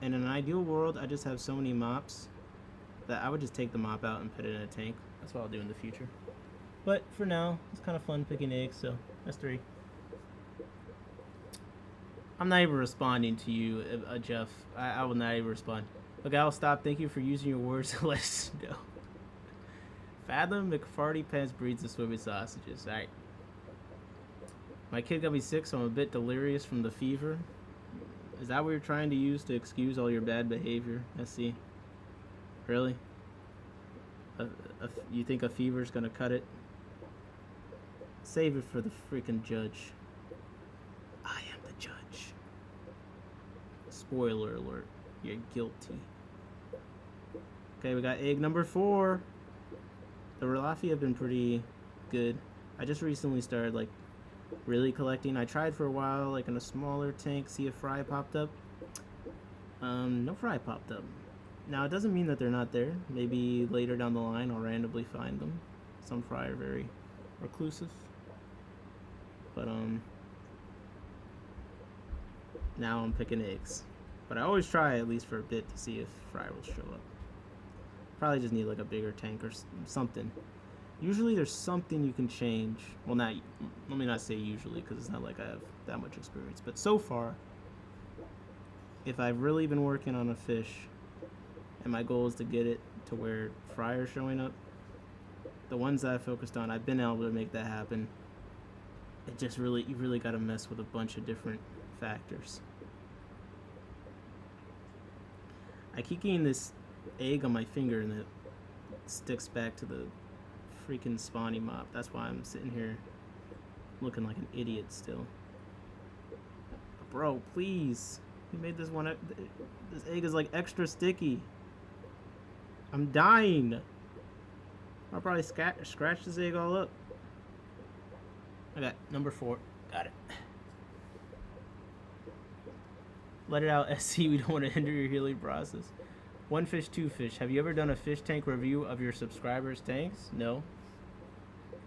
In an ideal world, I just have so many mops that I would just take the mop out and put it in a tank. That's what I'll do in the future. But for now, it's kind of fun picking eggs, so that's 3. I'm not even responding to you, Jeff. I will not even respond. Okay, I'll stop. Thank you for using your words to let us know. Fathom McFarty Pants breeds the swimming sausages. Alright. My kid got me sick, so I'm a bit delirious from the fever. Is that what you're trying to use to excuse all your bad behavior? SC? Really? You think a fever's gonna cut it? Save it for the freaking judge. I am the judge. Spoiler alert. You're guilty. Okay, we got egg number 4. The Ralafi have been pretty good. I just recently started, like, really collecting. I tried for a while, like, in a smaller tank, see if fry popped up. No fry popped up. Now, it doesn't mean that they're not there. Maybe later down the line, I'll randomly find them. Some fry are very reclusive. But, now I'm picking eggs. But I always try at least for a bit to see if fry will show up. Probably just need like a bigger tank or something. Usually there's something you can change. Well, not, let me not say usually, because it's not like I have that much experience. But so far, if I've really been working on a fish, and my goal is to get it to where fry are showing up, the ones that I focused on, I've been able to make that happen. It just really, you really got to mess with a bunch of different factors. I keep getting this egg on my finger and it sticks back to the freaking spawning mop. That's why I'm sitting here looking like an idiot still. Bro, please. You made this one. This egg is like extra sticky. I'm dying. I'll probably scratch this egg all up. I got number 4. Got it. Let it out, SC. We don't want to hinder your healing process. 1 fish, 2 fish. Have you ever done a fish tank review of your subscribers' tanks? No.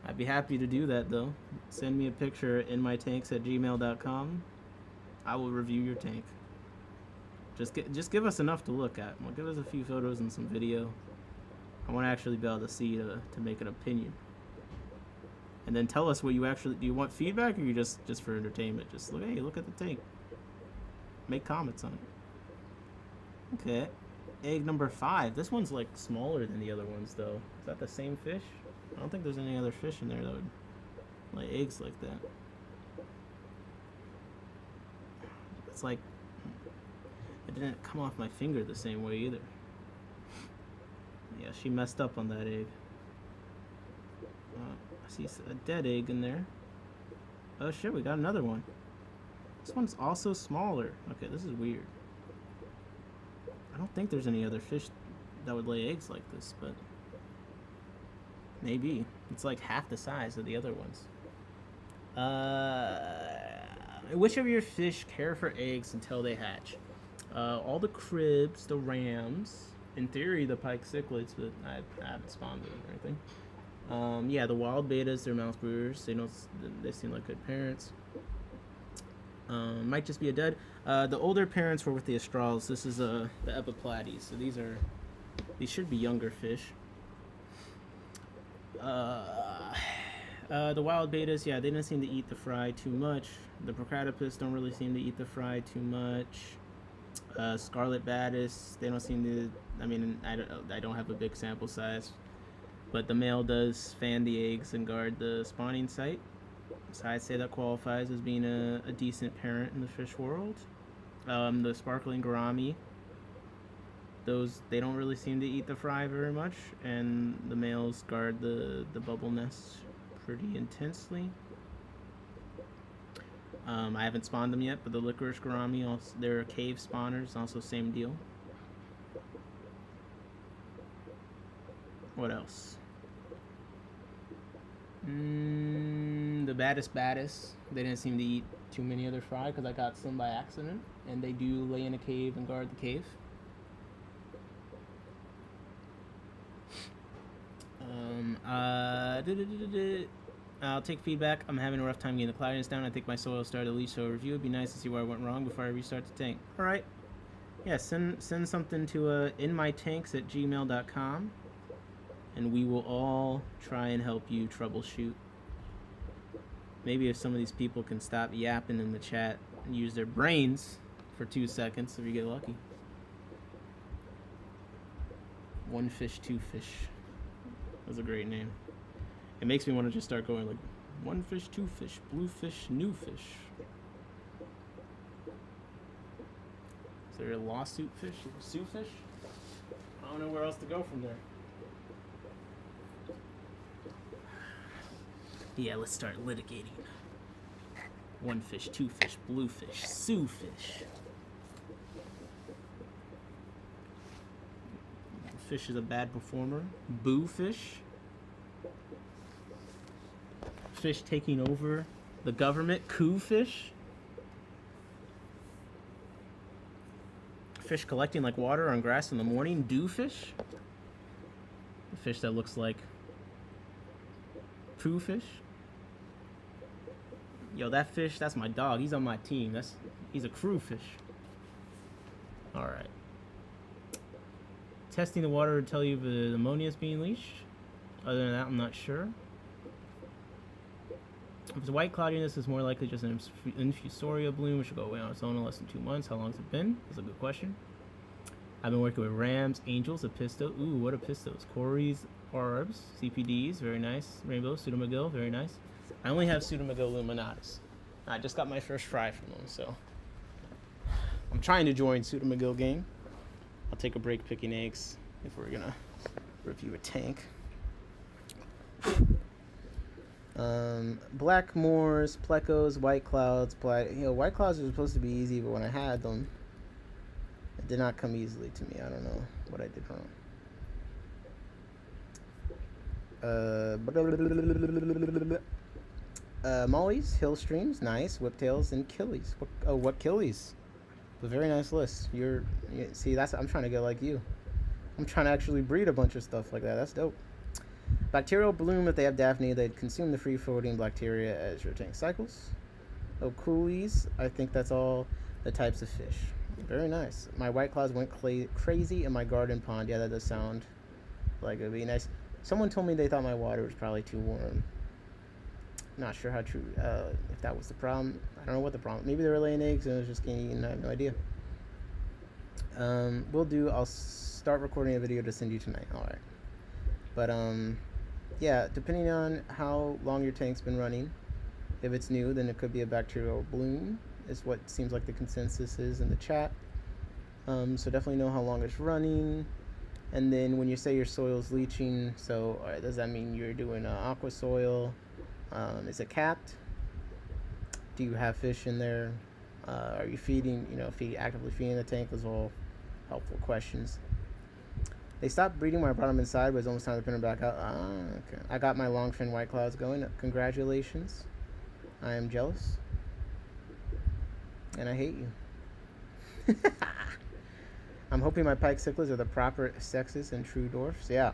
I'd be happy to do that, though. Send me a picture in my tanks at gmail.com. I will review your tank. Just give us enough to look at. Well, give us a few photos and some video. I want to actually be able to see to make an opinion. And then tell us what you actually... Do you want feedback or you just for entertainment? Just look, hey, look at the tank. Make comments on it. Okay. Egg number 5. This one's like smaller than the other ones, though. Is that the same fish? I don't think there's any other fish in there that would lay eggs like that. It's like... It didn't come off my finger the same way either. Yeah, she messed up on that egg. I see a dead egg in there. Oh shit, we got another one. This one's also smaller. Okay, this is weird. I don't think there's any other fish that would lay eggs like this, but maybe. It's like half the size of the other ones. Which of your fish care for eggs until they hatch? All the cribs, the rams, in theory the pike cichlids, but I haven't spawned them or anything. Yeah, the wild betas, they're mouth breeders. They seem like good parents. Might just be a dud. The older parents were with the Astrals. This is the Epiplades. So these should be younger fish. The wild betas, yeah, they didn't seem to eat the fry too much. The Procatopus don't really seem to eat the fry too much. Scarlet badis, they don't seem to. I mean, I don't have a big sample size, but the male does fan the eggs and guard the spawning site. So I'd say that qualifies as being a decent parent in the fish world. The sparkling gourami, they don't really seem to eat the fry very much, and the males guard the bubble nests pretty intensely. I haven't spawned them yet, but the licorice gourami, also, they're cave spawners, also same deal. What else? The badis, they didn't seem to eat too many other fry because I got some by accident, and they do lay in a cave and guard the cave. I'll take feedback. I'm having a rough time getting the cloudiness down. I think my soil started to leach, so a review would be nice to see where I went wrong before I restart the tank. All right. Yeah, send something to inmytanks@gmail.com, and we will all try and help you troubleshoot. Maybe if some of these people can stop yapping in the chat and use their brains for 2 seconds, if you get lucky. One fish, two fish. That's a great name. It makes me want to just start going like, one fish, two fish, blue fish, new fish. Is there a lawsuit fish? Sue fish? I don't know where else to go from there. Yeah, let's start litigating. One fish, two fish, blue fish, Sue fish. Fish is a bad performer. Boo fish. Fish taking over the government. Coup fish. Fish collecting like water on grass in the morning. Dew fish. A fish that looks like poo fish. Yo, that fish, that's my dog. He's on my team. He's a crew fish. All right. Testing the water to tell you if the ammonia is being leached. Other than that, I'm not sure. If it's white cloudiness, it's more likely just an infusoria bloom, which will go away on its own in less than 2 months. How long has it been? That's a good question. I've been working with rams, angels, apisto. Ooh, what apistos? Chores, orbs, CPDs, very nice. Rainbow, pseudomcgill, very nice. I only have pseudomcgill luminatus. I just got my first fry from them, so I'm trying to join pseudomcgill game. I'll take a break picking eggs if we're gonna review a tank. Black moors, plecos, white clouds. White clouds are supposed to be easy, but when I had them, it did not come easily to me. I don't know what I did wrong. Mollies, hill streams, nice. Whiptails and killies. What killies? A very nice list. See, I'm trying to get like you. I'm trying to actually breed a bunch of stuff like that. That's dope. Bacterial bloom, if they have Daphne, they'd consume the free-floating bacteria as your tank cycles. Coolies, I think that's all the types of fish. Very nice. My white clouds went crazy in my garden pond. Yeah, that does sound like it would be nice. Someone told me they thought my water was probably too warm. Not sure how true, if that was the problem. I don't know what the problem. Maybe they were laying eggs and it was just getting eaten. I have no idea. I'll start recording a video to send you tonight. All right. But yeah, depending on how long your tank's been running, if it's new, then it could be a bacterial bloom, is what seems like the consensus is in the chat. So definitely know how long it's running. And then when you say your soil's leaching, so does that mean you're doing aqua soil? Is it capped? Do you have fish in there? Are you feeding, actively feeding the tank? Those are all helpful questions. They stopped breeding when I brought them inside, but it's almost time to put them back out. Okay. I got my longfin white clouds going. Congratulations. I am jealous. And I hate you. I'm hoping my pike cichlids are the proper sexes and true dwarfs. Yeah.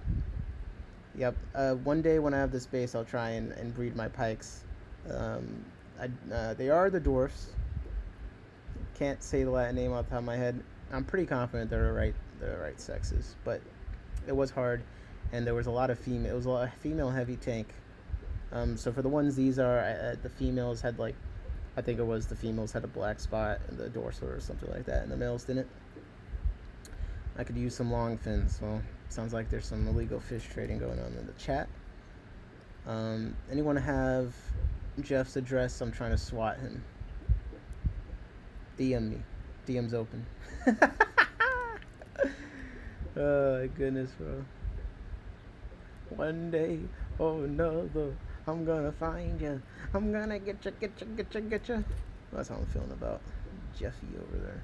Yep. One day when I have the space, I'll try and breed my pikes. They are the dwarfs. Can't say the Latin name off the top of my head. I'm pretty confident they're the right sexes, but it was hard, and there was a lot of female. It was a female heavy tank. So for the ones these are, the females had I think it was the females had a black spot in the dorsal or something like that, and the males didn't. I could use some long fins. Well, sounds like there's some illegal fish trading going on in the chat. Anyone have Jeff's address? I'm trying to swat him. DM me. DM's open. Oh my goodness, bro. One day or another, I'm gonna find you. I'm gonna get you. That's how I'm feeling about Jeffy over there.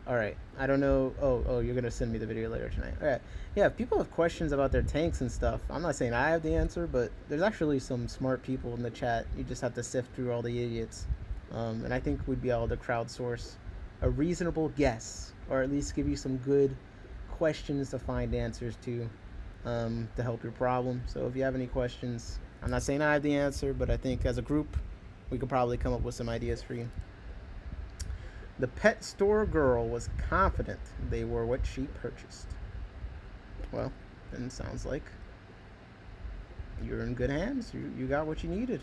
All right. I don't know. Oh, you're gonna send me the video later tonight. All right. Yeah. If people have questions about their tanks and stuff, I'm not saying I have the answer, but there's actually some smart people in the chat. You just have to sift through all the idiots. And I think we'd be able to crowdsource a reasonable guess, or at least give you some good questions to find answers to help your problem. So if you have any questions, I'm not saying I have the answer, but I think as a group, we could probably come up with some ideas for you. The pet store girl was confident they were what she purchased. Well, then it sounds like you're in good hands. You got what you needed.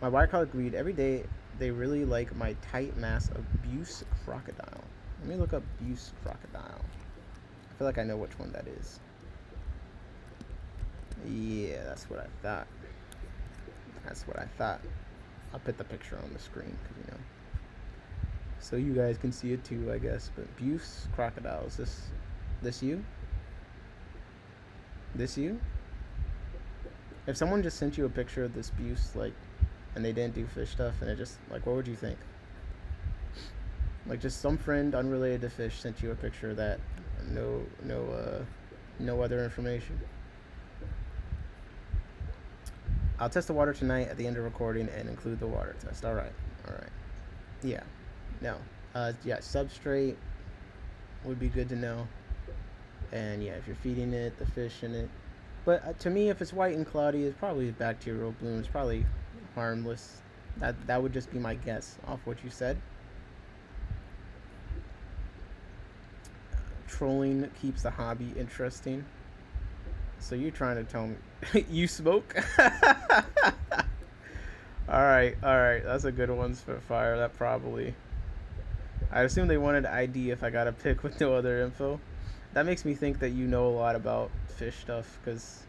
My white collar agreed every day they really like my tight mass abuse crocodile. Let me look up abuse crocodile. I feel like I know which one that is. Yeah, that's what I thought. That's what I thought. I'll put the picture on the screen because you know, so you guys can see it too, I guess. But abuse crocodile, is this you? This you? If someone just sent you a picture of this abuse, like, and they didn't do fish stuff, and it just like, what would you think? Like, just some friend unrelated to fish sent you a picture of that, no other information. I'll test the water tonight at the end of recording and include the water test. All right. Yeah. No. Yeah, substrate would be good to know. And yeah, if you're feeding it, the fish in it. But to me, if it's white and cloudy, it's probably bacterial bloom. It's probably harmless. That would just be my guess off what you said. Trolling keeps the hobby interesting. So you're trying to tell me you smoke? All right. That's a good one for fire. That probably. I assume they wanted ID if I got a pic with no other info. That makes me think that you know a lot about fish stuff, because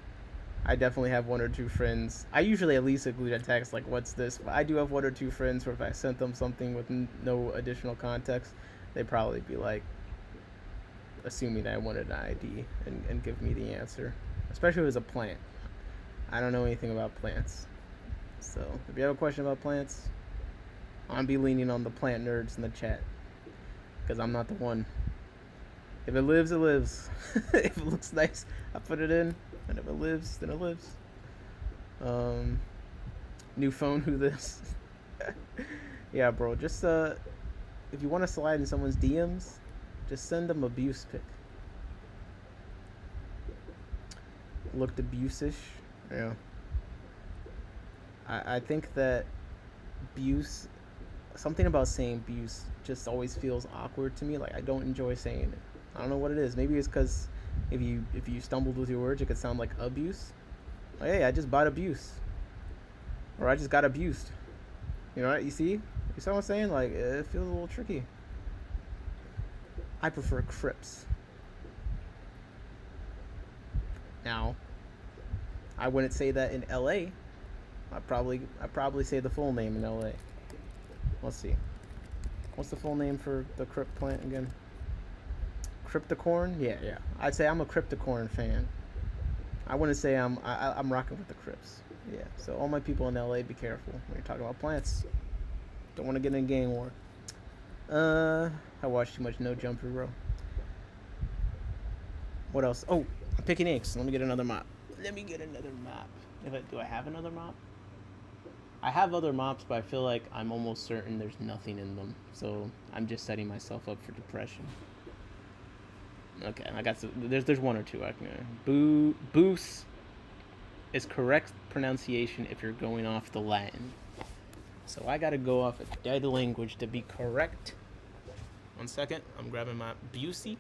I definitely have one or two friends. I usually at least include a text like, what's this? But I do have one or two friends where if I sent them something with no additional context, they'd probably be like, assuming I wanted an ID and give me the answer. Especially if it was a plant. I don't know anything about plants. So if you have a question about plants, I'll be leaning on the plant nerds in the chat, because I'm not the one. If it lives, it lives. If it looks nice, I put it in. And if it lives, then it lives. New phone, who this? Yeah, bro. Just if you want to slide in someone's DMs, just send them abuse pic. Looked abuse-ish. Yeah. I think that abuse, something about saying abuse just always feels awkward to me. Like, I don't enjoy saying it. I don't know what it is. Maybe it's because if you stumbled with your words, it could sound like abuse. Like, hey, I just bought abuse. Or I just got abused. You know what? You see? You see what I'm saying? Like, it feels a little tricky. I prefer Crips. Now, I wouldn't say that in LA. I'd probably say the full name in LA. Let's see. What's the full name for the Crip plant again? Cryptocorn? Yeah. I'd say I'm a Cryptocorn fan. I wouldn't say I'm rocking with the Crips. Yeah. So all my people in LA, be careful when you're talking about plants. Don't want to get in a gang war. I watched too much No Jumper, bro. What else? Oh, I'm picking eggs. Let me get another mop. Do I have another mop? I have other mops, but I feel like I'm almost certain there's nothing in them. So I'm just setting myself up for depression. Okay, I got some. There's one or two I can. Boos is correct pronunciation if you're going off the Latin. So I gotta go off a dead language to be correct. 1 second, I'm grabbing my Busey.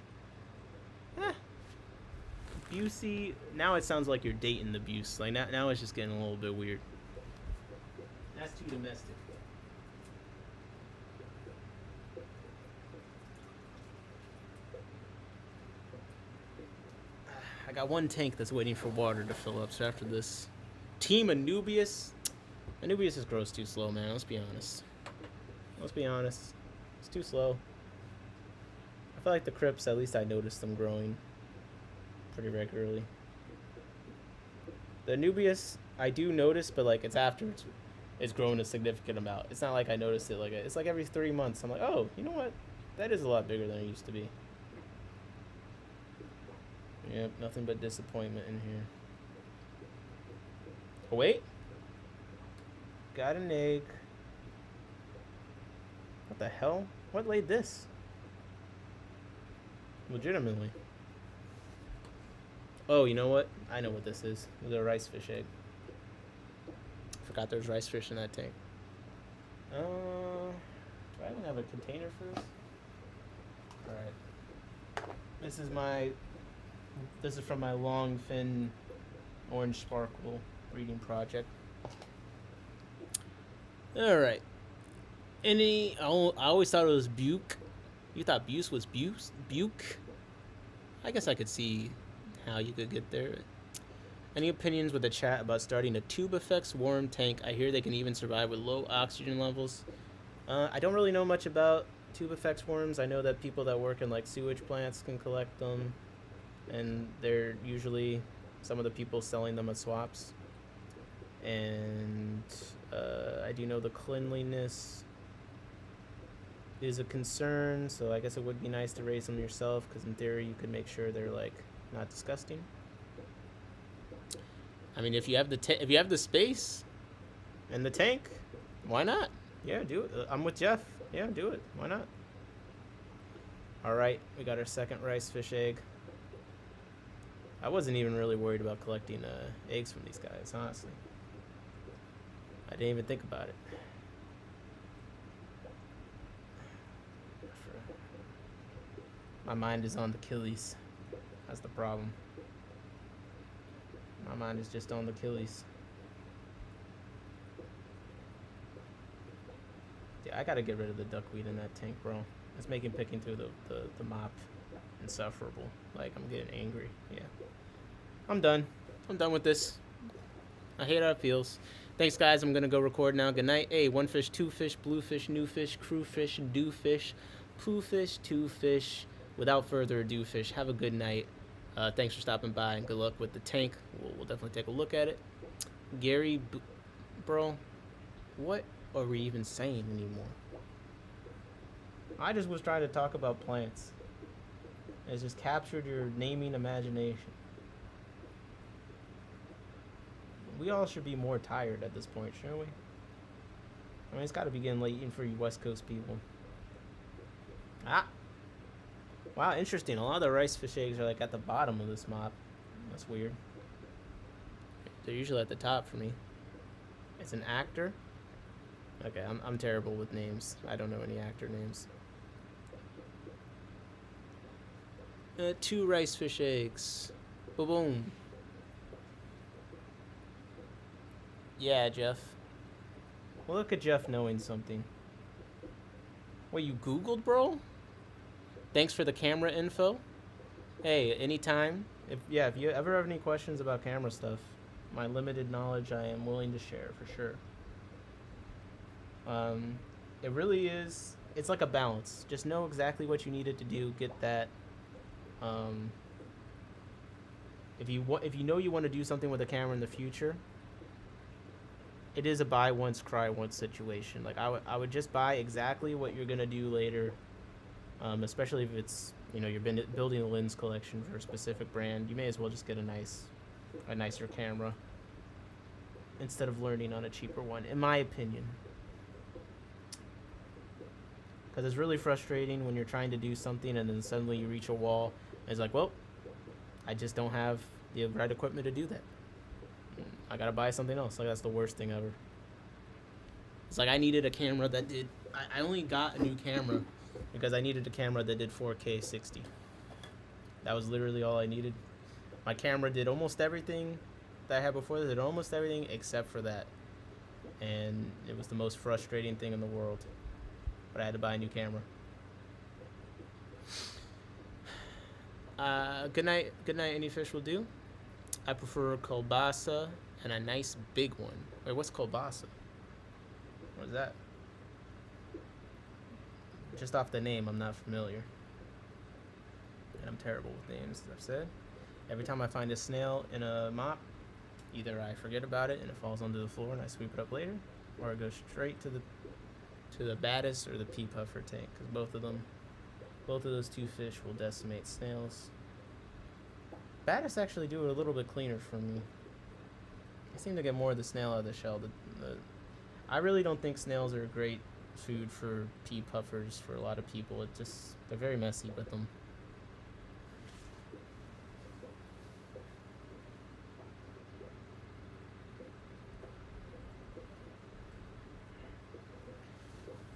Busey. Now it sounds like you're dating the Buse. Like now it's just getting a little bit weird. That's too domestic. I got one tank that's waiting for water to fill up. So after this, Team Anubius. Anubius is grows too slow, man. Let's be honest. It's too slow. I feel like the Crips, at least I noticed them growing pretty regularly. The Anubius, I do notice, but like it's after it's grown a significant amount. It's not like I noticed it like it's like every 3 months. I'm like, oh, you know what? That is a lot bigger than it used to be. Yep, nothing but disappointment in here. Oh, wait. Got an egg. What the hell? What laid this? Legitimately. Oh, you know what? I know what this is. It's a rice fish egg. forgot there's rice fish in that tank. Do I even have a container for this? Alright. This is from my long fin orange sparkle breeding project. Alright. I always thought it was Buke. You thought Buse was Buke? I guess I could see how you could get there. Any opinions with the chat about starting a tube effects worm tank? I hear they can even survive with low oxygen levels. I don't really know much about tube effects worms. I know that people that work in like sewage plants can collect them, and they're usually some of the people selling them at swaps. And I do know the cleanliness is a concern, so I guess it would be nice to raise them yourself, because in theory you could make sure they're like not disgusting. I mean, if you have the space and the tank, why not? Yeah, do it. I'm with Jeff. Yeah, do it. Why not? All right, we got our second rice fish egg. I wasn't even really worried about collecting eggs from these guys, honestly. I didn't even think about it. My mind is on the killies. That's the problem. My mind is just on the killies. Yeah, I gotta get rid of the duckweed in that tank, bro. It's making picking through the mop insufferable. Like, I'm getting angry. Yeah. I'm done. I'm done with this. I hate how it feels. Thanks, guys. I'm gonna go record now. Good night. Hey, 1 fish, 2 fish, blue fish, new fish, crew fish, do fish, poo fish, 2 fish. Without further ado, fish, have a good night. Thanks for stopping by, and good luck with the tank. We'll definitely take a look at it. Gary, bro, what are we even saying anymore? I just was trying to talk about plants. It's just captured your naming imagination. We all should be more tired at this point, shouldn't we? I mean, it's got to be getting late even for you West Coast people. Ah! Wow, interesting. A lot of the rice fish eggs are like at the bottom of this mop. That's weird. They're usually at the top for me. It's an actor? Okay, I'm terrible with names. I don't know any actor names. 2 rice fish eggs. Boom. Yeah, Jeff. Well, look at Jeff knowing something. Wait, you Googled, bro? Thanks for the camera info. Hey, anytime. If you ever have any questions about camera stuff, my limited knowledge I am willing to share for sure. It really is. It's like a balance. Just know exactly what you needed to do. Get that. If you know you want to do something with a camera in the future, it is a buy once, cry once situation. Like I would just buy exactly what you're gonna do later. Especially if it's, you're building a lens collection for a specific brand, you may as well just get a nicer camera instead of learning on a cheaper one, in my opinion. Because it's really frustrating when you're trying to do something and then suddenly you reach a wall and it's like, well, I just don't have the right equipment to do that. I gotta buy something else. Like, that's the worst thing ever. It's like I needed a camera that did... I only got a new camera because I needed a camera that did 4K 60. That was literally all I needed. My camera did almost everything that I had before. It did almost everything except for that. And it was the most frustrating thing in the world. But I had to buy a new camera. Good night. Good night. Any fish will do. I prefer kielbasa and a nice big one. Wait, what's kielbasa? What is that? Just off the name, I'm not familiar. And I'm terrible with names, as I've said. Every time I find a snail in a mop, either I forget about it and it falls onto the floor and I sweep it up later, or I go straight to the badis or the pea puffer tank, because both of those 2 fish will decimate snails. Badis actually do it a little bit cleaner for me. I seem to get more of the snail out of the shell. I really don't think snails are great food for pea puffers for a lot of people. They're very messy with them.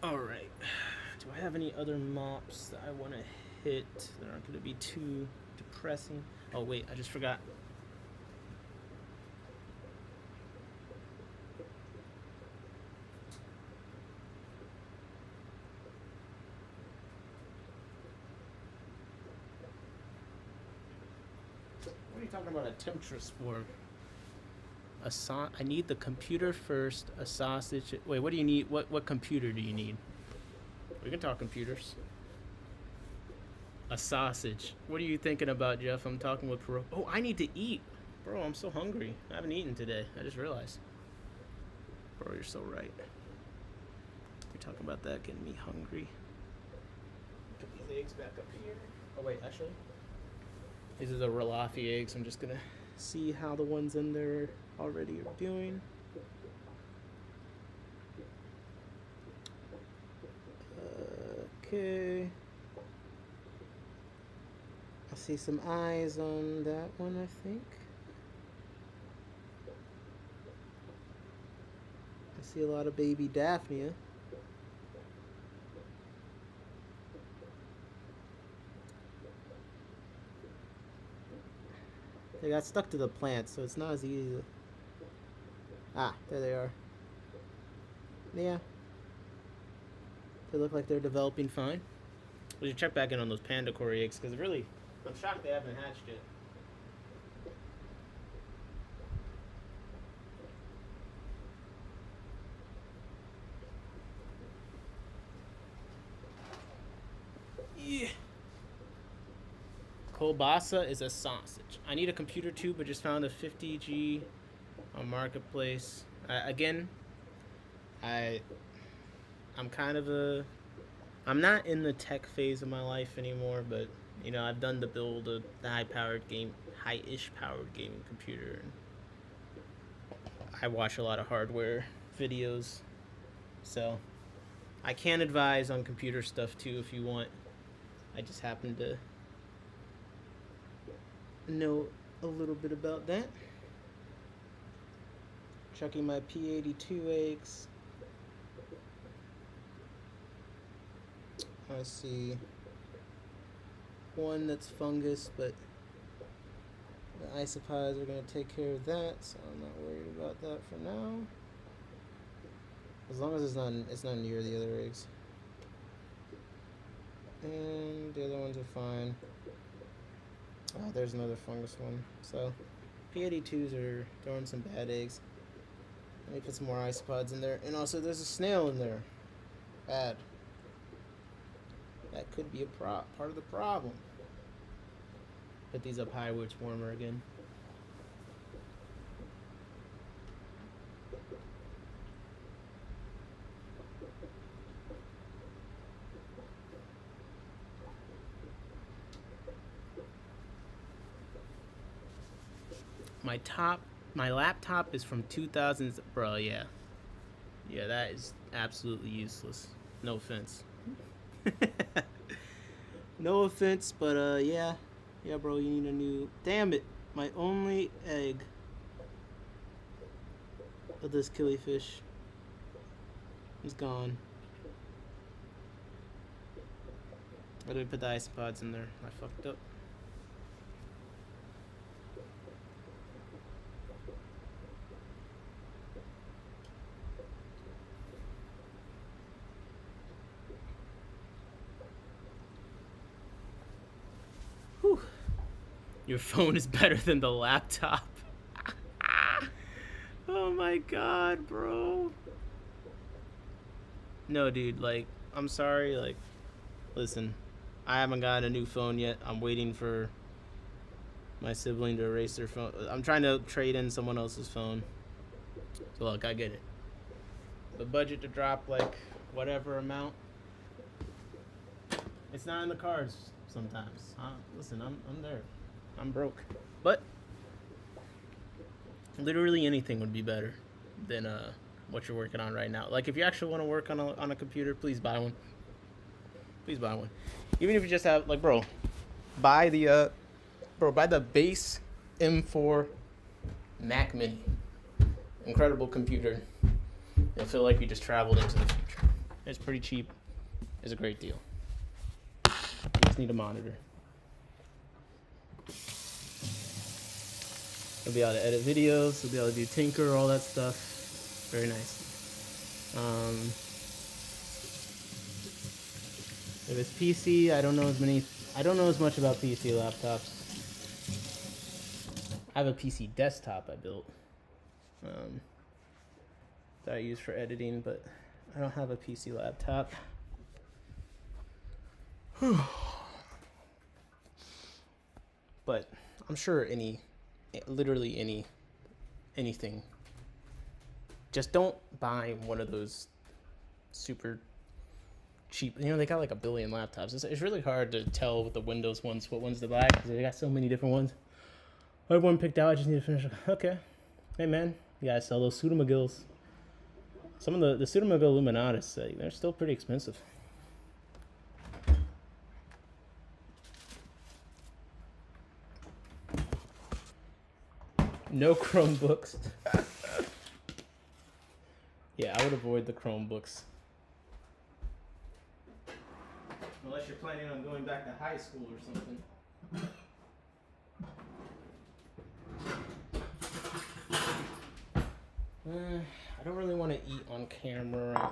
All right. Do I have any other mops that I want to hit that aren't going to be too depressing? Oh, wait, I just forgot. What are you talking about? A temperature spore? I need the computer first. A sausage. Wait, what do you need? What computer do you need? We can talk computers. A sausage. What are you thinking about, Jeff? I'm talking with Peru. Oh, I need to eat. Bro, I'm so hungry. I haven't eaten today. I just realized. Bro, you're so right. You're talking about that getting me hungry. Put these eggs back up here. Oh, wait, actually. These are the Ralafi eggs. I'm just going to see how the ones in there already are doing. Okay. I see some eyes on that one, I think. I see a lot of baby Daphnia. They got stuck to the plant, so it's not as easy to... Ah, there they are. Yeah. They look like they're developing fine. We should check back in on those panda cory eggs, because really, I'm shocked they haven't hatched yet. Yeah. Kolbasa is a sausage. I need a computer too, but just found a 50G on Marketplace. Again, I'm kind of I'm not in the tech phase of my life anymore, but you know, I've done the build of the high-ish powered gaming computer. And I watch a lot of hardware videos, so I can advise on computer stuff too if you want. I just happen to know a little bit about that. Checking my P82 eggs. I see one that's fungus, but the isopods are going to take care of that, so I'm not worried about that for now. As long as it's not near the other eggs. And the other ones are fine. Oh, there's another fungus one. So P82s are throwing some bad eggs. Let me put some more isopods in there. And also there's a snail in there. Bad. That could be a part of the problem. Put these up high where it's warmer again. My laptop is from 2000s, bro. Yeah, that is absolutely useless. No offense. No offense, but yeah, bro. You need a new. Damn it! My only egg of this killifish is gone. I didn't put the isopods in there. I fucked up. Your phone is better than the laptop. Oh my god, bro. No, dude, like, I'm sorry, like, listen, I haven't gotten a new phone yet. I'm waiting for my sibling to erase their phone. I'm trying to trade in someone else's phone. So look, I get it. The budget to drop, like, whatever amount, it's not in the cards sometimes. Listen, I'm there. I'm broke. But literally anything would be better than what you're working on right now. Like, if you actually want to work on a computer, please buy one. Please buy one. Even if you just have, like, buy the base M4 Mac Mini. Incredible computer. You'll feel like you just traveled into the future. It's pretty cheap. It's a great deal. You just need a monitor. You'll be able to edit videos. You'll be able to do Tinker, all that stuff. Very nice. If it's PC, I don't know as much about PC laptops. I have a PC desktop I built that I use for editing, but I don't have a PC laptop. But I'm sure literally anything. Just don't buy one of those super cheap. You know, they got like a billion laptops. It's really hard to tell with the Windows ones what ones to buy because they got so many different ones. I have one picked out. I just need to finish. Okay, hey man, you gotta sell those Pseudomagills. Some of the Pseudomagil Illuminatus, they're still pretty expensive. No Chromebooks. Yeah, I would avoid the Chromebooks. Unless you're planning on going back to high school or something. I don't really want to eat on camera.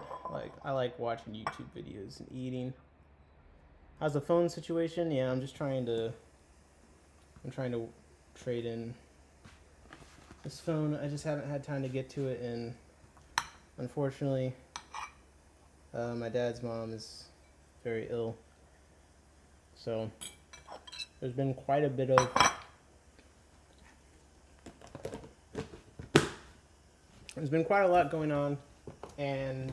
I like watching YouTube videos and eating. How's the phone situation? Yeah, I'm trying to trade in this phone. I just haven't had time to get to it, and unfortunately, my dad's mom is very ill. So there's been quite a bit of there's been quite a lot going on, and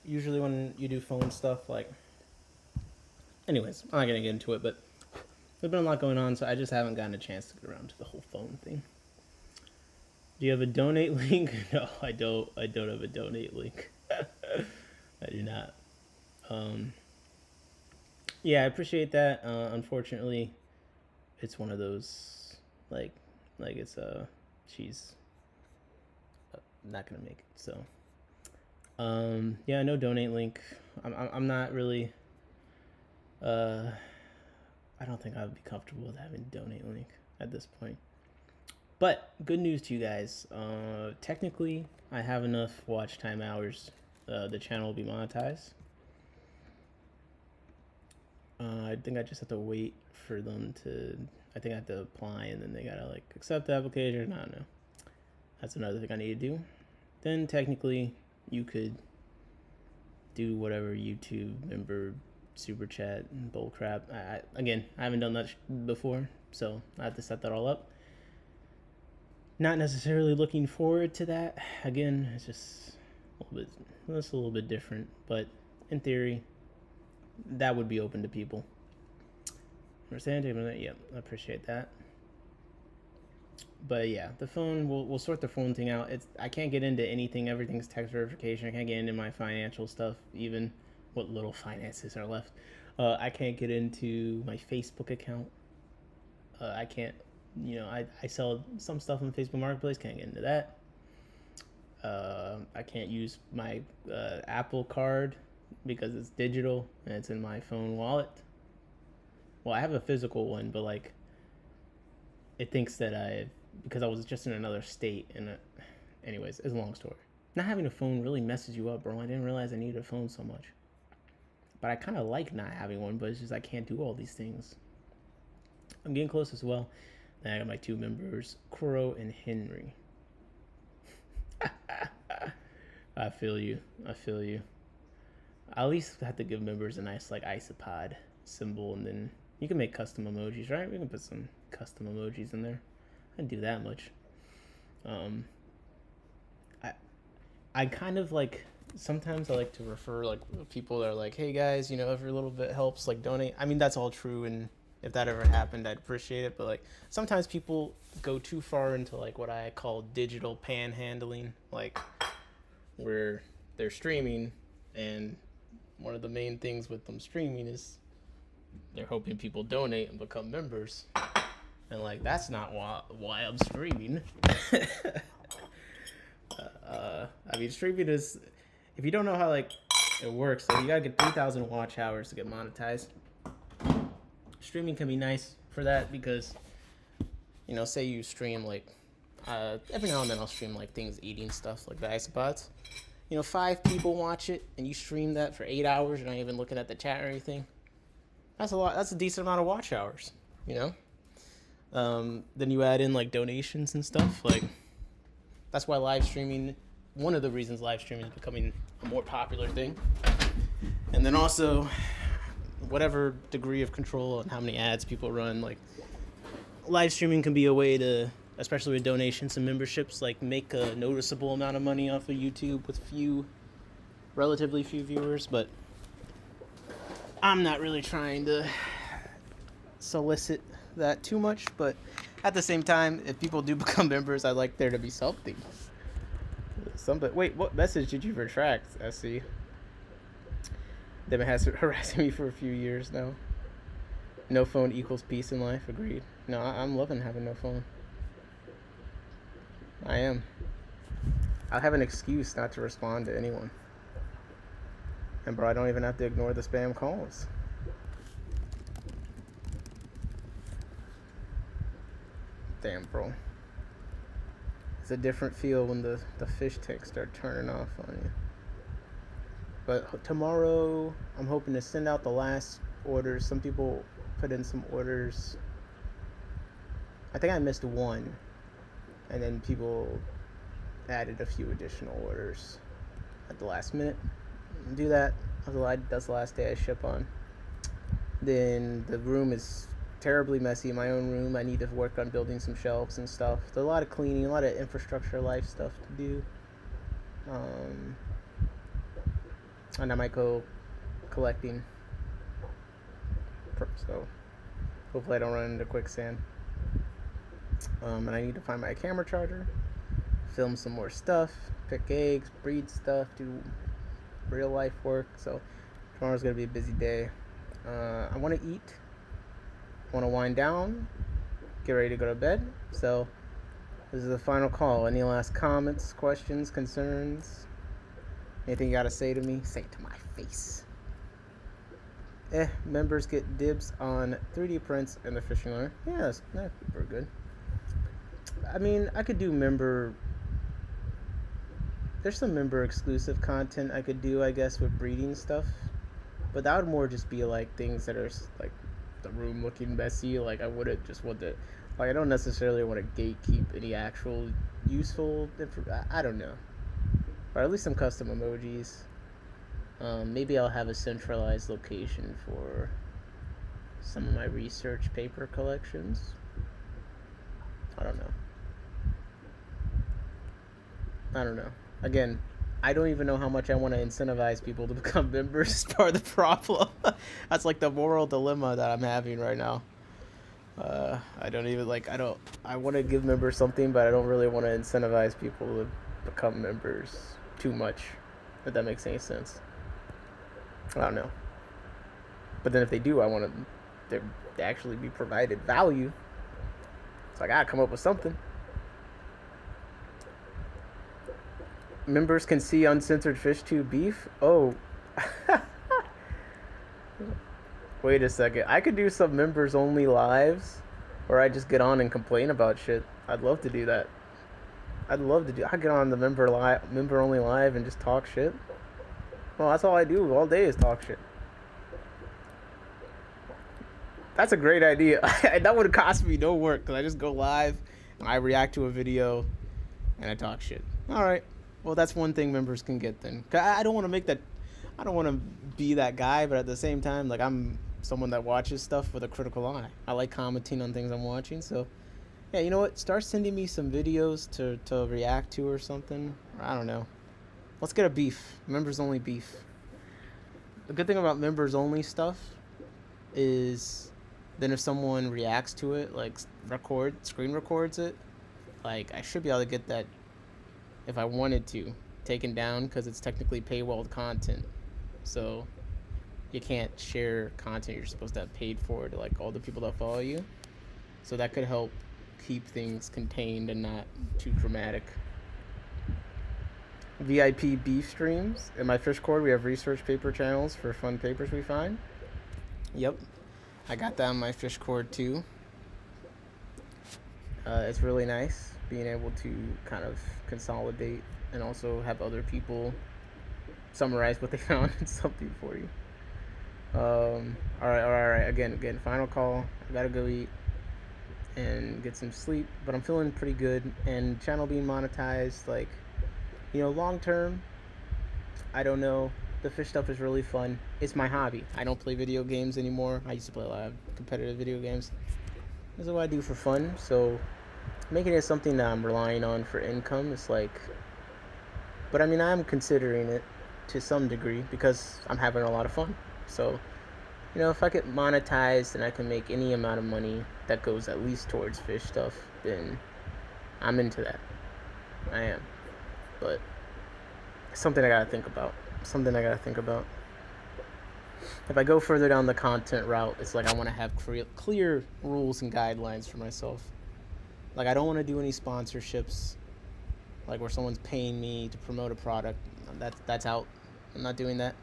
usually when you do phone stuff, anyways, I'm not gonna get into it, but there's been a lot going on, so I just haven't gotten a chance to get around to the whole phone thing. Do you have a donate link? No, I don't have a donate link. I do not. Yeah, I appreciate that. Unfortunately, it's one of those it's she's not gonna make it. So, yeah, no donate link. I'm not really. I don't think I would be comfortable with having a donate link at this point. But good news to you guys. Technically, I have enough watch time hours. The channel will be monetized. I think I just have to wait for them to. I think I have to apply, and then they gotta accept the application. I don't know. That's another thing I need to do. Then technically, you could do whatever YouTube member super chat and bull crap. Again, I haven't done that before, so I have to set that all up. Not necessarily looking forward to that. Again, it's just a little bit different, but in theory, that would be open to people. Understand? Yeah, I appreciate that. But yeah, the phone, we'll sort the phone thing out. I can't get into anything. Everything's text verification. I can't get into my financial stuff, even what little finances are left. I can't get into my Facebook account. I can't, I sell some stuff on Facebook Marketplace. Can't get into that. I can't use my Apple card because it's digital and it's in my phone wallet. Well, I have a physical one, but it thinks that because I was just in another state, and anyways, it's a long story. Not having a phone really messes you up, bro. I didn't realize I needed a phone so much. But I kind of like not having one, but it's just I can't do all these things. I'm getting close as well. Then I got my two members, Kuro and Henry. I feel you. I at least have to give members a nice isopod symbol, and then you can make custom emojis, right? We can put some custom emojis in there. I didn't do that much. I kind of sometimes I like to refer people that are hey guys, every little bit helps, donate. I mean, that's all true, and if that ever happened, I'd appreciate it. But sometimes people go too far into what I call digital panhandling, where they're streaming, and one of the main things with them streaming is they're hoping people donate and become members. And that's not why I'm streaming. I mean, streaming is, if you don't know how like it works, so you gotta get 3,000 watch hours to get monetized. Streaming can be nice for that because, you know, say you stream like, every now and then I'll stream like things eating stuff like the isopods. You know, 5 people watch it and you stream that for 8 hours. You're not even looking at the chat or anything. That's a lot. That's a decent amount of watch hours. You know. Then you add in like donations and stuff. Like, that's why live streaming. One of the reasons live streaming is becoming a more popular thing. And then also, whatever degree of control on how many ads people run, like live streaming can be a way to, especially with donations and memberships, like make a noticeable amount of money off of YouTube with relatively few viewers. But I'm not really trying to solicit that too much. But at the same time, if people do become members, I'd like there to be something. Wait, what message did you retract, SC? They've been harassing me for a few years now. No phone equals peace in life. Agreed. No, I'm loving having no phone. I am. I'll have an excuse not to respond to anyone. And bro, I don't even have to ignore the spam calls. Damn, bro. It's a different feel when the fish tanks start turning off on you. But tomorrow, I'm hoping to send out the last orders. Some people put in some orders. I think I missed one. And then people added a few additional orders at the last minute. Do that. That's the last day I ship on. Then the room is terribly messy. My own room. I need to work on building some shelves and stuff. There's a lot of cleaning, a lot of infrastructure life stuff to do. And I might go collecting. So hopefully I don't run into quicksand. And I need to find my camera charger, film some more stuff, pick eggs, breed stuff, do real life work. So tomorrow's gonna be a busy day. I want to eat. I want to wind down, get ready to go to bed. So this is the final call. Any last comments, questions, concerns? Anything you gotta say to me? Say it to my face. Members get dibs on 3D prints and the fishing lure. Yeah, that's pretty good. I mean, I could do there's some member exclusive content I could do, I guess, with breeding stuff. But that would more just be like things that are like the room looking messy. Like I wouldn't just want to, like I don't necessarily want to gatekeep any actual useful, I don't know. Or at least some custom emojis. Maybe I'll have a centralized location for some of my research paper collections. I don't know. Again, I don't even know how much I want to incentivize people to become members as part of the problem. That's like the moral dilemma that I'm having right now. I want to give members something, but I don't really want to incentivize people to become members too much, if that makes any sense. I don't know. But then if they do, I want to actually be provided value. So I gotta come up with something. Members can see uncensored fish tube beef. Oh. Wait a second. I could do some members only lives where I just get on and complain about shit. I'd love to do that. I get on the member only live and just talk shit. Well, that's all I do all day is talk shit. That's a great idea. That would cost me no work because I just go live, and I react to a video, and I talk shit. All right. Well, that's one thing members can get then. I don't want to be that guy, but at the same time, like I'm someone that watches stuff with a critical eye. I like commenting on things I'm watching. So, yeah, you know what? Start sending me some videos to react to or something. I don't know. Let's get a beef. Members only beef. The good thing about members only stuff is then if someone reacts to it, like screen records it, like I should be able to get that if I wanted to taken down because it's technically paywalled content. So you can't share content you're supposed to have paid for to like all the people that follow you. So that could help keep things contained and not too dramatic. VIP beef streams. In my fish cord, we have research paper channels for fun papers we find. Yep, I got that on my fish cord too. It's really nice being able to kind of consolidate and also have other people summarize what they found in something for you. All right. Again, final call. I gotta go eat and get some sleep, but I'm feeling pretty good. And channel being monetized, like, long term, I don't know. The fish stuff is really fun. It's my hobby. I don't play video games anymore. I used to play a lot of competitive video games. This is what I do for fun. So making it something that I'm relying on for income is like, but I mean, I'm considering it to some degree because I'm having a lot of fun. So, if I get monetized and I can make any amount of money that goes at least towards fish stuff, then I'm into that. I am. But it's something I gotta think about. If I go further down the content route, it's like I want to have clear rules and guidelines for myself. Like, I don't want to do any sponsorships, like where someone's paying me to promote a product. That's out. I'm not doing that.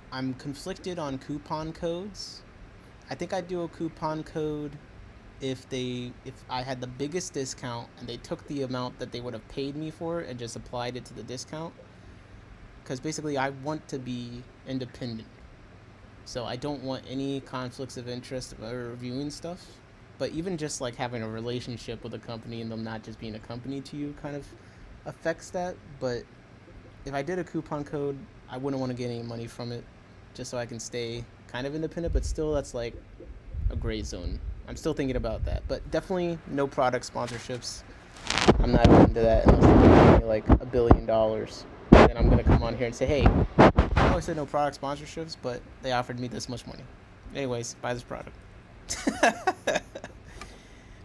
I'm conflicted on coupon codes. I think I'd do a coupon code if I had the biggest discount and they took the amount that they would have paid me for and just applied it to the discount. Because basically I want to be independent. So I don't want any conflicts of interest of reviewing stuff. But even just like having a relationship with a company and them not just being a company to you kind of affects that. But if I did a coupon code, I wouldn't want to get any money from it, just so I can stay kind of independent. But still, that's like a gray zone. I'm still thinking about that. But definitely no product sponsorships. I'm not into that unless they give me like $1 billion. Then I'm going to come on here and say, hey, I know I said no product sponsorships, but they offered me this much money. Anyways, buy this product.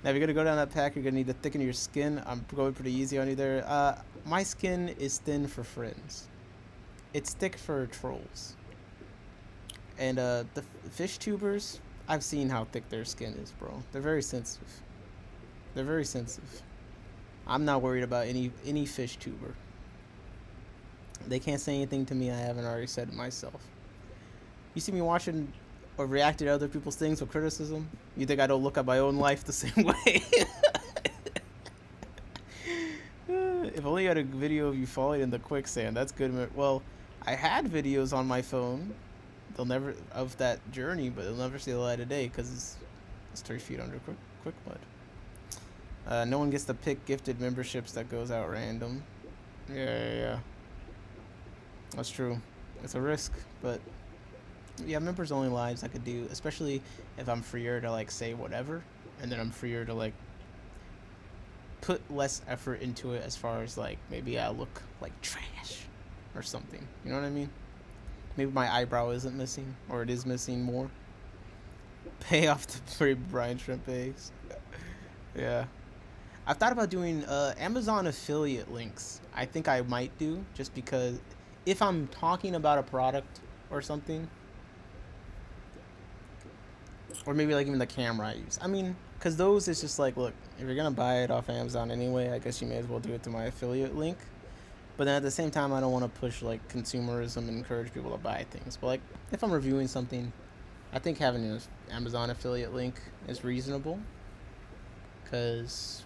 Now, if you're going to go down that path, you're going to need to thicken your skin. I'm going pretty easy on you there. My skin is thin for friends. It's thick for trolls. And the fish tubers, I've seen how thick their skin is, bro. They're very sensitive. I'm not worried about any fish tuber. They can't say anything to me I haven't already said it myself. You see me watching or react to other people's things with criticism? You think I don't look at my own life the same way? If only you had a video of you falling in the quicksand. That's good. Well, I had videos on my phone. They'll never of that journey, but they'll never see the light of day because it's 3 feet under quick mud. No one gets to pick gifted memberships that goes out random. Yeah. That's true. It's a risk, but yeah, members only lives I could do, especially if I'm freer to like say whatever, and then I'm freer to like put less effort into it as far as like maybe I look like trash or something. You know what I mean? Maybe my eyebrow isn't missing, or it is missing more. Pay off the free brine shrimp eggs. Yeah. I've thought about doing Amazon affiliate links. I think I might do, just because if I'm talking about a product or something, or maybe like even the camera I use. I mean, because those is just like, look, if you're going to buy it off Amazon anyway, I guess you may as well do it to my affiliate link. But then at the same time, I don't want to push like consumerism and encourage people to buy things. But like, if I'm reviewing something, I think having an Amazon affiliate link is reasonable, because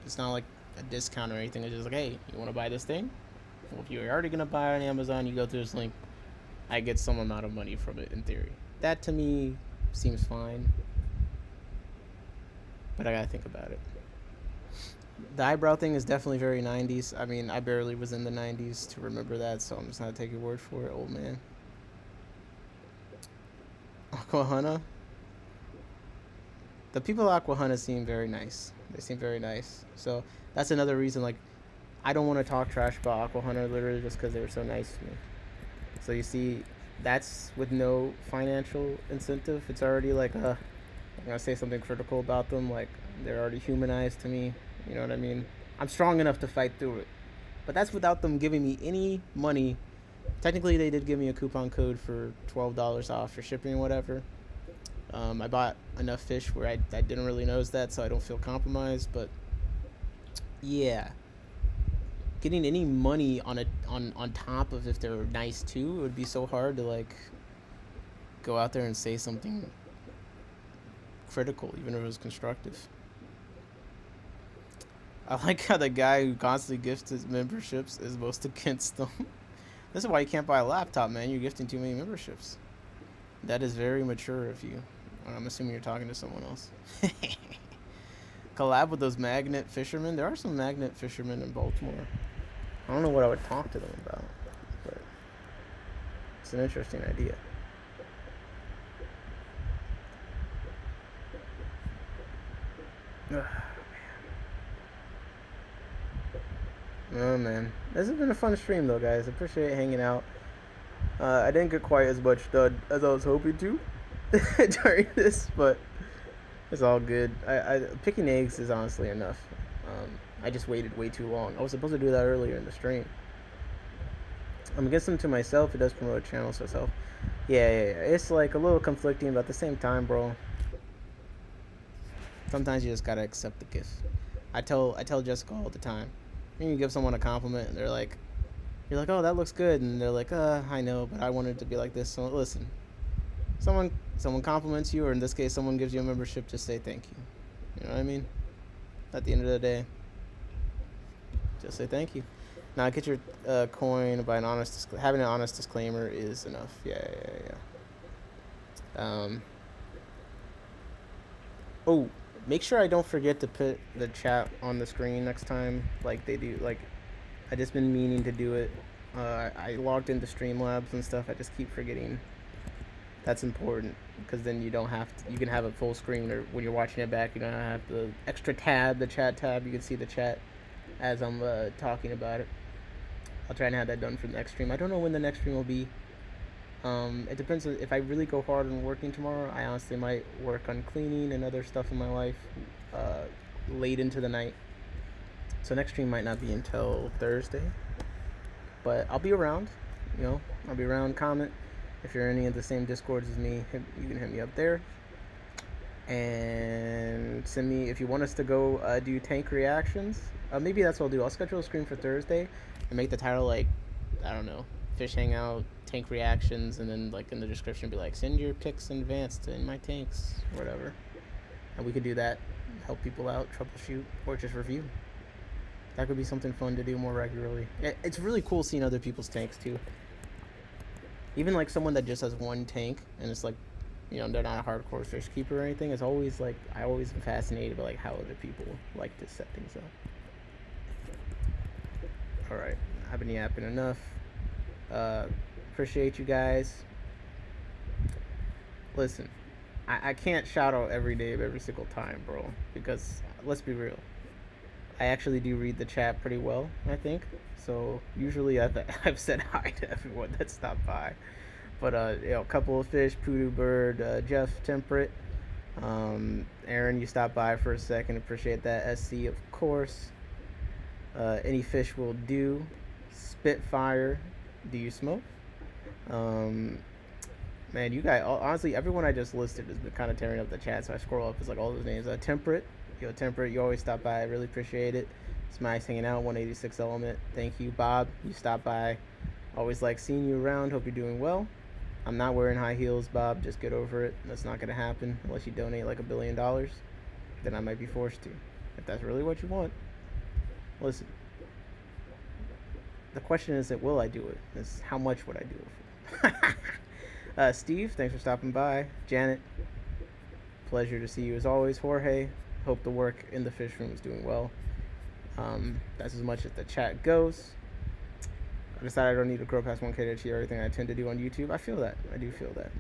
it's not like a discount or anything. It's just like, hey, you want to buy this thing? Well, if you're already going to buy it on Amazon, you go through this link, I get some amount of money from it in theory. That to me seems fine, but I got to think about it. The eyebrow thing is definitely very 90s. I mean, I barely was in the 90s to remember that, so I'm just going to take your word for it, old man. Aquahana. The people at Aquahana seem very nice. They seem very nice. So that's another reason, like, I don't want to talk trash about Aquahana literally just because they were so nice to me. So you see, that's with no financial incentive. It's already like, I'm going to say something critical about them. Like, they're already humanized to me. You know what I mean? I'm strong enough to fight through it. But that's without them giving me any money. Technically, they did give me a coupon code for $12 off for shipping or whatever. I bought enough fish where I didn't really notice that, so I don't feel compromised. But yeah, getting any money on top of if they're nice too. It would be so hard to like go out there and say something critical, even if it was constructive. I like how the guy who constantly gifts his memberships is most against them. This is why you can't buy a laptop, man. You're gifting too many memberships. That is very mature of you. I'm assuming you're talking to someone else. Collab with those magnet fishermen. There are some magnet fishermen in Baltimore. I don't know what I would talk to them about, but it's an interesting idea. Oh man, this has been a fun stream though, guys. I appreciate hanging out. I didn't get quite as much done as I was hoping to during this, but it's all good. I picking eggs is honestly enough. I just waited way too long. I was supposed to do that earlier in the stream. I'm guessing them to myself. It does promote channels to myself. Yeah. It's like a little conflicting, but at the same time, bro, sometimes you just gotta accept the gift. I tell Jessica all the time. And you give someone a compliment, and they're like, you're like, oh, that looks good, and they're like, I know, but I wanted it to be like this. So listen, someone compliments you, or in this case, someone gives you a membership, just say thank you. You know what I mean? At the end of the day, just say thank you. Now, get your coin by having an honest disclaimer is enough. Yeah. Oh, make sure I don't forget to put the chat on the screen next time, like they do. Like, I just been meaning to do it. I logged into Streamlabs and stuff. I just keep forgetting. That's important, because then you don't have to. You can have it full screen, or when you're watching it back, you don't have the extra tab, the chat tab. You can see the chat as I'm talking about it. I'll try and have that done for the next stream. I don't know when the next stream will be. It depends. If I really go hard on working tomorrow, I honestly might work on cleaning and other stuff in my life late into the night. So next stream might not be until Thursday, but I'll be around. You know, I'll be around. Comment if you're in any of the same Discords as me. You can hit me up there, and send me if you want us to go do tank reactions. Maybe that's what I'll do. I'll schedule a stream for Thursday and make the title like, I don't know, fish hangout, tank reactions, and then like in the description be like, send your pics in advance to in my tanks, whatever. And we could do that, help people out, troubleshoot, or just review. That could be something fun to do more regularly. It's really cool seeing other people's tanks too. Even like someone that just has one tank and it's like, you know, they're not a hardcore fish keeper or anything. It's always like, I always am fascinated by like how other people like to set things up. All right, I've been yapping enough. Appreciate you guys. Listen, I can't shout out every day of every single time, bro, because let's be real, I actually do read the chat pretty well, I think. So usually I've said hi to everyone that stopped by. But you know, a couple of fish, Poodoo Bird, Jeff Temperate, Aaron, you stopped by for a second, appreciate that. SC, of course. Any fish will do. Spitfire, do you smoke? Man, you guys, honestly, everyone I just listed has been kind of tearing up the chat, so I scroll up, it's like all those names. Temperate, Temperate, you always stop by, I really appreciate it. Smice hanging out, 186 Element, thank you. Bob, you stopped by, always like seeing you around, hope you're doing well. I'm not wearing high heels, Bob, just get over it. That's not gonna happen unless you donate like $1 billion. Then I might be forced to, if that's really what you want. Listen, the question isn't will I do it, it's how much would I do it for. Steve, thanks for stopping by. Janet, pleasure to see you as always. Jorge, hope the work in the fish room is doing well. That's as much as the chat goes. I decided I don't need to grow past 1K to achieve everything I tend to do on YouTube. I feel that. I do feel that.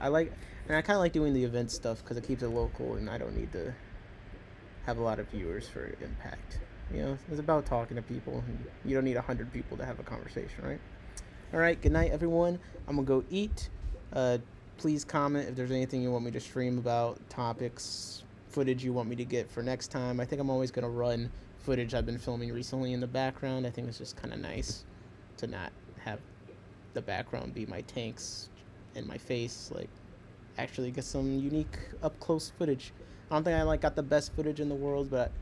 I like, and I kind of like doing the event stuff because it keeps it local and I don't need to have a lot of viewers for impact. You know, it's about talking to people. You don't need 100 people to have a conversation, right? All right, good night, everyone. I'm going to go eat. Please comment if there's anything you want me to stream about, topics, footage you want me to get for next time. I think I'm always going to run footage I've been filming recently in the background. I think it's just kind of nice to not have the background be my tanks and my face. Like, actually get some unique up-close footage. I don't think I got the best footage in the world, but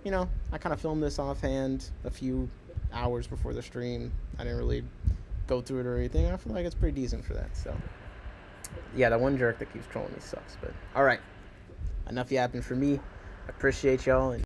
you know, I kind of filmed this offhand a few hours before the stream. I didn't really go through it or anything. I feel like it's pretty decent for that. So yeah, that one jerk that keeps trolling me sucks. But all right, enough yapping for me. I appreciate y'all. And